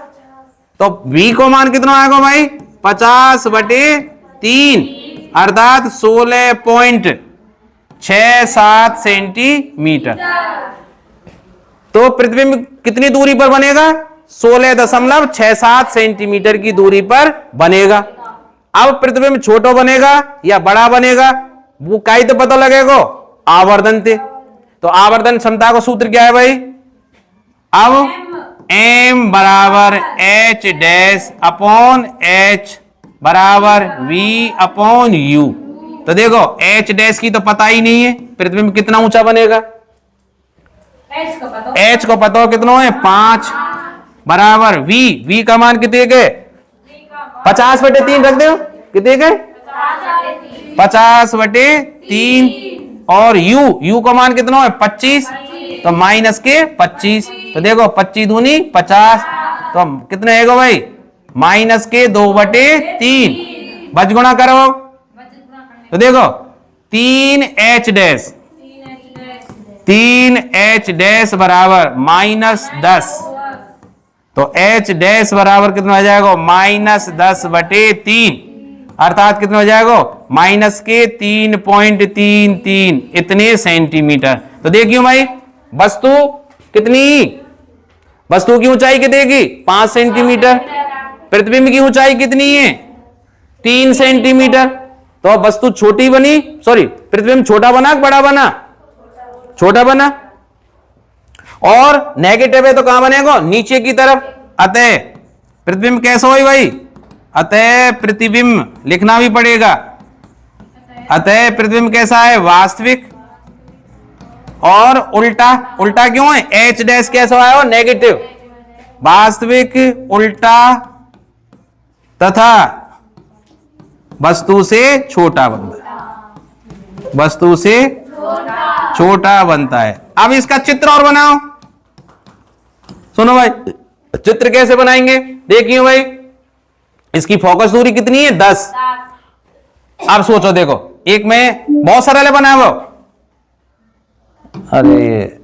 तो v को मान कितना आएगा भाई 50/3 अर्थात 16.67 सेंटीमीटर। तो प्रतिबिंब कितनी दूरी पर बनेगा 16.67 सेंटीमीटर की दूरी पर बनेगा। अब प्रतिबिंब छोटा बनेगा या बड़ा बनेगा वो का ही तो पता लगेगा आवर्धन थे। तो आवर्धन क्षमता का सूत्र क्या है भाई, अब m बराबर h डैश अपॉन h बराबर v अपॉन u। तो देखो h डैश की तो पता ही नहीं है, प्रतिबिंब कितना ऊंचा बनेगा, h को पता हो कितना है 5 बराबर v का मान कितने के 50/3 रख दो, कितने के 50/3 और u का मान कितना है 25, तो माइनस के 25। तो देखो 25 दूनी 50, तो कितने आएगा भाई माइनस के 2/3 बच गुणा करो। तो देखो 3h डैश बराबर -10, तो h डैश बराबर कितना हो जाएगा -10/3 अर्थात कितना हो जाएगा माइनस के 3.33 इतने सेंटीमीटर। तो देखियो भाई वस्तु कितनी, वस्तु की ऊंचाई कितनी की 5 सेंटीमीटर, प्रतिबिंब की ऊंचाई कितनी है 3 सेंटीमीटर। तो वस्तु छोटी बनी, सॉरी प्रतिबिंब छोटा बना बड़ा बना, छोटा बना, और नेगेटिव है तो कहां बनेगा नीचे की तरफ। अतः प्रतिबिंब कैसा हो भाई, अतः प्रतिबिंब लिखना भी पड़ेगा, अतः प्रतिबिंब कैसा है वास्तविक और उल्टा। उल्टा क्यों है, h डैश कैसा है नेगेटिव, वास्तविक उल्टा तथा वस्तु से छोटा बनता है, वस्तु से छोटा बनता है। अब इसका चित्र और बनाओ, सुनो भाई चित्र कैसे बनाएंगे, देखिए भाई इसकी फोकस दूरी कितनी है 10। अब सोचो देखो एक में बहुत सरल बना वो, अरे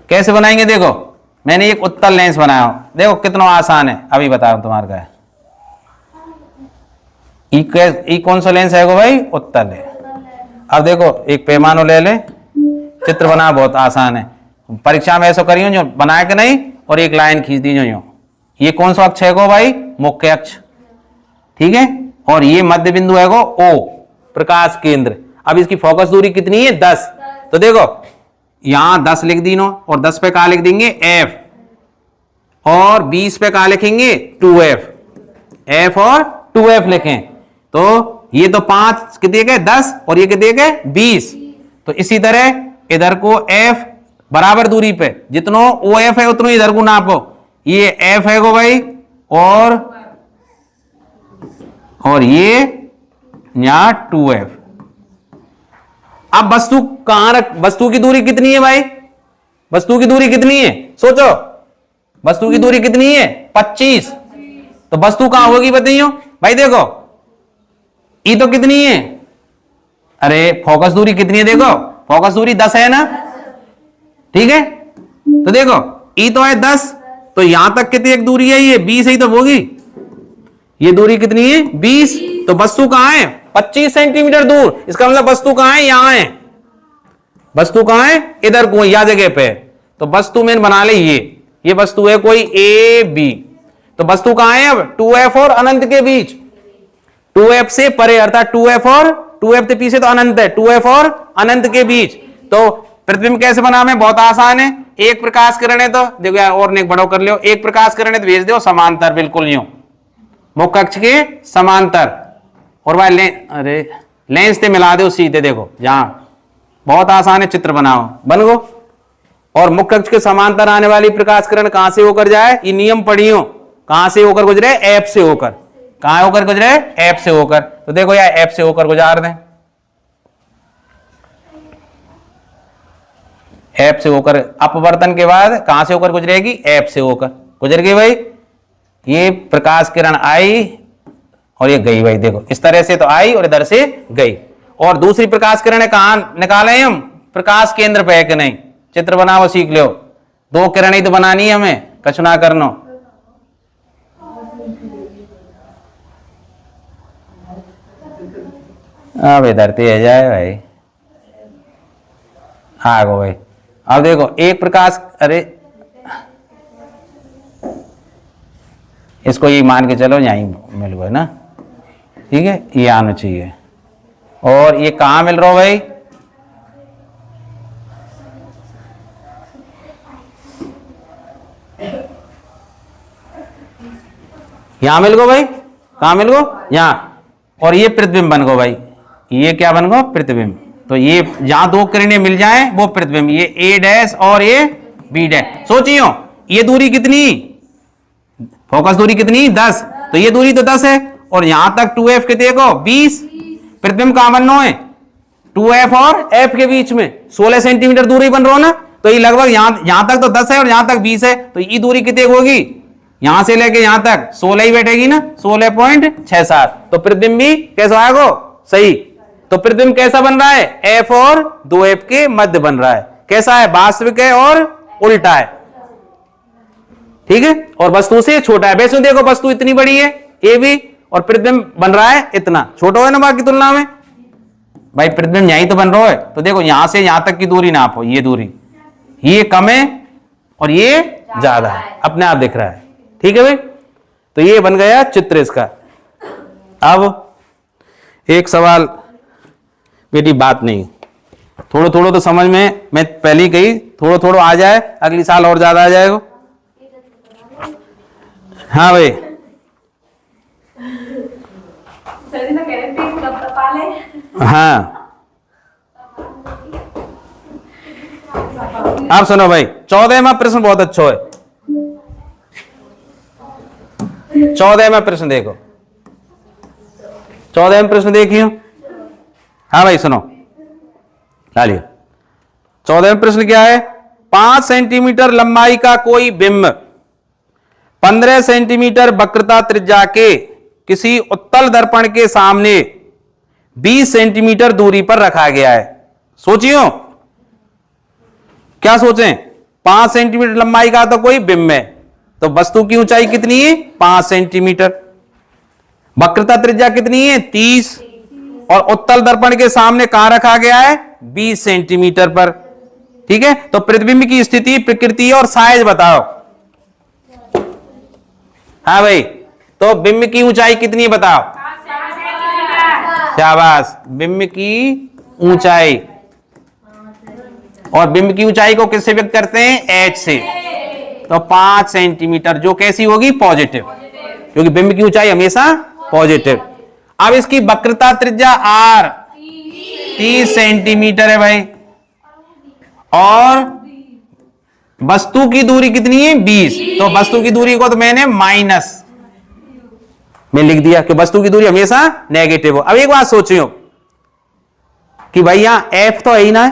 कैसे बनाएंगे, देखो मैंने एक उत्तल लेंस बनाया, देखो कितना आसान है, अभी बताओ तुम्हारा क्या है। ई कौन सा लेंस है भाई उत्तल है। अब देखो एक पैमाना ले ले, चित्र बना बहुत आसान है, परीक्षा में ऐसा करियो जो बनाया कि नहीं, और एक लाइन खींच दी जो, ये कौन सा अक्ष है गो भाई मुख्य अक्ष, ठीक है, और ये मध्य बिंदु है गो O प्रकाश केंद्र। अब इसकी फोकस दूरी कितनी है 10। तो देखो यहां 10 लिख दी नो, और 10 पे कहा लिख देंगे F, और 20 पे कहा लिखेंगे 2F, F और 2F लिखें। तो ये तो 5 कितने गए 10 और ये कितने गए 20। तो इसी तरह इधर को F बराबर दूरी पे जितना OF है उतना इधर को नापो, ये F है गो भाई, और ये यहां 2F। अब वस्तु कहां रख, वस्तु की दूरी कितनी है भाई, वस्तु की दूरी कितनी है सोचो, वस्तु की दूरी कितनी है 25। तो वस्तु कहां होगी बताइयो भाई, देखो ये तो कितनी है, अरे फोकस दूरी कितनी है, देखो फोकस दूरी 10 है ना, ठीक है। तो देखो ई तो है 10, तो यहां तक कितनी एक दूरी है, ये 20 ही तो होगी, ये दूरी कितनी है 20। तो वस्तु कहां है 25 सेंटीमीटर दूर, इसका मतलब वस्तु कहां है यहां है, वस्तु कहां है इधर को या जगह पे। तो वस्तु में बना ले, ये वस्तु है कोई ए बी। तो वस्तु कहां है अब 2F और अनंत के बीच, 2F से परे अर्थात 2F और 2F के पीछे तो अनंत है, 2F और अनंत के बीच। तो प्रतिबिंब कैसे बनावे बहुत आसान है, एक प्रकाश किरण है, तो देखो यार और एक बड़ो कर लियो, एक प्रकाश किरण है तो भेज दो समांतर बिल्कुल यूं मुख्य अक्ष के समांतर, और भाई अरे लेंस से मिला दो सीधे, देखो यहां बहुत आसान है, चित्र बनाओ बन गो। और मुख्य अक्ष के समांतर आने वाली प्रकाश किरण कहां से होकर जाए, ये नियम पढ़ियो, कहां से होकर गुजरे F से होकर, कहां होकर गुजरे F से होकर। तो देखो यार F से होकर गुजार दें, एफ से होकर अपवर्तन के बाद कहां से होकर गुजरेगी, एफ से होकर गुजर गई भाई। ये प्रकाश किरण आई और ये गई भाई, देखो इस तरह से तो आई और इधर से गई। और दूसरी प्रकाश किरण कहां निकाले हम, प्रकाश केंद्र पे है कि नहीं, चित्र बनाओ सीख लो। दो किरणें तो बनानी है हमें, कछु ना करनो। अब इधर ते जाए भाई, आ गो भाई। अब देखो एक प्रकाश, अरे इसको ये मान के चलो यहीं मिल गए ना, ठीक है, ये आना चाहिए। और ये कहां मिल रहा हो भाई, यहां मिल गो भाई, कहां मिल गो, यहां। और ये प्रतिबिंब बन गो भाई, ये क्या बन गो, प्रतिबिंब। तो ये जहां दो किरणें मिल जाएं वो प्रतिबिंब, ये ए डैश और ये बी डैश। सोचियो ये दूरी कितनी, फोकस दूरी कितनी, 10, तो ये दूरी तो 10 है। और यहां तक 2f कितने को, 20। प्रतिबिंब कहां बनना है, 2f और f के बीच में 16 सेंटीमीटर दूरी बन रहा हो ना। तो ये लगभग यहां तक तो 10 है और यहां तक 20 है, तो ये दूरी कितनी होगी, यहां से लेके यहां तक 16 ही बैठेगी ना, 16.67। तो प्रतिबिंब भी कैसा आएगा, सही। तो प्रतिबिंब कैसा बन रहा है, f और 2f के मध्य बन रहा है। कैसा है, वास्तविक है और उल्टा है, ठीक है। और वस्तु से छोटा है। वैसे देखो वस्तु इतनी बड़ी है ए भी, और प्रतिबिंब बन रहा है इतना छोटा है ना बाकी तुलना में। भाई प्रतिबिंब यहीं तो बन रहा है, तो देखो यहां से यहां तक की दूरी नापो, ये दूरी, ये कम है और ये ज्यादा है, अपने आप दिख रहा है, ठीक है भाई। तो ये बन गया चित्र इसका। अब एक सवाल, बेटी बात नहीं, थोड़ा थोड़ा तो समझ में, मैं पहले ही कही थोड़ा थोड़ा आ जाए, अगली साल और ज्यादा आ जाएगा। हाँ भाई, हाँ आप सुनो भाई, 14वां प्रश्न बहुत अच्छा है। 14वां प्रश्न देखो, 14वां प्रश्न देखियो। हाँ भाई सुनो, डालिए। 14वां प्रश्न क्या है, 5 सेंटीमीटर लंबाई का कोई बिंब 15 सेंटीमीटर वक्रता त्रिज्या के किसी उत्तल दर्पण के सामने 20 सेंटीमीटर दूरी पर रखा गया है। सोचियो क्या सोचें, 5 सेंटीमीटर लंबाई का तो कोई बिंब है, तो वस्तु की ऊंचाई कितनी है, 5 सेंटीमीटर, वक्रता त्रिज्या कितनी है, 30, और उत्तल दर्पण के सामने कहां रखा गया है, 20 सेंटीमीटर पर, ठीक है। तो प्रतिबिंब की स्थिति, प्रकृति और साइज बताओ। हाँ भाई, तो बिंब की ऊंचाई कितनी बताओ, शाबाश, बिंब की ऊंचाई। और बिंब की ऊंचाई को किससे व्यक्त करते हैं, h से। तो 5 सेंटीमीटर, जो कैसी होगी, पॉजिटिव, क्योंकि बिंब की ऊंचाई हमेशा पॉजिटिव। अब इसकी वक्रता त्रिज्या r 30 सेंटीमीटर है भाई, और वस्तु की दूरी कितनी है, 20। तो वस्तु की दूरी को तो मैंने माइनस में लिख दिया कि वस्तु की दूरी हमेशा नेगेटिव हो। अब एक बात सोचियो कि भाई यहां f तो है ही ना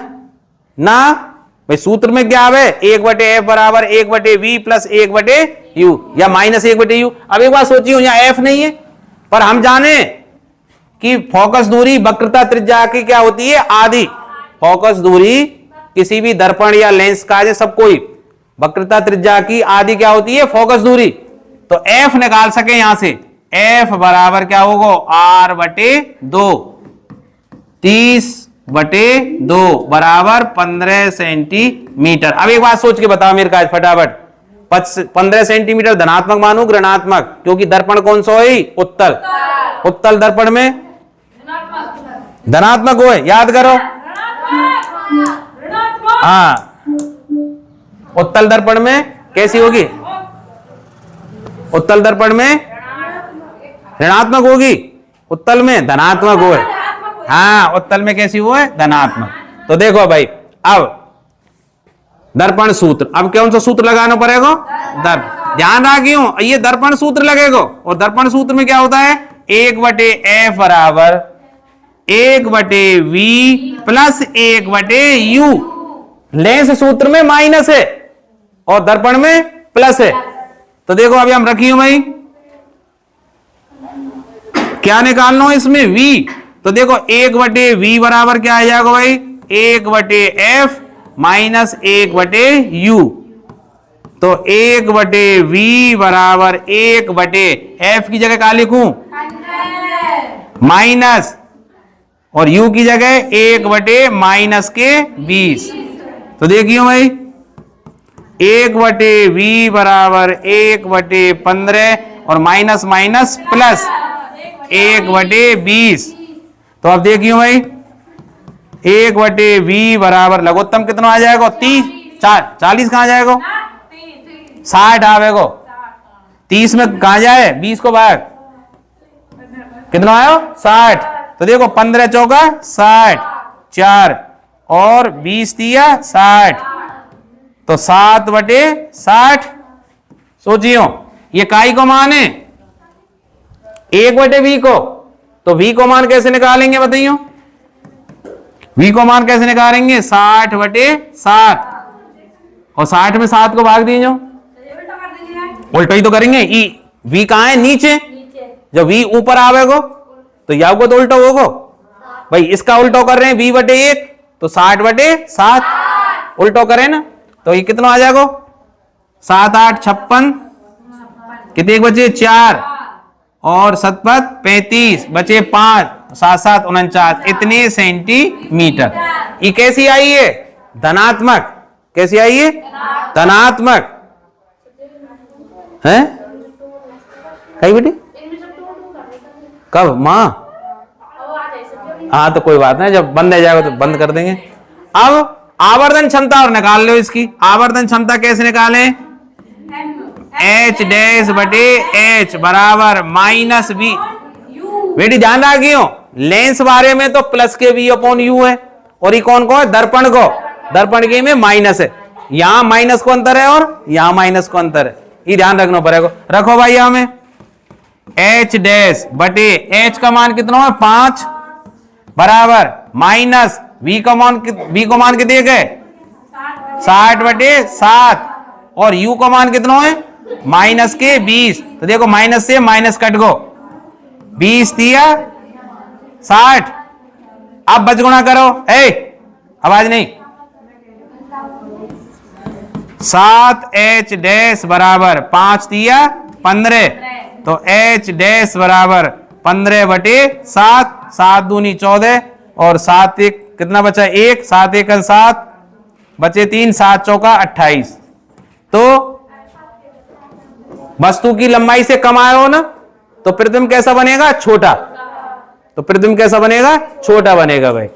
भाई, सूत्र में क्या है, 1/f बराबर 1/v प्लस 1/u या माइनस 1/u। अब एक बात सोचियो, यहां f नहीं है, पर हम जाने कि फोकस दूरी वक्रता त्रिज्या की क्या होती है, आधी। फोकस दूरी किसी भी दर्पण या लेंस का है, सब कोई वक्रता त्रिज्या की आधी क्या होती है, फोकस दूरी। तो f निकाल सके यहां से, f बराबर क्या होगा, r/2, 30/2 बराबर 15 सेंटीमीटर। अब एक बात सोच के बताओ मेरे का फटाफट, 15 सेंटीमीटर धनात्मक मानू ऋणात्मक, क्योंकि दर्पण कौन सा है, उत्तल। उत्तल दर्पण में धनात्मक हो, याद करो। हाँ, उत्तल दर्पण में कैसी होगी, उत्तल दर्पण में ऋणात्मक होगी, उत्तल में धनात्मक हो। हाँ, उत्तल में कैसी हुआ है, धनात्मक। तो देखो भाई, अब दर्पण सूत्र, अब कौन सा सूत्र लगाना पड़ेगा, ध्यान रखियो, ये दर्पण सूत्र लगेगा। और दर्पण सूत्र में क्या होता है, 1/f बराबर 1/v प्लस 1/u। लेंस सूत्र में माइनस है और दर्पण में प्लस है। तो देखो अभी हम रखी हूं भाई, क्या निकालना हो इसमें v। तो देखो 1/v बराबर क्या आ जाएगा भाई, 1/f माइनस 1/u। तो 1/v बराबर 1/f की जगह क्या लिखूं, 100 माइनस, और u की जगह 1/- के 20। तो देखिए भाई 1/v बराबर 1/15 और माइनस माइनस प्लस 1/20। तो अब देखिए भाई 1/v बराबर लघुत्तम कितना आ जाएगा, 30। 40 कहां जाएगा, 60 आवेगो। 30 में कहां जाए 20 को बाहर, कितना आयो 60। तो देखो 15 चौका 60, 4 और 20 दिया 60। तो 7/60। सोचियो ये काई को मान है, 1/v को। तो v को मान कैसे निकालेंगे बताइयो, v को मान कैसे निकालेंगे, 60/7। और 60 में 7 को भाग दीजिए, उल्टा ही तो करेंगे। ई v कहां है, नीचे। जब v ऊपर आवेगो तो याव को तो उल्टा होगो भाई, इसका उल्टा कर रहे हैं v/1, तो 60/7 उल्टो करें ना। तो ये कितना आ जाएगा, 7 8 56, कितने बचे 4 और 7 35 बचे 5, 7 7 49, इतने सेंटीमीटर। ये कैसी आई है, धनात्मक। कैसी आई है, धनात्मक है। कही बेटी कब मां, हाँ तो कोई बात नहीं, जब बंद हो जाएगा तो बंद कर देंगे। अब आवर्धन क्षमता और निकाल लो इसकी। आवर्धन क्षमता कैसे निकालें, H' बराबर -v। बेटी ध्यान रखियो लेंस बारे में तो प्लस के v/u है, और ये कौन को है, दर्पण को। दर्पण के में माइनस है, यहां माइनस को अंतर है और यहां माइनस को अंतर है, ये ध्यान रखना पड़ेगा। रखो भाई यहां में H' का मान कितना है 5 बराबर माइनस v को मान कितने गए 60/7 और u को मान कितना है माइनस के 20। तो देखो माइनस से माइनस कट गो, 20 दिया 60। अब बच गुणा करो, आवाज नहीं। 7H' बराबर 5 दिया 15, तो H' बराबर 15/7, 7 दूनी 14 और 7 1 कितना बचा 1, 7 1 7 बचे 3, 7 चौका 28। तो वस्तु की लंबाई से कम आए हो ना, तो प्रतिबिंब कैसा बनेगा, छोटा। तो प्रतिबिंब कैसा बनेगा, छोटा बनेगा भाई।